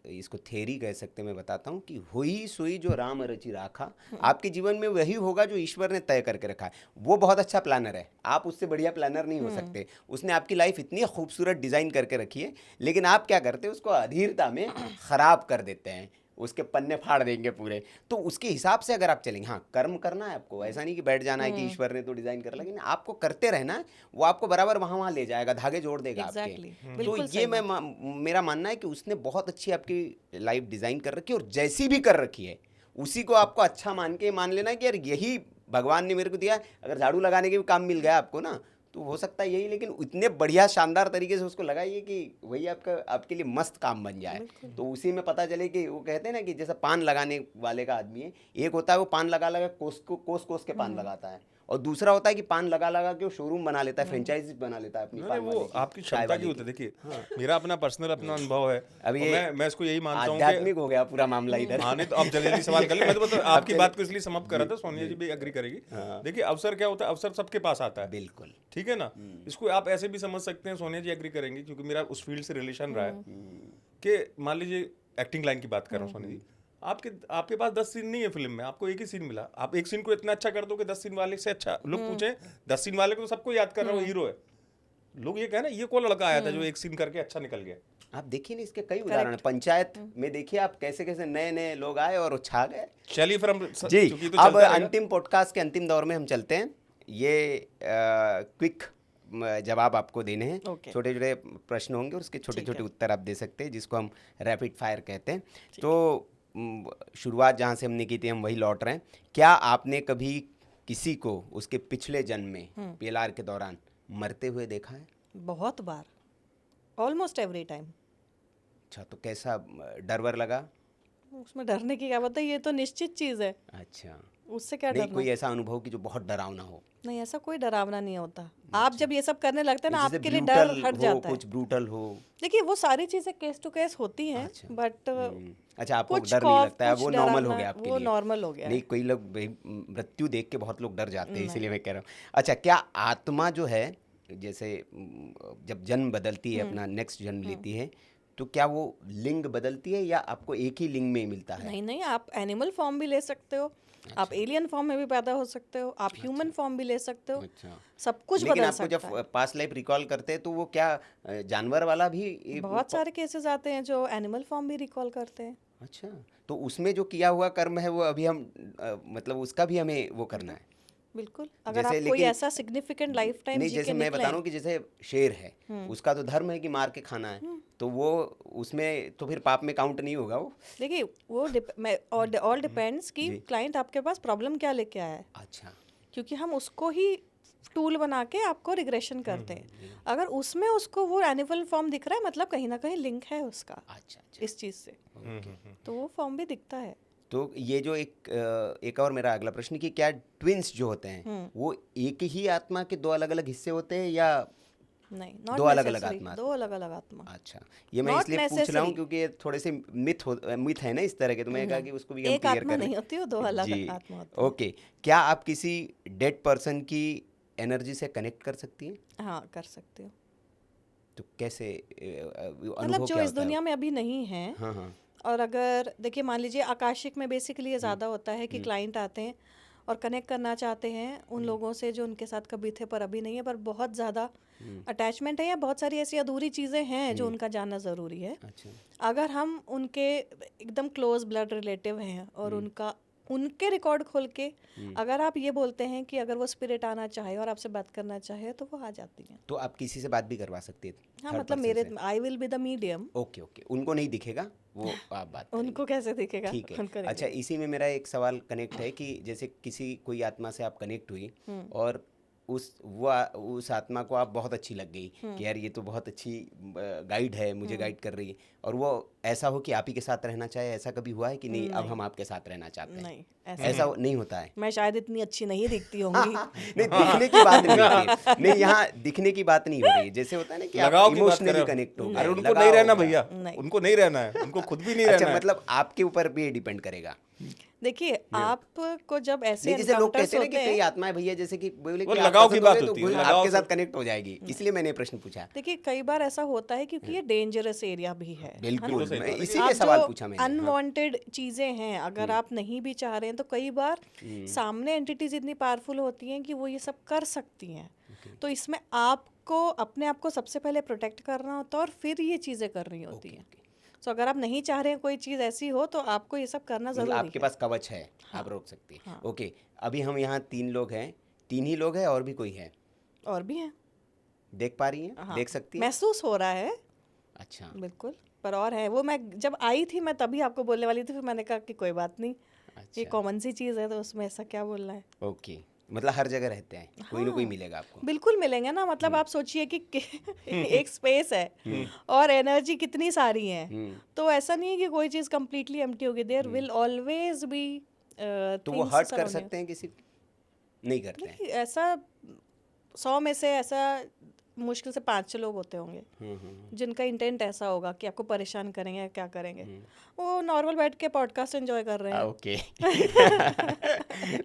इसको थेरी कह सकते हैं, मैं बताता हूँ कि हुई सुई जो राम रचि राखा, आपके जीवन में वही होगा जो ईश्वर ने तय करके रखा है। वो बहुत अच्छा प्लानर है, आप उससे बढ़िया प्लानर नहीं हो सकते। उसने आपकी लाइफ इतनी खूबसूरत डिज़ाइन करके रखी है, लेकिन आप क्या करते हैं, उसको अधीरता में ख़राब कर देते हैं, उसके पन्ने फाड़ देंगे पूरे। तो उसके हिसाब से अगर आप चलेंगे, हाँ कर्म करना है आपको, ऐसा नहीं कि बैठ जाना है कि ईश्वर ने तो डिजाइन करा, लेकिन आपको करते रहना है, वो आपको बराबर वहाँ ले जाएगा, धागे जोड़ देगा Exactly. आपके। तो बिल्कुल ये सही मेरा मानना है कि उसने बहुत अच्छी आपकी लाइफ डिजाइन कर रखी है, और जैसी भी कर रखी है उसी को आपको अच्छा मान के मान लेना है कि यार यही भगवान ने मेरे को दिया है। अगर झाड़ू लगाने के भी काम मिल गया आपको ना, तो हो सकता है यही, लेकिन इतने बढ़िया शानदार तरीके से उसको लगाइए कि वही आपका आपके लिए मस्त काम बन जाए। तो उसी में पता चले कि वो कहते हैं ना कि जैसे पान लगाने वाले का आदमी है, एक होता है वो पान लगा लगा कोस के पान लगाता है, और दूसरा होता है कि पान लगा लगा के वो शोरूम बना लेता है, फ्रेंचाइजी बना लेता है अपनी नहीं पान वो वाले की, आपकी चाय क्षमता वाले की होती की। है। देखिए मेरा अपना पर्सनल अपना अनुभव है। अब और ये मैं इसको यही मानता हूँ कि आध्यात्मिक हो गया पूरा मामला इधर। हाँ नहीं तो अब जल्दी सवाल कर ले। मैं तो मतलब आपकी बात को इसलिए समाप्त कर रहा था, सोनिया जी भी एग्री करेगी। देखिए अवसर क्या होता है, अवसर सबके पास आता है, बिल्कुल। ठीक है ना। इसको आप ऐसे भी समझ सकते हैं, सोनिया जी एग्री करेंगी क्योंकि मेरा उस फील्ड से रिलेशन रहा है, कि मान लीजिए एक्टिंग लाइन की बात कर रहा हूँ सोनिया जी, आपके पास 10 सीन नहीं है फिल्म में, आपको एक ही सीन मिला, आप एक सीन को इतना अच्छा कर दो कि 10 सीन वाले से अच्छा लोग पूछे, 10 सीन वाले को तो सबको याद कर रहा है, वो हीरो है, लोग ये कहना ये कौन लड़का आया था जो एक सीन करके अच्छा निकल गया। आप देखिए ना, इसके कई उदाहरण हैं। पंचायत में देखिए आप कैसे कैसे नए नए लोग आए और वो छा गए। चलिए फिर हम जी चूंकि तो अब चलता रहेगा। अंतिम पॉडकास्ट के अंतिम दौर में हम चलते हैं। ये क्विक जवाब आपको देने हैं, Okay. छोटे छोटे प्रश्न होंगे और उसके छोटे छोटे उत्तर आप दे सकते हैं, जिसको हम रैपिड फायर कहते हैं। तो शुरुआत जहाँ से हमने की थी हम वही लौट रहे हैं। क्या आपने कभी किसी को उसके पिछले जन्म में PLR के दौरान मरते हुए देखा है? बहुत बार, ऑलमोस्ट एवरी टाइम। अच्छा, तो कैसा डर वर लगा? उसमें डरने की क्या बात है, ये तो निश्चित चीज़ है, अच्छा, उससे क्या नहीं डरना। कोई ऐसा अनुभव कि जो बहुत डरावना हो? नहीं, ऐसा कोई डरावना नहीं होता। आप जब ये सब करने लगते हैं ना, जैसे आपके लिए डर brutal हट हो, जाता है। कुछ ब्रूटल हो। देखिए वो सारी चीज़ें केस टू केस होती हैं, बट अच्छा, आपको कुछ डर नहीं खौफ, लगता है, कुछ वो नॉर्मल हो डरावना, गया आपके वो लिए? नॉर्मल हो गया नहीं, है। कोई लोग भाई मृत्यु देख के बहुत लोग डर जाते हैं, इसीलिए मैं कह रहा हूँ। अच्छा, क्या आत्मा जो है जैसे जब जन्म बदलती है, अपना नेक्स्ट जन्म लेती है, तो क्या वो लिंग बदलती है या आपको एक ही लिंग में मिलता है? नहीं नहीं, आप एनिमल फॉर्म भी ले सकते हो, आप एलियन फॉर्म में भी पैदा हो सकते हो, आप ह्यूमन फॉर्म भी ले सकते हो, अच्छा, सब कुछ लेकिन बदल आपको सकता जब है। पास्ट लाइफ रिकॉल करते हैं तो वो क्या जानवर वाला भी बहुत सारे केसेस आते हैं जो एनिमल फॉर्म भी रिकॉल करते हैं। अच्छा, तो उसमें जो किया हुआ कर्म है वो अभी हम मतलब उसका भी हमें वो करना है। बिल्कुल, अगर जैसे आप कोई लेकिन ऐसा सिग्निफिकेंट लाइफ टाइम नहीं, जी जैसे के मैं बता रहा निकले। हूँ कि जैसे शेर है, उसका तो धर्म है कि मार के खाना है, तो वो उसमें तो फिर पाप में काउंट नहीं होगा वो। देखिए वो ऑल डिपेंड्स कि क्लाइंट आपके पास प्रॉब्लम क्या लेके आया है, अच्छा, क्योंकि हम उसको ही टूल बना के आपको रिग्रेशन करते हैं। अगर उसमें उसको वो एनिमल फॉर्म दिख रहा है, मतलब कहीं ना कहीं लिंक है उसका अच्छा, अच्छा। इस चीज़ से, तो वो फॉर्म भी दिखता है। तो ये जो एक और मेरा अगला प्रश्न कि क्या ट्विंस जो होते हैं वो एक ही आत्मा के दो अलग अलग हिस्से होते हैं या नहीं, दो नॉट अलग-अलग नेसेसरी, आत्मा? दो अलग अलग आत्मा। अच्छा, ये मैं Not इसलिए पूछ रहा हूँ necessary. क्योंकि ये थोड़े से मिथ है ना इस तरह के, तो मैं कहा कि उसको भी हम एक क्लियर आत्मा कर नहीं होती, वो दो अलग जी, आत्मा होती है। ओके। क्या आप किसी डेड पर्सन की एनर्जी से कनेक्ट कर सकती हैं? हाँ, कर सकते हो। तो कैसे मतलब अनुभव जो क्या इस होता है? दुनिया में अभी नहीं है, हाँ हाँ, और अगर देखिए मान लीजिए आकाशिक में बेसिकली ये ज़्यादा होता है कि क्लाइंट आते हैं और कनेक्ट करना चाहते हैं उन लोगों से जो उनके साथ कभी थे पर अभी नहीं है, पर बहुत ज़्यादा अटैचमेंट है या बहुत सारी ऐसी अधूरी चीज़ें हैं जो उनका जानना ज़रूरी है। अच्छा, अगर हम उनके एकदम क्लोज ब्लड रिलेटिव हैं और उनके रिकॉर्ड खोल के अगर आप ये बोलते हैं कि अगर वो स्पिरिट आना चाहे और आपसे बात करना चाहे तो वो आ जाती हैं। तो आप किसी से बात भी करवा सकते हैं? हाँ, third मतलब person मेरे से? I will be the medium. Okay okay, उनको नहीं दिखेगा वो, आप बात करेंगे। उनको कैसे दिखेगा? ठीक है। उनको नहीं अच्छा, इसी में मेरा एक सवाल कनेक्ट है कि जैसे किसी कोई आत्मा से आप कनेक्ट हुई और उस आत्मा को आप बहुत अच्छी लग गई कि यार ये तो बहुत अच्छी गाइड है, मुझे गाइड कर रही है, और वो ऐसा हो कि आप ही के साथ रहना चाहे, ऐसा कभी हुआ है कि नहीं अब हम आपके साथ रहना चाहते हैं? नहीं, ऐसा नहीं होता है। मैं शायद इतनी अच्छी नहीं दिखती होंगी। नहीं, दिखने की बात नहीं होती है। नहीं, यहाँ दिखने की बात नहीं हो रही है। जैसे होता है ना कि लगाव आप की बात इमोशनली करें। कनेक्ट हो गए, अरे उनको लगाव नहीं रहना हो गया। भैया, नहीं। उनको नहीं रहना है, उनको खुद भी नहीं रहना अच्छा, है। मतलब आपके ऊपर भी डिपेंड करेगा। देखिए आपको जब ऐसे नहीं, जैसे लोग encounters कहते हैं ना कि होते कई हैं, आत्माएं भैया जैसे कि बोले वो कि आप लगाव की पसंद बात हो गए तो होती है, वो लगाव आपके से- साथ कनेक्ट हो जाएगी, इसलिए मैंने ये प्रश्न पूछा। देखिए कई बार ऐसा होता है क्योंकि ये डेंजरस एरिया भी है। बिल्कुल, सही मैं बात है। इसीलिए सवाल पूछा मैंने। हाँ। अनवांटेड चीजें हैं, अगर आप नहीं भी चाह रहे हैं तो कई बार सामने एंटिटीज इतनी पावरफुल होती हैं कि वो ये सब कर सकती हैं। तो इसमें आपको अपने आप को सबसे पहले प्रोटेक्ट करना होता है और फिर ये चीजें करनी होती हैं। तो अगर आप नहीं चाह रहे हैं कोई चीज़ ऐसी हो तो आपको ये सब करना मतलब ज़रूरी आपके है। पास कवच है, आप रोक सकती हैं। ओके, अभी हम यहाँ 3 लोग हैं, 3 ही लोग हैं और भी कोई है? और भी हैं। देख पा रही हैं? हाँ, देख सकती हैं? महसूस हो रहा है अच्छा, बिल्कुल, पर और है वो। मैं जब आई थी मैं तभी आपको बोलने वाली थी, फिर मैंने कहा कि कोई बात नहीं, ये अच्छा, कॉमन सी चीज़ है तो उसमें ऐसा क्या बोलना है। ओके। मतलब हर जगह रहते हैं, कोई ना कोई मिलेगा आपको। बिल्कुल मिलेंगे ना, मतलब आप सोचिए कि एक स्पेस है और एनर्जी कितनी सारी है, तो ऐसा नहीं है कि कोई चीज़ कंप्लीटली एम्प्टी होगी, देयर विल ऑलवेज बी तो वो हर्ट कर सकते हैं किसी को? नहीं करते हैं। ऐसा 100 में से ऐसा मुश्किल से 5 लोग होते होंगे जिनका इंटेंट ऐसा होगा कि आपको परेशान करेंगे या क्या करेंगे। वो नॉर्मल बैठ के पॉडकास्ट एंजॉय कर रहे हैं। ओके।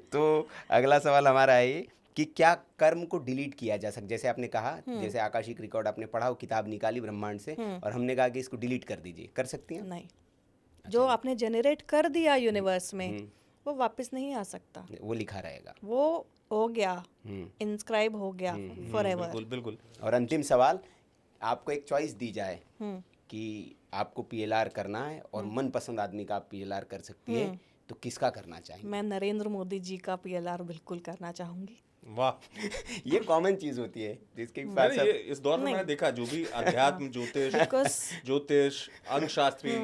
तो अगला सवाल हमारा है ये कि क्या कर्म को डिलीट किया जा सकता, जैसे आपने कहा, जैसे आकाशिक रिकॉर्ड आपने पढ़ा, वो किताब निकाली ब्रह्मांड से और हमने कहा कि इसको डिलीट कर दीजिए, कर सकती हैं? नहीं, जो आपने जनरेट कर दिया यूनिवर्स में वो वापस नहीं आ सकता, वो लिखा रहेगा, वो हो गया, इंस्क्राइब हो गया फॉरएवर। बिल्कुल बिल्कुल। और अंतिम सवाल, आपको एक चॉइस दी जाए कि आपको पीएलआर करना है और मनपसंद आदमी का आप पीएलआर कर सकती हैं, तो किसका करना चाहिए? मैं नरेंद्र मोदी जी का पीएलआर बिल्कुल करना चाहूंगी। वाह, ये कॉमन चीज होती है जिसके पास मैंने ये इस दौर में मैंने देखा, जो भी अध्यात्म, ज्योतिष, अंक शास्त्री,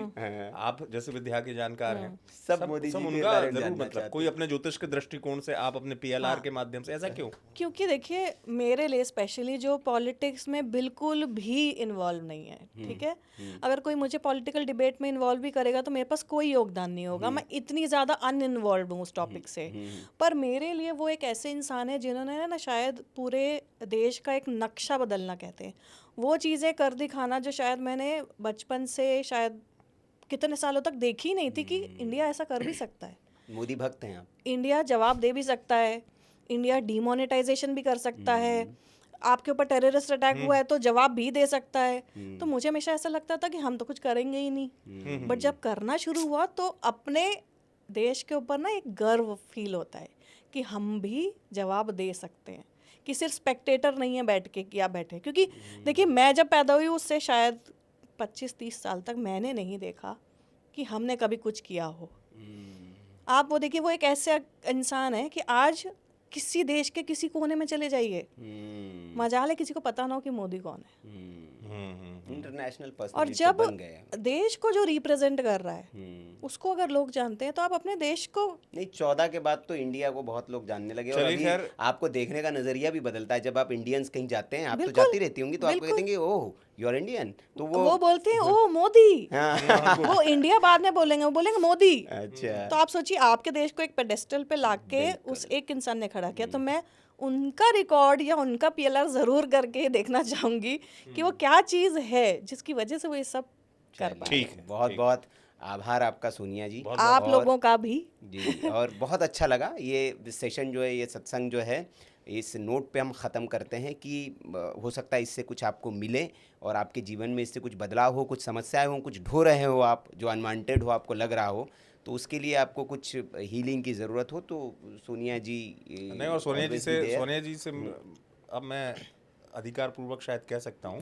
आप जैसे विद्या के जानकार हैं, सब मोदी जी के उनका बारे में जरूर, जानना मतलब चाहते कोई अपने ज्योतिष के दृष्टिकोण से, आप अपने पीएलआर के माध्यम से, ऐसा क्यों? क्योंकि देखिए मेरे लिए स्पेशली जो पॉलिटिक्स में बिल्कुल भी इन्वॉल्व नहीं है, ठीक है, अगर कोई मुझे पॉलिटिकल डिबेट में इन्वॉल्व भी करेगा तो मेरे पास कोई योगदान नहीं होगा, मैं इतनी ज़्यादा अनइन्वॉल्व हूँ उस टॉपिक से। पर मेरे लिए वो एक ऐसे इंसान है जिन्होंने ना शायद पूरे देश का एक नक्शा बदलना, कहते हैं, वो चीज़ें कर दिखाना जो शायद मैंने बचपन से शायद कितने सालों तक देखी नहीं थी कि इंडिया ऐसा कर भी सकता है। मोदी भक्त हैं आप? इंडिया जवाब दे भी सकता है, इंडिया डीमोनेटाइजेशन भी कर सकता है, आपके ऊपर टेररिस्ट अटैक हुआ है तो जवाब भी दे सकता है। तो मुझे हमेशा ऐसा लगता था कि हम तो कुछ करेंगे ही नहीं, बट जब करना शुरू हुआ तो अपने देश के ऊपर ना एक गर्व फील होता है कि हम भी जवाब दे सकते हैं, कि सिर्फ स्पेक्टेटर नहीं है बैठ के कि आप बैठे। क्योंकि देखिए मैं जब पैदा हुई उससे शायद 25-30 साल तक मैंने नहीं देखा कि हमने कभी कुछ किया हो। आप वो देखिए, वो एक ऐसा इंसान है कि आज किसी देश के किसी कोने में चले जाइए, मजाल है किसी को पता ना हो कि मोदी कौन है। इंटरनेशनल और पर्सनालिटी जब बन गए हैं। देश को जो रिप्रेजेंट कर रहा है उसको अगर लोग जानते हैं तो आप अपने देश को, नहीं, 14 के बाद तो इंडिया को बहुत लोग जानने लगे। और चलिए अभी खैर, आपको देखने का नजरिया भी बदलता है। जब आप इंडियंस कहीं जाते हैं, आप तो बिल्कुल, जाती रहती होंगी, तो आपको कहते हैं ओह यू आर इंडियन, तो वो बोलते हैं ओ मोदी। वो इंडिया बाद में बोलेंगे, वो बोलेंगे मोदी। अच्छा, तो आप सोचिए आपके देश को एक पेडेस्टल पे लाके उस एक इंसान ने खड़ा किया, तो मैं उनका रिकॉर्ड या उनका पीएलआर जरूर करके देखना चाहूंगी कि वो क्या चीज है जिसकी वजह से वो ये सब कर पाए। ठीक है, बहुत बहुत आभार आपका सोनिया जी, आप लोगों का भी जी। और बहुत अच्छा लगा ये सेशन जो है, ये सत्संग जो है, इस नोट पे हम ख़त्म करते हैं कि हो सकता है इससे कुछ आपको मिले और आपके जीवन में इससे कुछ बदलाव हो, कुछ समस्याएं हो, कुछ ढो रहे हो आप, जो अनवांटेड हो, आपको लग रहा हो, तो उसके लिए आपको कुछ हीलिंग की ज़रूरत हो, तो सोनिया जी नहीं, और सोनिया जी से अब मैं अधिकार पूर्वक शायद कह सकता हूँ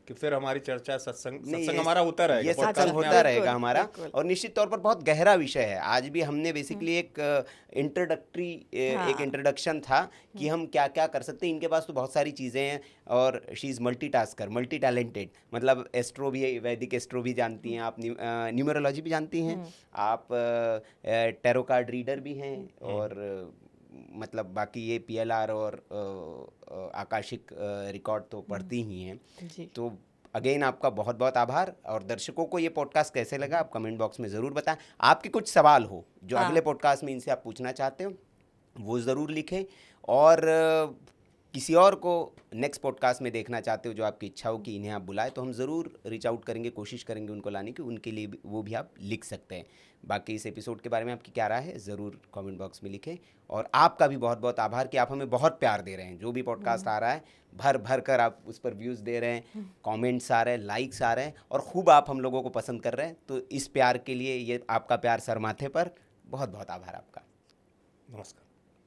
कि फिर हमारी चर्चा, सत्संग हमारा होता रहेगा, ये सत्संग होता रहेगा हमारा। और निश्चित तौर पर बहुत गहरा विषय है। आज भी हमने बेसिकली एक इंट्रोडक्शन था कि हम क्या क्या कर सकते हैं। इनके पास तो बहुत सारी चीज़ें हैं और she is multitasker, multi talented, मतलब एस्ट्रो भी, वैदिक एस्ट्रो भी जानती हैं आप, न्यूमरोलॉजी भी जानती हैं आप, टैरो कार्ड रीडर भी हैं, और मतलब बाकी ये पीएलआर और आकाशिक रिकॉर्ड तो पढ़ती ही हैं। तो अगेन आपका बहुत बहुत आभार। और दर्शकों को ये पॉडकास्ट कैसे लगा आप कमेंट बॉक्स में ज़रूर बताएं। आपके कुछ सवाल हो जो अगले पॉडकास्ट में इनसे आप पूछना चाहते हो, वो ज़रूर लिखें। और किसी और को नेक्स्ट पॉडकास्ट में देखना चाहते हो जो आपकी इच्छा हो कि इन्हें आप बुलाएं, तो हम ज़रूर रीच आउट करेंगे, कोशिश करेंगे उनको लाने की। उनके लिए भी, वो भी आप लिख सकते हैं। बाकी इस एपिसोड के बारे में आपकी क्या राय है, ज़रूर कमेंट बॉक्स में लिखें। और आपका भी बहुत बहुत आभार कि आप हमें बहुत प्यार दे रहे हैं। जो भी पॉडकास्ट आ रहा है, भर भर कर आप उस पर व्यूज़ दे रहे हैं, कमेंट्स आ रहे हैं, लाइक्स आ रहे हैं, और खूब आप हम लोगों को पसंद कर रहे हैं। तो इस प्यार के लिए, ये आपका प्यार सर माथे पर, बहुत बहुत आभार आपका। नमस्कार।